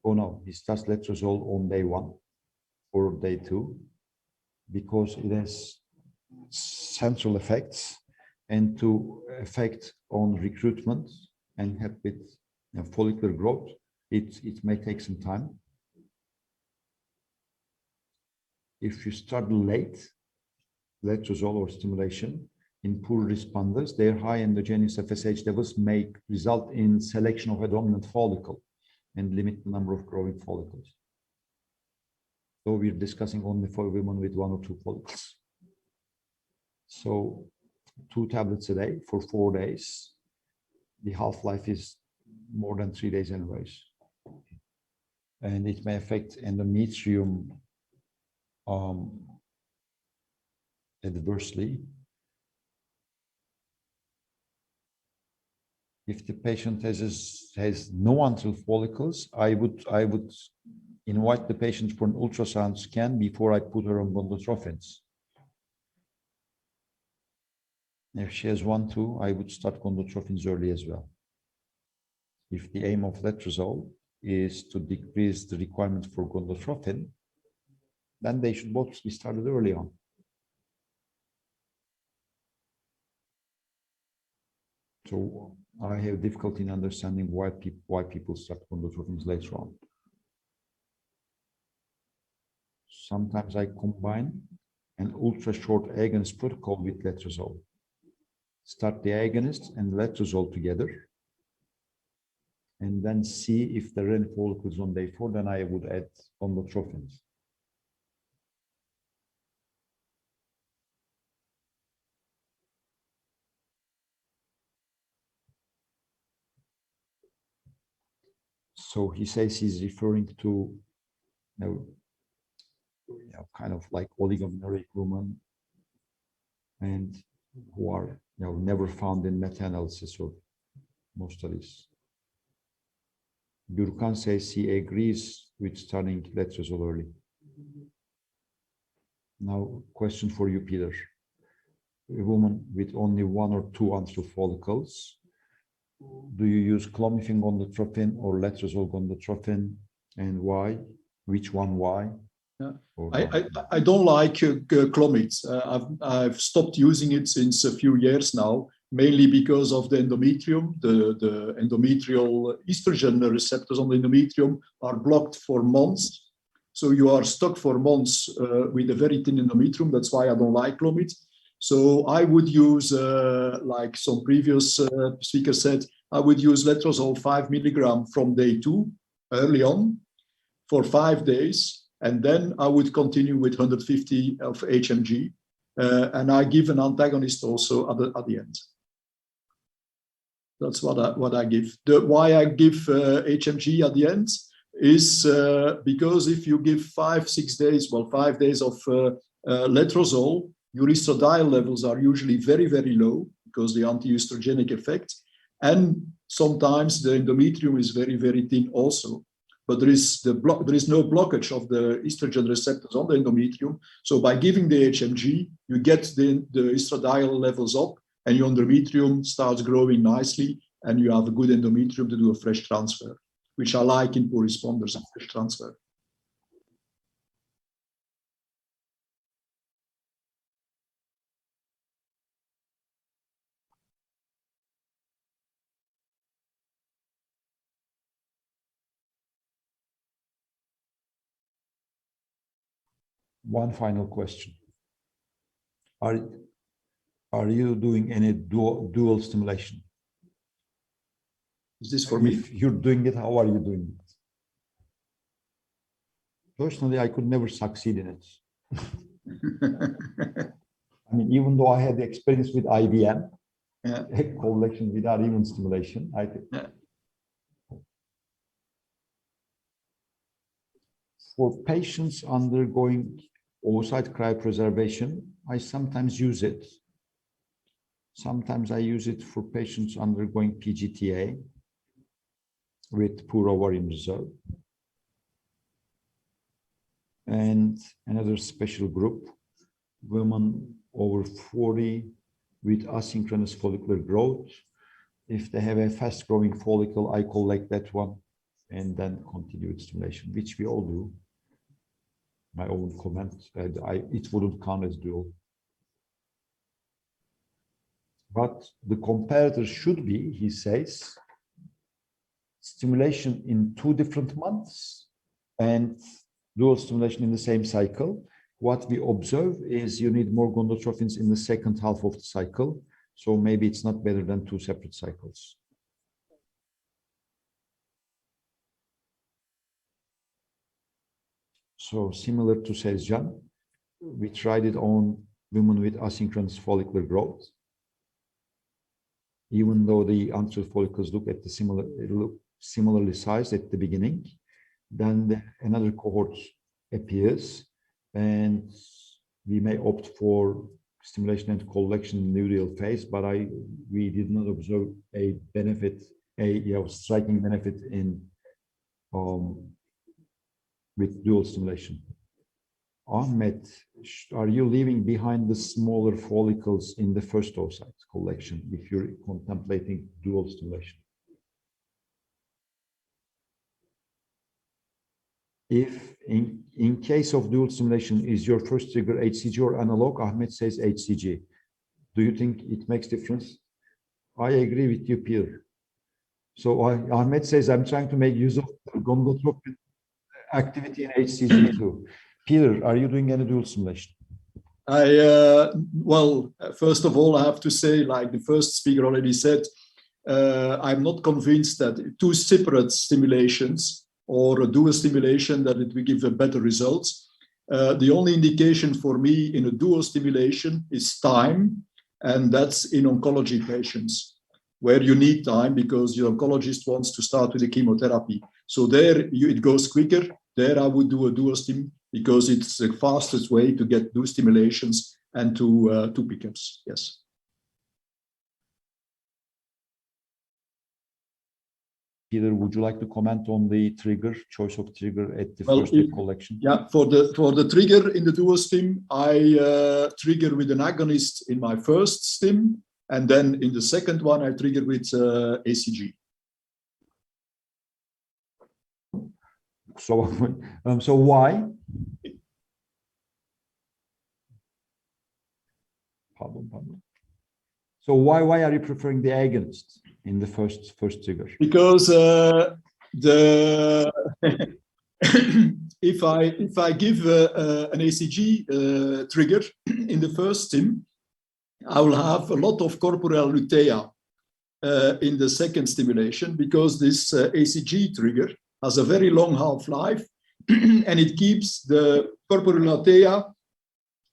Oh no, he starts letrozole on day 1 or day 2 because it has central effects and to affect on recruitment and help with follicular growth. It may take some time. If you start late, letrozole or stimulation, in poor responders, their high endogenous FSH levels may result in selection of a dominant follicle and limit the number of growing follicles. So we're discussing only for women with 1 or 2 follicles. So 2 tablets a day for 4 days. The half-life is more than 3 days anyways. And it may affect endometrium adversely. If the patient has no antral follicles, I would invite the patient for an ultrasound scan before I put her on gonadotropins. If she has 1-2, I would start gonadotropins early as well. If the aim of letrozole is to decrease the requirement for gonadotropin, then they should both be started early on. So I have difficulty in understanding why people start gonadotropins later on. Sometimes I combine an ultra-short agonist protocol with letrozole. Start the agonist and letrozole together, and then see if there are any follicles on day 4, then I would add gonadotropins. So he says he's referring to, kind of like oligomenorrheic women, and who are never found in meta-analysis or most studies. Gürkan says he agrees with starting letrozole early. Now, question for you, Peter. A woman with only 1 or 2 antral follicles, do you use clomiphene gonadotropin or letrozole gonadotropin, and why? Which one? Why? Yeah. I don't like Clomid. I've stopped using it since a few years now, mainly because of the endometrium. The endometrial estrogen receptors on the endometrium are blocked for months. So you are stuck for months with a very thin endometrium. That's why I don't like Clomid. So I would use, like some previous speaker said, I would use letrozole 5 milligram from day 2 early on for 5 days. And then I would continue with 150 of HMG. And I give an antagonist also at the end. That's what I give. Why I give HMG at the end is because if you give 5 days of letrozole, your estradiol levels are usually very, very low because the anti-estrogenic effect. And sometimes the endometrium is very, very thin also. But there is no blockage of the estrogen receptors on the endometrium. So by giving the HMG, you get the estradiol levels up and your endometrium starts growing nicely and you have a good endometrium to do a fresh transfer, which I like in poor responders, a fresh transfer. One final question. Are you doing any dual stimulation? Is this for me? If you're doing it, how are you doing it? Personally, I could never succeed in it. I mean, even though I had the experience with IBM, collection without even stimulation, I think. Yeah. For patients undergoing oocyte cryopreservation, I sometimes use it. Sometimes I use it for patients undergoing PGTA with poor ovarian reserve. And another special group, women over 40 with asynchronous follicular growth. If they have a fast-growing follicle, I collect that one and then continue with stimulation, which we all do. My own comment, it wouldn't count as dual. But the comparator should be, he says, stimulation in 2 different months and dual stimulation in the same cycle. What we observe is you need more gonadotrophins in the second half of the cycle. So maybe it's not better than 2 separate cycles. So similar to Sezcan, we tried it on women with asynchronous follicular growth. Even though the antral follicles look similarly sized at the beginning, then another cohort appears, and we may opt for stimulation and collection in the luteal phase, but we did not observe a benefit, striking benefit in with dual stimulation. Ahmet, are you leaving behind the smaller follicles in the first oocyte collection if you're contemplating dual stimulation? If in case of dual stimulation, is your first trigger HCG or analog? Ahmet says HCG. Do you think it makes difference? I agree with you, Peter. So Ahmet says, I'm trying to make use of gonadotropin activity in HCG too. Peter, are you doing any dual stimulation? Well, first of all, I have to say, like the first speaker already said, I'm not convinced that 2 separate stimulations or a dual stimulation that it will give a better results. The only indication for me in a dual stimulation is time, and that's in oncology patients, where you need time because your oncologist wants to start with the chemotherapy. So there it goes quicker. There I would do a dual stim because it's the fastest way to get dual stimulations and to pickups. Yes. Peter, would you like to comment on the trigger, choice of trigger at the first collection? Yeah, for the trigger in the dual stim, I trigger with an agonist in my first stim, and then in the second one, I trigger with ACG. So why? Pardon. So why are you preferring the agonist in the first trigger? Because if I give an ACG trigger in the first stim, I will have a lot of corporeal lutea in the second stimulation because this ACG trigger has a very long half-life and it keeps the corporeal lutea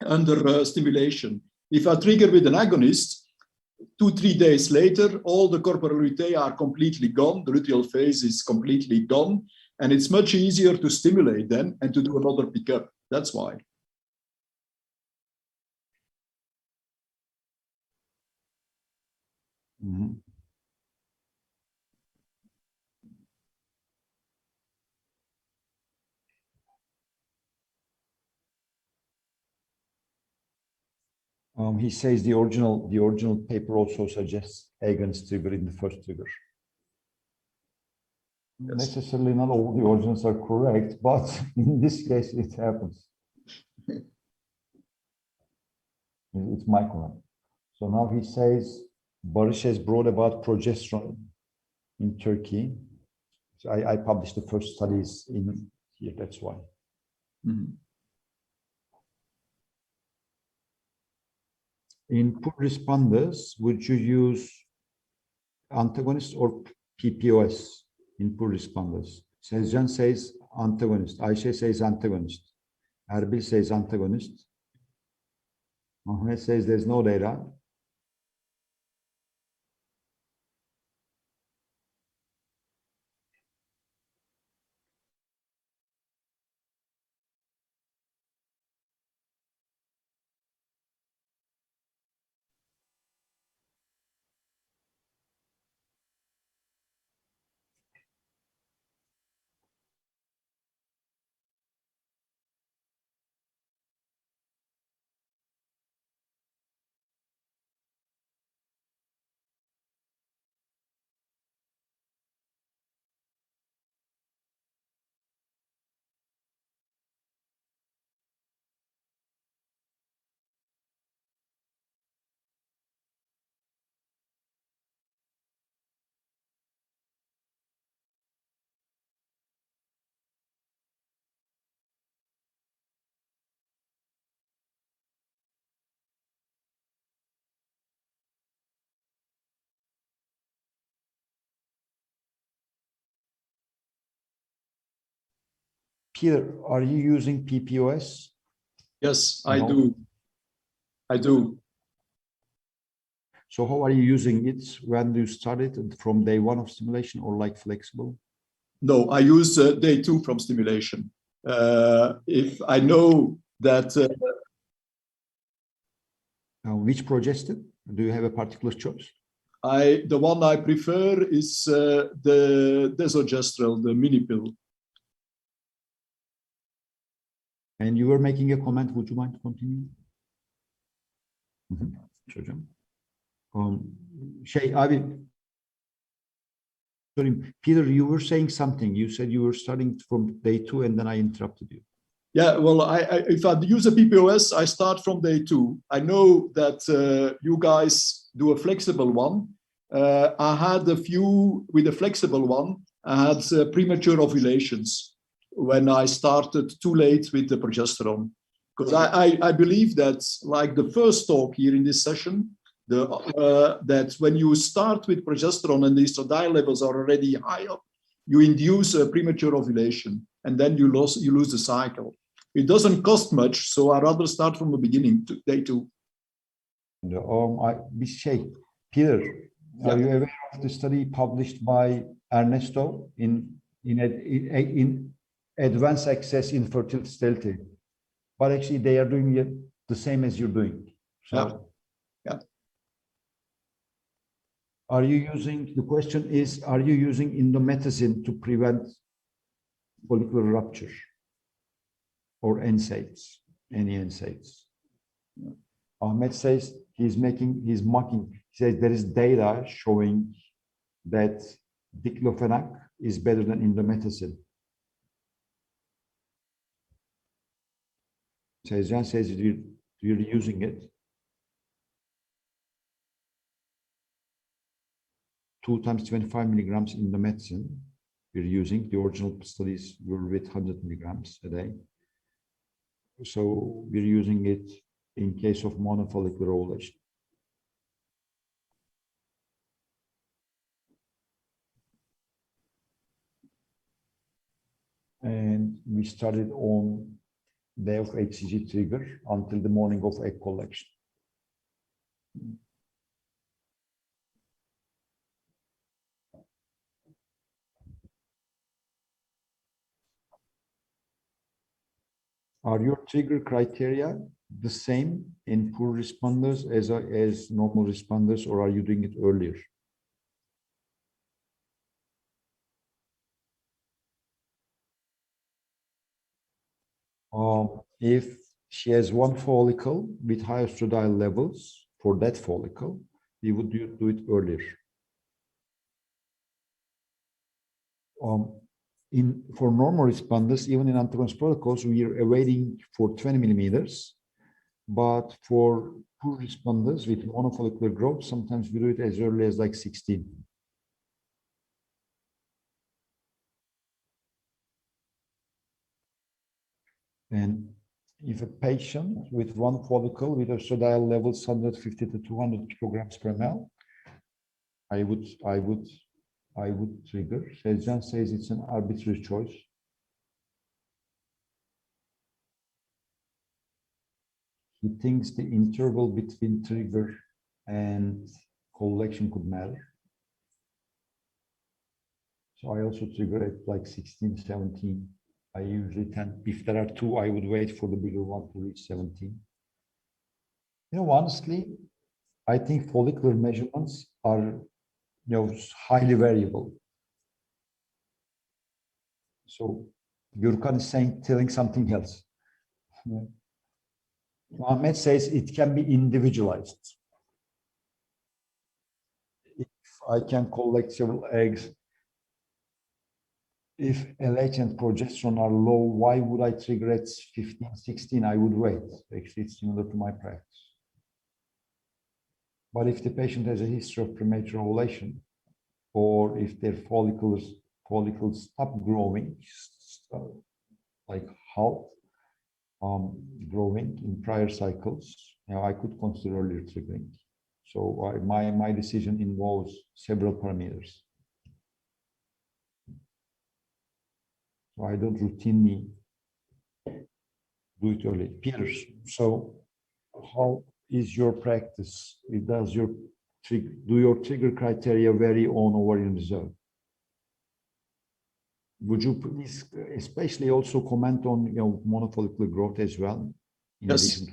under stimulation. If I trigger with an agonist, 2-3 days later, all the corporal lutea are completely gone. The luteal phase is completely gone. And it's much easier to stimulate then and to do another pickup. That's why. Mhm. He says the original paper also suggests agonist trigger in the first trigger. Yes. Necessarily not all the originals are correct, but in this case it happens. It's my comment. So now he says Barış has brought about progesterone in Turkey. So I published the first studies in here, that's why. Mhm. In poor responders, would you use antagonist or PPOS in poor responders? Sezcan says antagonist. Ayşe says antagonist. Erbil says antagonist. Ahmet says there's no data. Peter, are you using PPOS? Yes, I No. do. I do. So how are you using it? When you started from day one of stimulation or like flexible? No, I use day 2 from stimulation. If I know that Which progestin? Do you have a particular choice? the one I prefer is the desogestrel, the mini pill. And you were making a comment. Would you mind to continue? Hocam. Sorry, Peter, you were saying something. You said you were starting from day 2 and then I interrupted you. Yeah, well, if I use a PPOS, I start from day 2. I know that you guys do a flexible one. I had a few with a flexible one. I had premature ovulations when I started too late with the progesterone. Because I believe that, like the first talk here in this session, that when you start with progesterone and the estradiol levels are already high up, you induce a premature ovulation, and then you lose the cycle. It doesn't cost much, so I rather start from the beginning, day 2. Peter, Yeah. are you aware of the study published by Ernesto in Advanced Access Infertility Sterility? But actually, they are doing it the same as you're doing. So, Yeah. are you using? The question is: are you using indomethacin to prevent follicular rupture or NSAIDs? Any NSAIDs? Ahmet says he's mocking. He says there is data showing that diclofenac is better than indomethacin. Sezcan says you're using it. 2 times 25 milligrams indomethacin. We're using. The original studies were with 100 milligrams a day. So we're using it in case of monofollicular ovulation. And we started on day of HCG trigger until the morning of egg collection. Are your trigger criteria the same in poor responders as normal responders, or are you doing it earlier? If she has one follicle with high estradiol levels for that follicle, we would do it earlier. For normal responders, even in antagonist protocols, we are waiting for 20 millimeters. But for poor responders with monofollicular growth, sometimes we do it as early as like 16. And if a patient with one follicle with estradiol levels 150 to 200 picograms per ml, I would trigger. Sezcan says it's an arbitrary choice. He thinks the interval between trigger and collection could matter. So I also trigger at like 16, 17. I usually tend, if there are two, I would wait for the bigger one to reach 17. You know, honestly, I think follicular measurements are, highly variable. So Gürkan is telling something else. Ahmet says it can be individualized. If I can collect several eggs, if LH and progesterone are low, why would I trigger at 15, 16? I would wait. Actually, it's similar to my practice. But if the patient has a history of premature ovulation, or if their follicles stop growing, like halt, growing in prior cycles, I could consider earlier triggering. So my decision involves several parameters. So I don't routinely do it early. Peter, so how is your practice? Do your trigger criteria vary on ovarian reserve? Would you please especially also comment on monofollicular growth as well? Yes,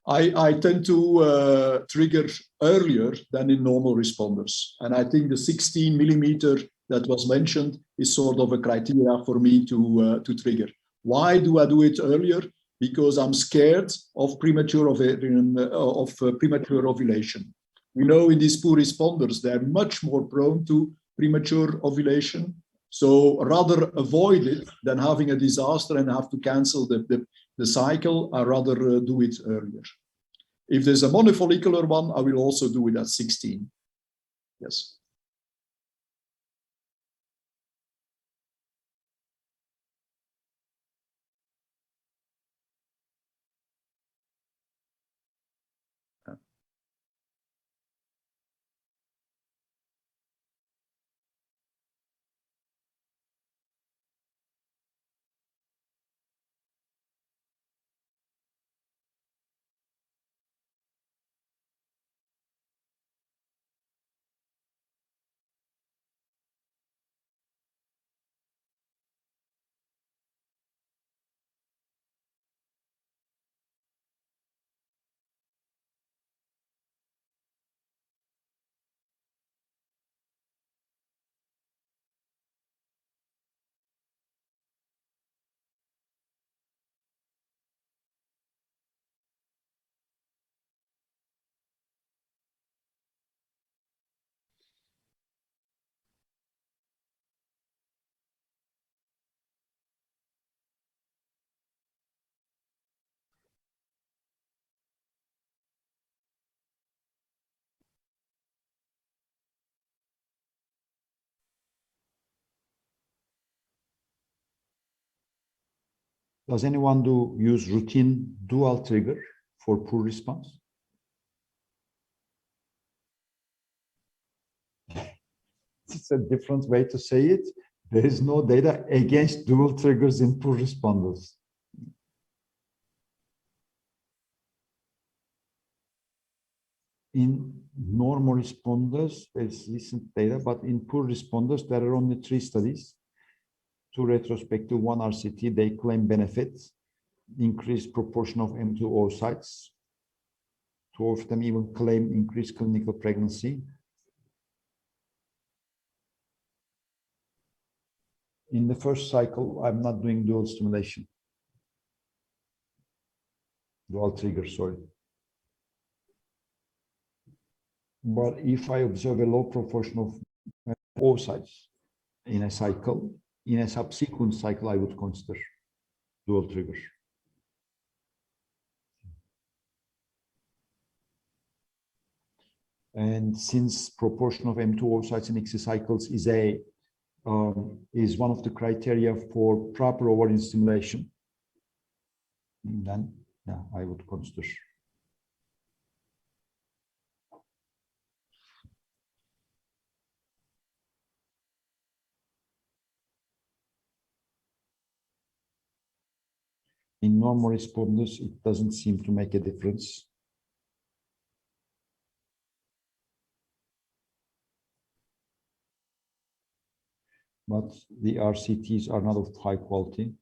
I tend to trigger earlier than in normal responders. And I think the 16 millimeter that was mentioned is sort of a criteria for me to trigger. Why do I do it earlier? Because I'm scared of premature ovulation. We know in these poor responders, they're much more prone to premature ovulation. So rather avoid it than having a disaster and have to cancel the cycle. I rather do it earlier. If there's a monofollicular one, I will also do it at 16. Yes. Does anyone use routine dual trigger for poor response? It's a different way to say it. There is no data against dual triggers in poor responders. In normal responders, there's recent data, but in poor responders, there are only 3 studies, 2 retrospective, 1 RCT. They claim benefits. increased proportion of M2 oocytes. Two of them even claim increased clinical pregnancy. In the first cycle, I'm not doing dual stimulation. Dual trigger, sorry. But if I observe a low proportion of oocytes in a cycle, in a subsequent cycle, I would consider dual trigger. And since proportion of M2 oocytes in XC cycles is one of the criteria for proper ovarian stimulation, then yeah, I would consider. In normal responders, it doesn't seem to make a difference. But the RCTs are not of high quality.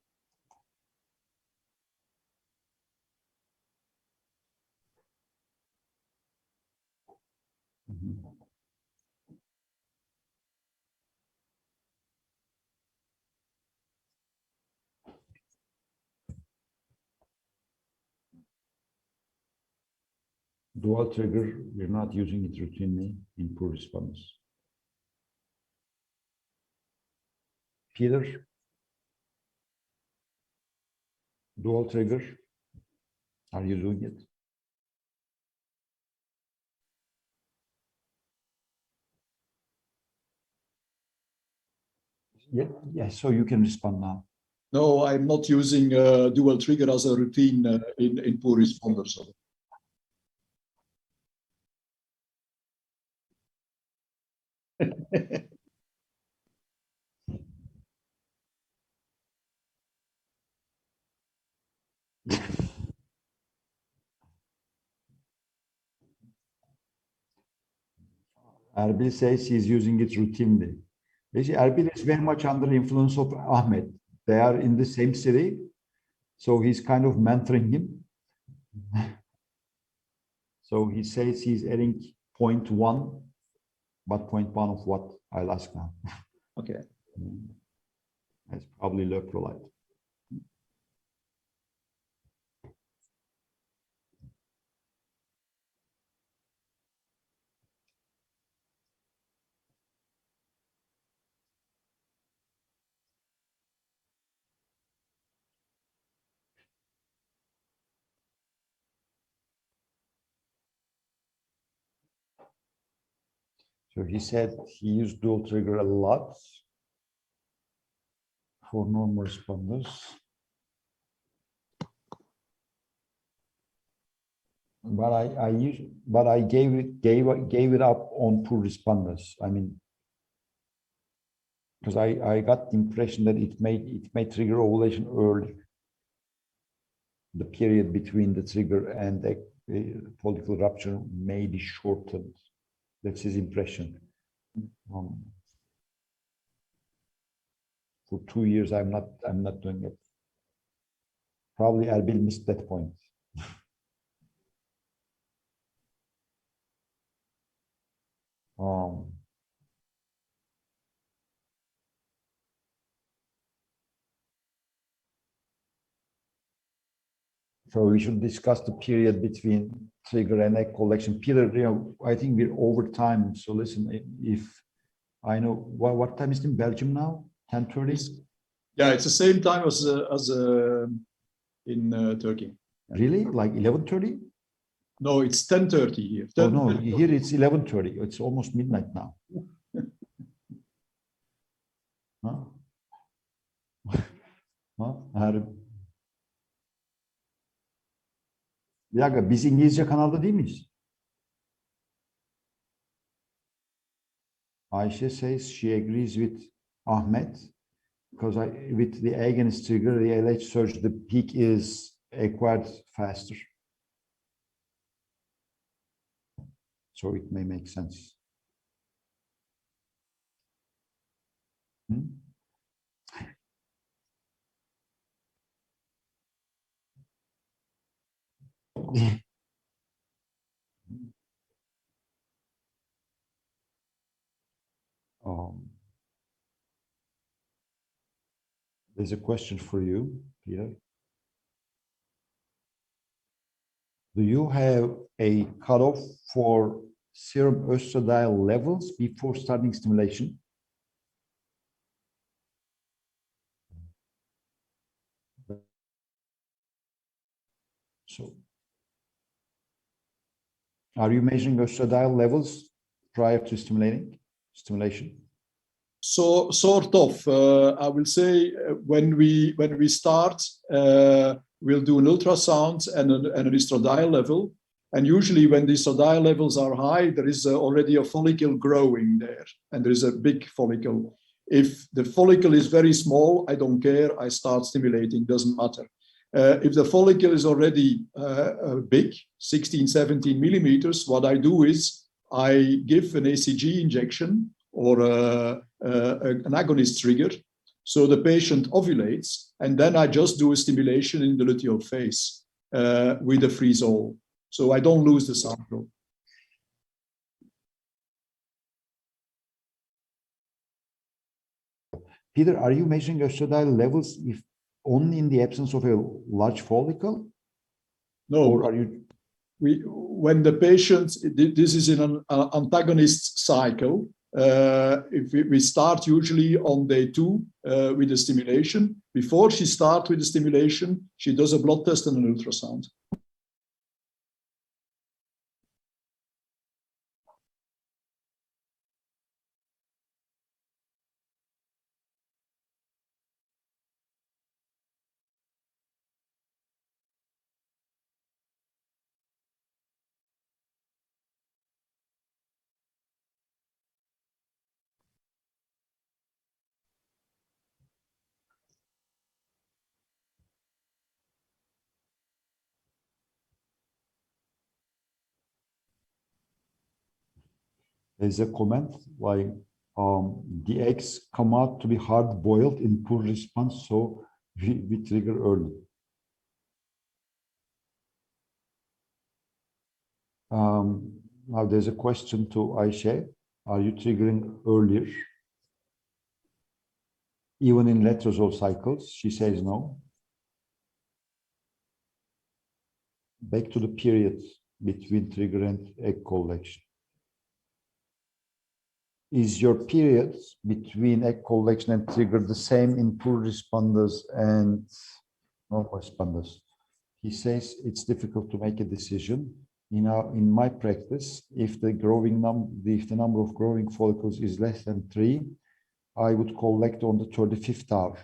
Dual trigger, we're not using it routinely in poor responders. Peter, dual trigger, are you doing it? Yeah, so you can respond now. No, I'm not using dual trigger as a routine in poor responders. Erbil says he's using it routinely. Basically, Erbil is very much under the influence of Ahmed. They are in the same city, so he's kind of mentoring him. So he says he's adding 0.1, but 0.1 of what? I'll ask now. Okay. That's probably leuprolide. So he said he used dual trigger a lot for normal responders. But I gave it up on poor responders. I mean, because I got the impression that it may trigger ovulation early. The period between the trigger and the follicle rupture may be shortened. That's his impression. For 2 years, I'm not doing it. Probably Erbil missed that point. So we should discuss the period between trigger and egg collection. Peter, I think we're over time. So listen, if I know what time is it in Belgium now? 10:30? Yeah, it's the same time as in Turkey. Really? Like 11:30? No, it's 10:30 here. Oh no, here it's 11:30. It's almost midnight now. Huh? Huh? Bir dakika, biz İngilizce kanalda değil miyiz? Ayşe says she agrees with Ahmet because with the agonist trigger, the LH surge, the peak is acquired faster. So it may make sense. There's a question for you, Peter. Do you have a cutoff for serum estradiol levels before starting stimulation? So, are you measuring estradiol levels prior to stimulation? So sort of, I will say when we start, we'll do an ultrasound and an estradiol level. And usually when the estradiol levels are high, there is already a follicle growing there, and there is a big follicle. If the follicle is very small, I don't care, I start stimulating, doesn't matter. If the follicle is already big, 16, 17 millimeters, what I do is I give an ACG injection or an agonist trigger, so the patient ovulates, and then I just do a stimulation in the luteal phase with a freezole, so I don't lose the sample. Peter, are you measuring estradiol levels if only in the absence of a large follicle? No, or are you? When the patient, this is in an antagonist cycle. If we start usually on day 2 with the stimulation. Before she starts with the stimulation, she does a blood test and an ultrasound. There's a comment like the eggs come out to be hard boiled in poor response, so we trigger early. Now there's a question to Ayşe. Are you triggering earlier? Even in letrozole cycles? She says no. Back to the period between trigger and egg collection. Is your period between egg collection and trigger the same in poor responders and normal responders? He says it's difficult to make a decision. In my practice, if the number of growing follicles is less than 3, I would collect on the 35th hour.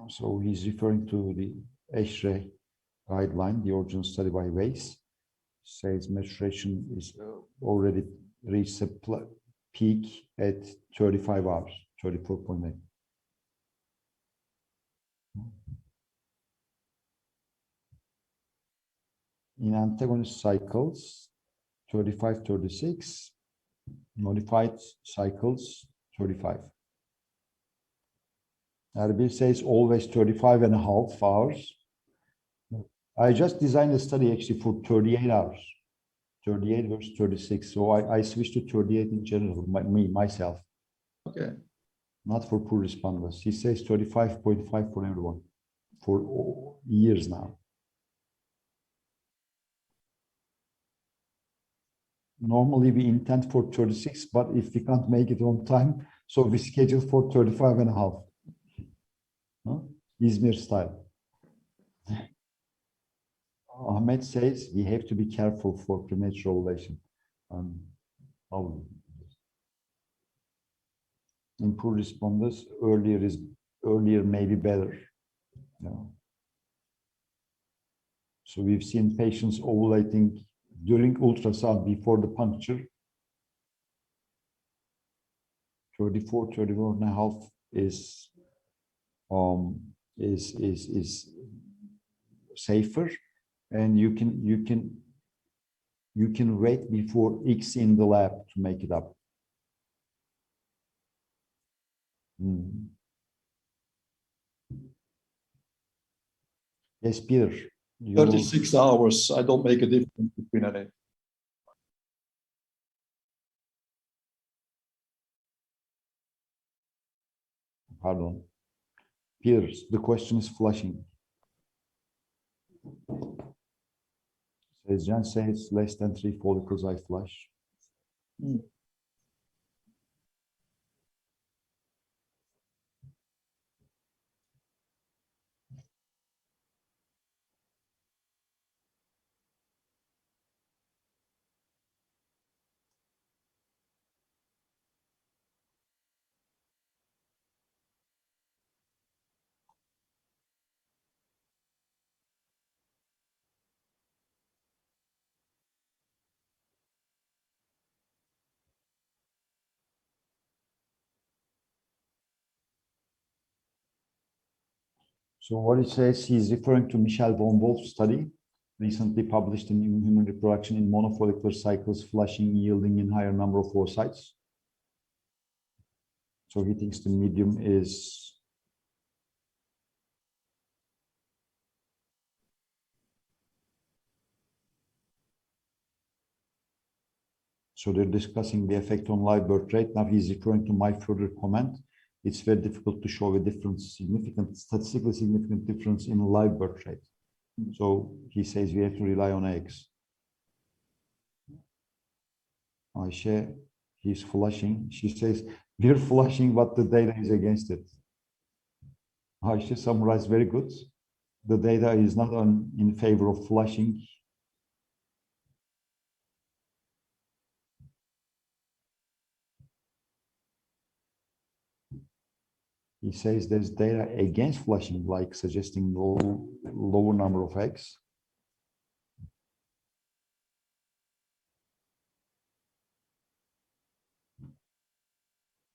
So he's referring to the ESHRE guideline, the original study by Weiss. Says maturation is already reached a peak at 35 hours, 34.8. In antagonist cycles, 35, 36, modified cycles, 35. Erbil says always 35.5 hours. I just designed a study actually for 38 hours, 38 versus 36. So I switched to 38 in general, myself. Okay. Not for poor responders. He says 35.5 for everyone for years now. Normally we intend for 36, but if we can't make it on time, so we schedule for 35.5. Huh? İzmir style. Ahmed says we have to be careful for premature ovulation. In poor responders, earlier may be better. Yeah. So we've seen patients ovulating during ultrasound before the puncture. 34.5 is is safer, and you can wait before X in the lab to make it up. Yes, Peter. 36 hours. I don't make a difference between any. Pardon. Peter, the question is flushing. Says Jan says less than 3 follicles I flush. So what it says, he's referring to Michel von Wolf's study, recently published in Human Reproduction in monofollicular cycles, flushing yielding in higher number of oocytes. So he thinks the medium is so they're discussing the effect on live birth rate. Now he's referring to my further comment. It's very difficult to show a difference, statistically significant difference in live birth rate. So he says we have to rely on eggs. Ayşe, he's flushing. She says, we're flushing, but the data is against it. Ayşe summarized very good. The data is not in favor of flushing. He says there's data against flushing, like suggesting lower number of eggs.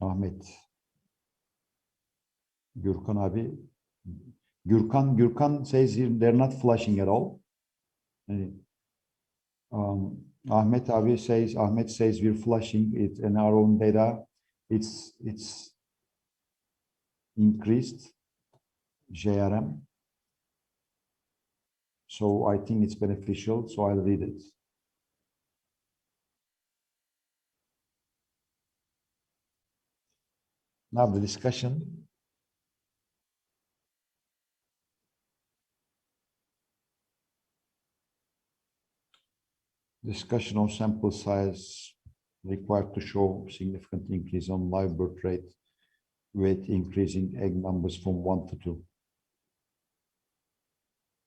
Ahmet. Gürkan abi. Gürkan says they're not flushing at all. Ahmet says we're flushing it in our own data. It's increased GRM. So I think it's beneficial, so I'll read it. Now the discussion. Discussion on sample size required to show significant increase on live birth rate with increasing egg numbers from 1 to 2.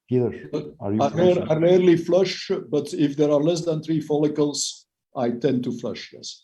Peter, are you I rarely flush, but if there are less than 3 follicles, I tend to flush, yes.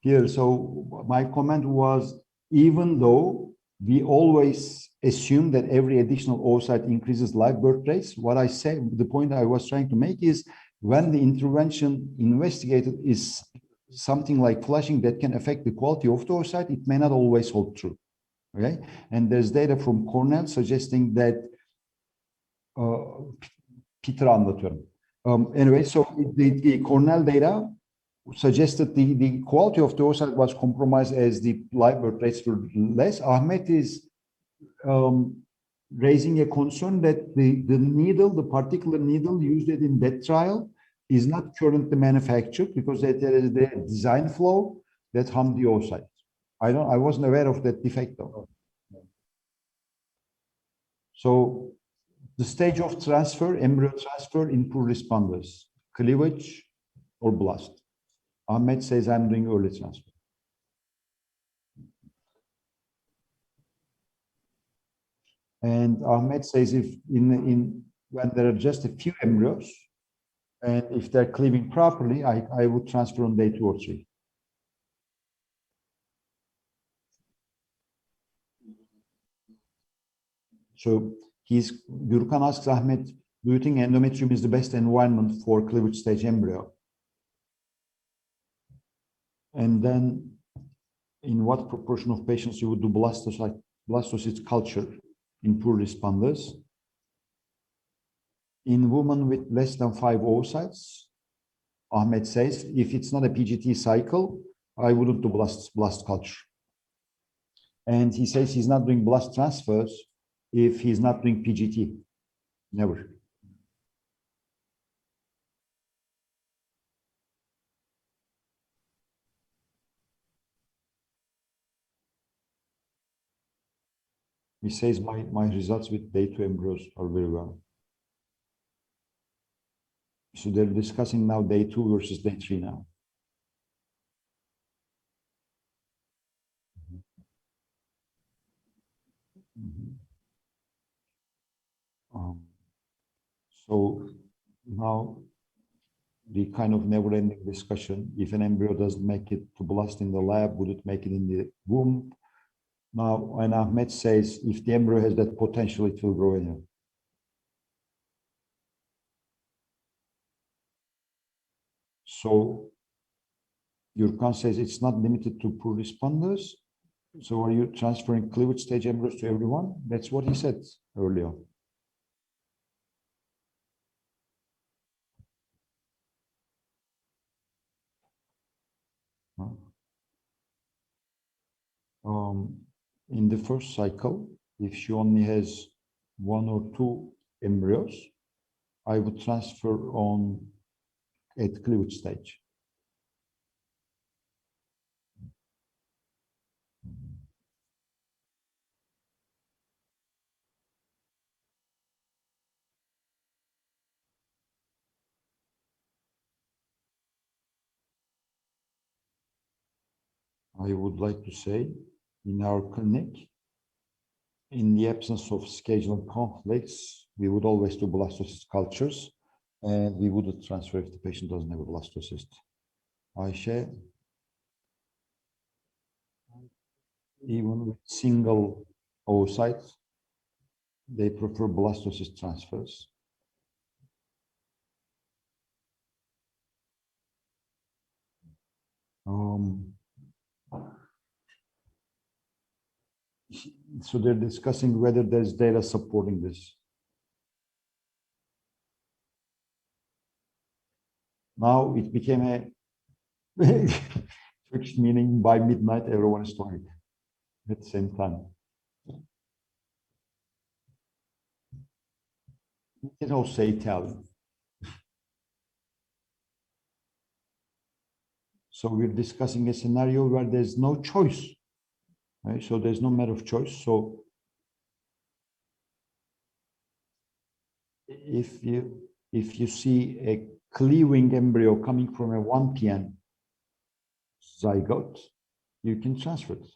Here, so my comment was, even though we always assume that every additional oocyte increases live birth rates. What I say, the point I was trying to make is when the intervention investigated is something like flushing that can affect the quality of the oocyte, it may not always hold true. Okay, and there's data from Cornell suggesting that Peter anlatıyorum. Anyway, so the Cornell data suggested the quality of the oocyte was compromised as the live birth rates were less. Ahmet is raising a concern that the needle, the particular needle used in that trial, is not currently manufactured because there is the design flaw that harmed the oocyte. I wasn't aware of that defect though. So the stage of transfer, embryo transfer in poor responders, cleavage or blast. Ahmet says I'm doing early transfer. And Ahmet says if when there are just a few embryos, and if they're cleaving properly, I would transfer on day 2 or 3. So Gürkan asks Ahmet, do you think endometrium is the best environment for cleavage stage embryo? And then in what proportion of patients you would do blastocyst culture in poor responders? In women with less than 5 oocytes, Ahmet says, if it's not a PGT cycle, I wouldn't do blast culture. And he says he's not doing blast transfers if he's not doing PGT. Never. He says my results with day 2 embryos are very well. So they're discussing now day 2 versus day 3 now. So now the kind of never-ending discussion, if an embryo doesn't make it to blast in the lab, would it make it in the womb? Now, when Ahmet says, if the embryo has that potential, it will grow anyway. So Gürkan says it's not limited to poor responders. So are you transferring cleavage stage embryos to everyone? That's what he said earlier. In the first cycle, if she only has 1 or 2 embryos, I would transfer on at cleavage stage. I would like to say, in our clinic, in the absence of scheduling conflicts, we would always do blastocyst cultures, and we wouldn't transfer if the patient doesn't have a blastocyst. Ayşe, even with single oocytes, they prefer blastocyst transfers. So they're discussing whether there's data supporting this. Now it became a Turkish meaning by midnight, everyone is talking at the same time. You can also say Italian. So we're discussing a scenario where there's no choice. Right? So there's no matter of choice. So if you see a cleaving embryo coming from a 1PN zygote, you can transfer it.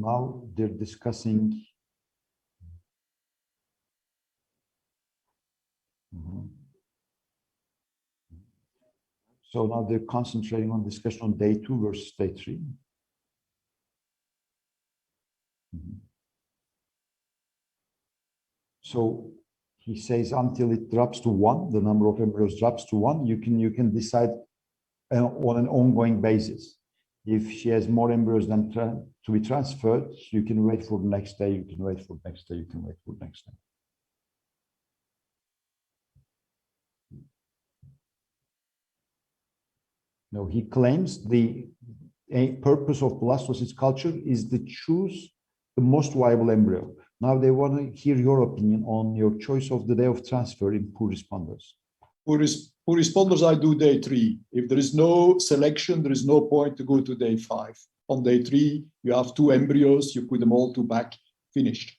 Now they're discussing So now they're concentrating on discussion on day 2 versus day 3. So he says until it drops to 1, the number of embryos drops to 1, you can decide on an ongoing basis. If she has more embryos than to be transferred, you can wait for the next day, you can wait for the next day, you can wait for the next day. No, he claims the purpose of blastocyst culture is to choose the most viable embryo. Now they want to hear your opinion on your choice of the day of transfer in poor responders. For responders, I do day 3. If there is no selection, there is no point to go to day 5. On day 3, you have 2 embryos, you put them all to back, finished.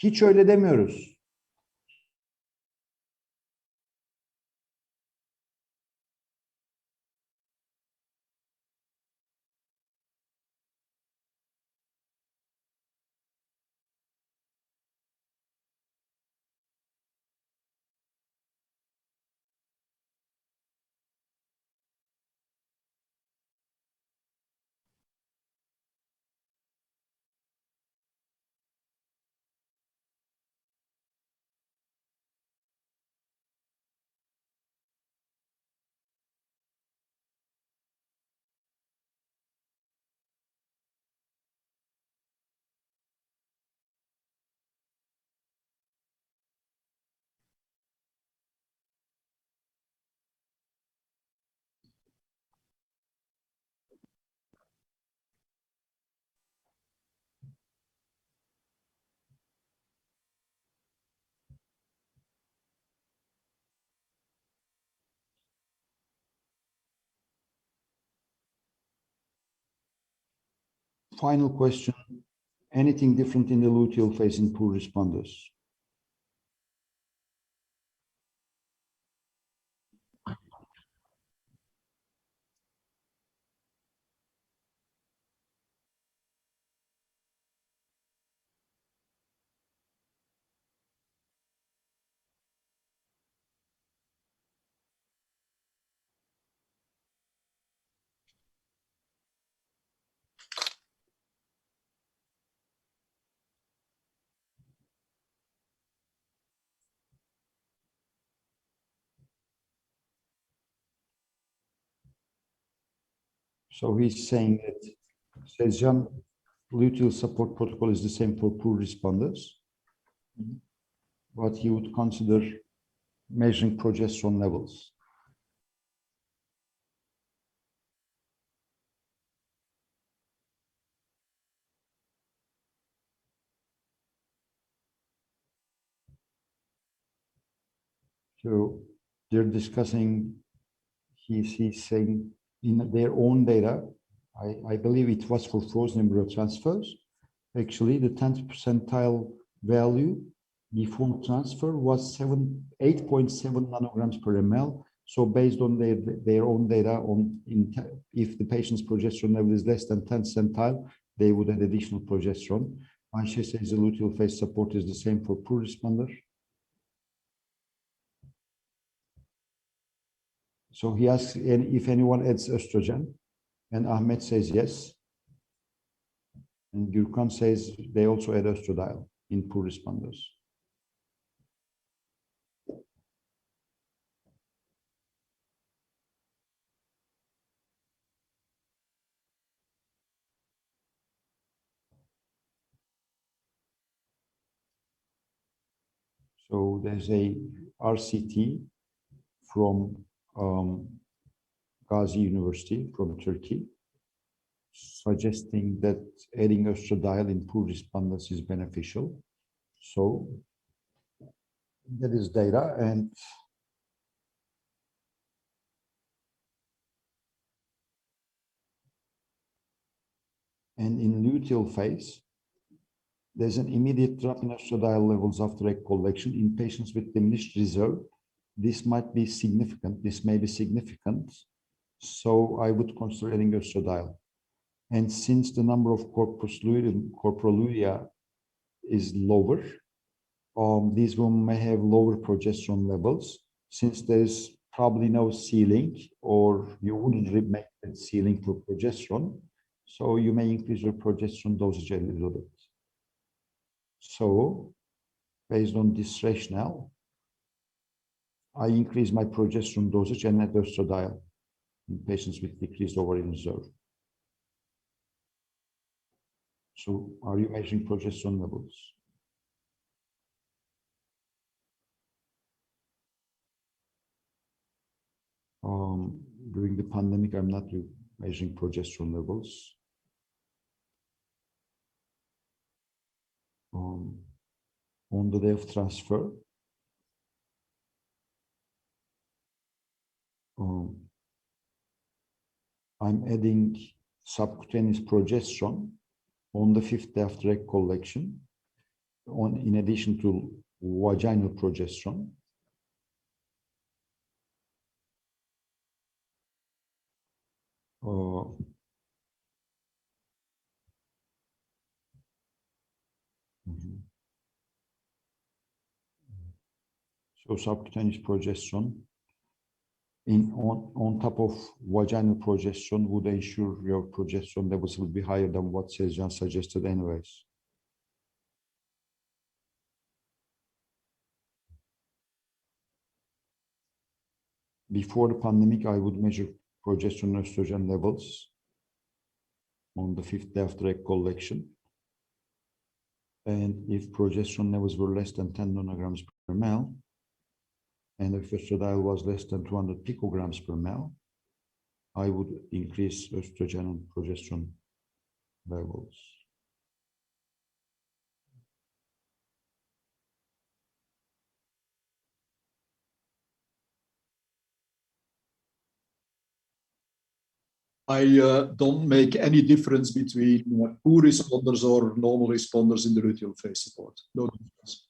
Hiç öyle demiyoruz. Final question. Anything different in the luteal phase in poor responders? So he's saying that Sezcan luteal support protocol is the same for poor responders, but he would consider measuring progesterone levels. So they're discussing, he's saying in their own data, I believe it was for frozen embryo transfers. Actually, the 10th percentile value before transfer was 8.7 nanograms per ml. So based on their own data, if the patient's progesterone level is less than 10th percentile, they would add additional progesterone. Ayşe says the luteal phase support is the same for poor responder. So he asks if anyone adds estrogen, and Ahmet says yes. And Gürkan says they also add estradiol in poor responders. So there's a RCT from Gazi University from Turkey, suggesting that adding estradiol in poor responders is beneficial. So that is data, and in luteal phase, there's an immediate drop in estradiol levels after egg collection in patients with diminished reserve. This might be significant. This may be significant. So I would consider adding estradiol. And since the number of corpoluria is lower, these women may have lower progesterone levels. Since there's probably no ceiling, or you wouldn't make that ceiling for progesterone, so you may increase your progesterone dosage a little bit. So, based on this rationale, I increase my progesterone dosage and add estradiol in patients with decreased ovarian reserve. So, are you measuring progesterone levels? During the pandemic, I'm not measuring progesterone levels. On the day of transfer, I'm adding subcutaneous progesterone on the 5th day after egg collection, in addition to vaginal progesterone. So subcutaneous progesterone on top of vaginal progesterone would ensure your progesterone levels will be higher than what Sezcan suggested anyways. Before the pandemic, I would measure progesterone and estrogen levels on the 5th day after egg collection. And if progesterone levels were less than 10 nanograms per ml, and if estradiol was less than 200 picograms per ml, I would increase estrogen and progesterone levels. I don't make any difference between poor responders or normal responders in the luteal phase support. No difference.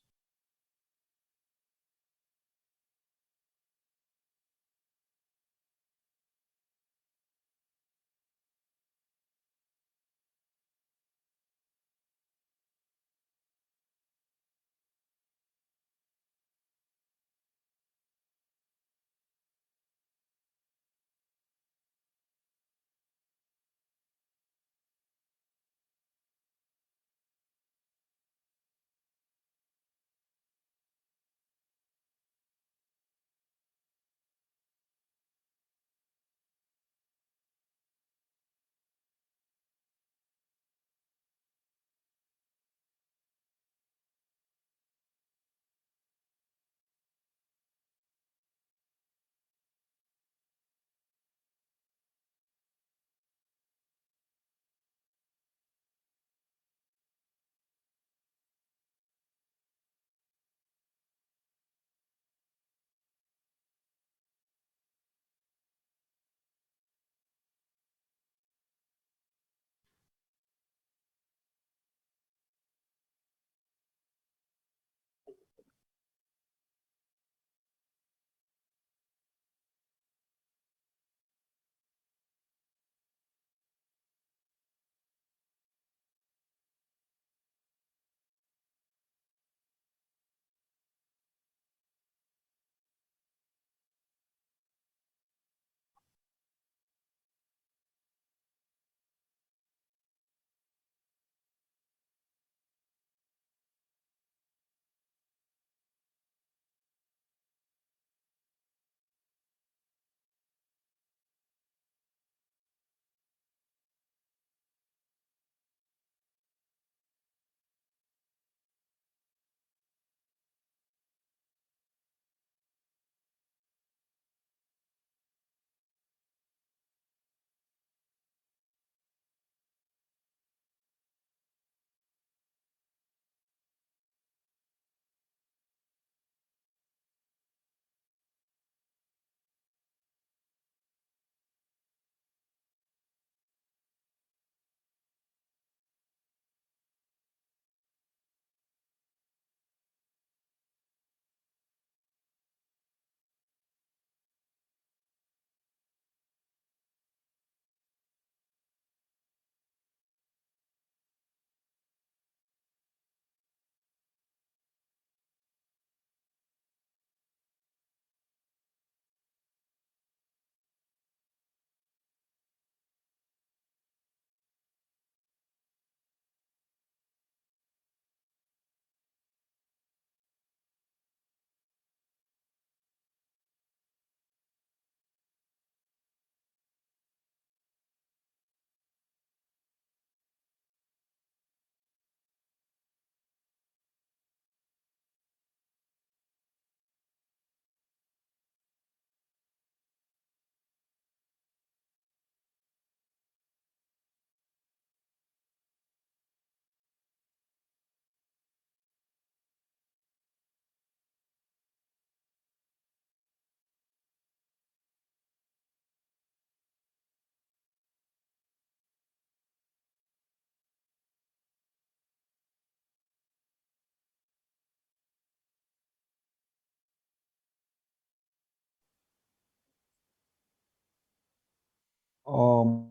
um,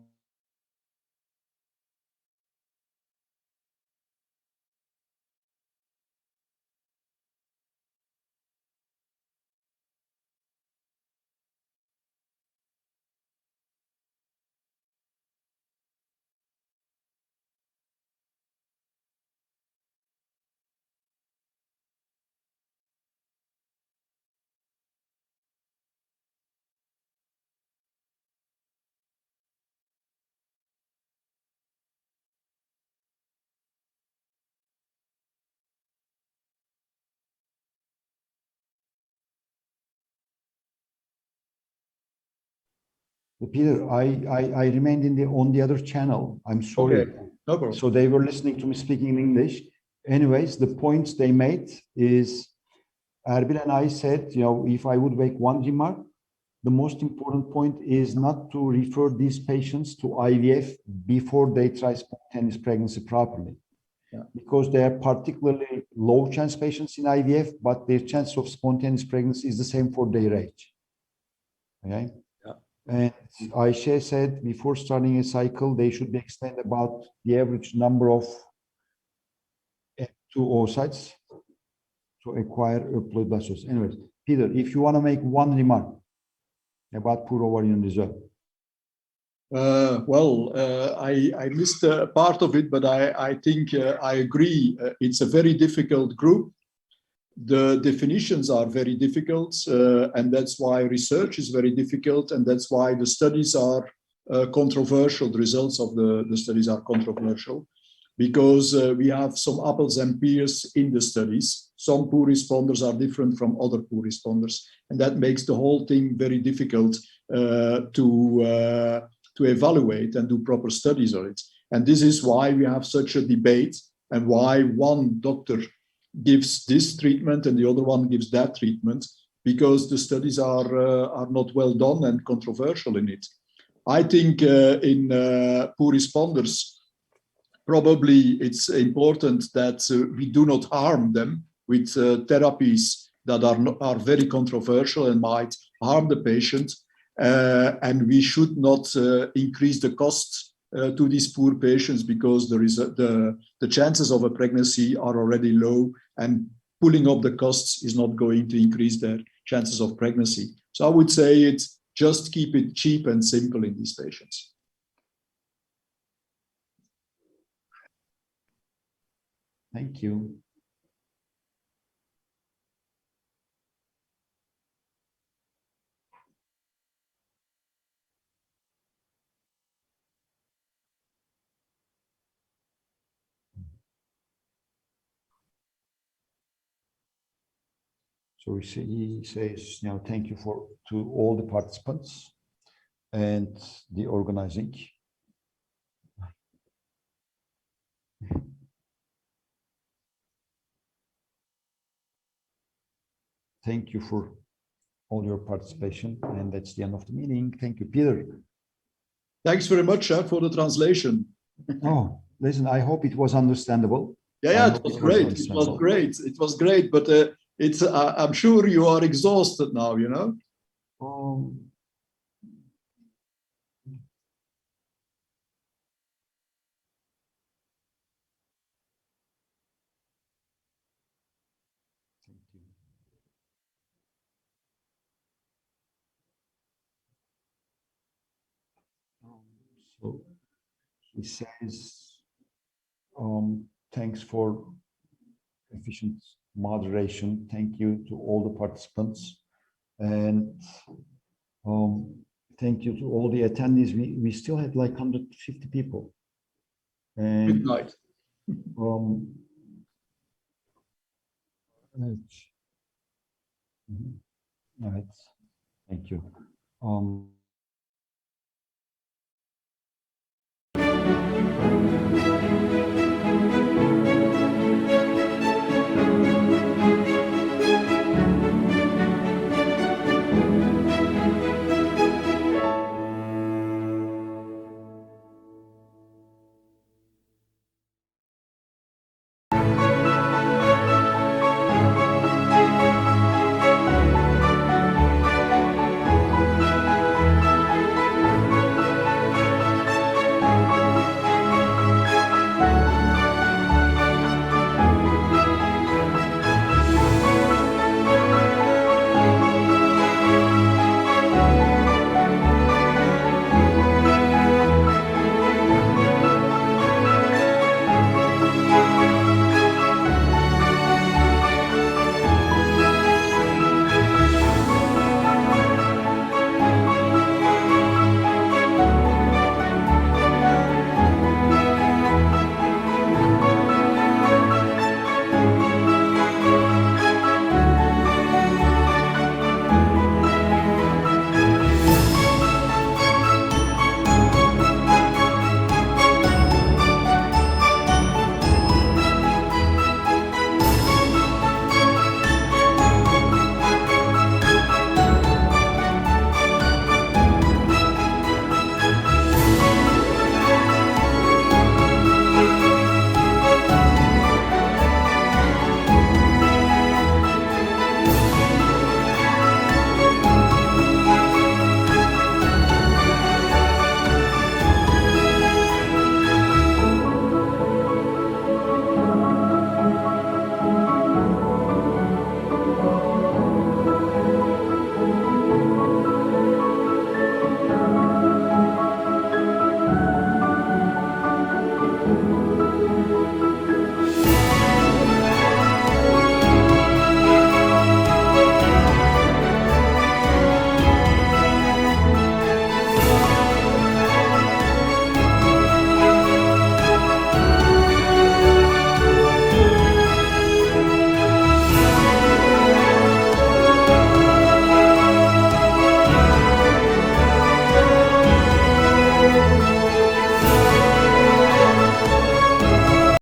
Peter, I remained on the other channel. I'm sorry. Okay, no problem. So they were listening to me speaking in English. Anyways, the points they made is Erbil and I said, if I would make one remark, the most important point is not to refer these patients to IVF before they try spontaneous pregnancy properly. Yeah. Because they are particularly low chance patients in IVF, but their chance of spontaneous pregnancy is the same for their age. Okay. Yeah. And Ayşe said before starting a cycle, they should be explained about the average number of F2 oocytes to acquire euploid blastocysts. Anyways, Peter, if you want to make one remark about poor ovarian reserve. I missed part of it, but I think I agree. It's a very difficult group. The definitions are very difficult, and that's why research is very difficult, and that's why the studies are controversial. The results of the studies are controversial because we have some apples and pears in the studies. Some poor responders are different from other poor responders, and that makes the whole thing very difficult to evaluate and do proper studies on it. And this is why we have such a debate and why one doctor gives this treatment and the other one gives that treatment, because the studies are not well done and controversial in it. I think in poor responders, probably it's important that we do not harm them with therapies that are very controversial and might harm the patient. And we should not increase the costs to these poor patients, because the chances of a pregnancy are already low, and pulling up the costs is not going to increase their chances of pregnancy. So I would say it's just keep it cheap and simple in these patients. Thank you. So he says, thank you to all the participants and the organizing. Thank you for all your participation, and that's the end of the meeting. Thank you, Peter. Thanks very much for the translation. Oh, listen, I hope it was understandable. Yeah, it was great. It was great. It was great, but I'm sure you are exhausted now, So he says, thanks for efficient moderation. Thank you to all the participants, and thank you to all the attendees. We still had like 150 people. And Good night. Right. Thank you.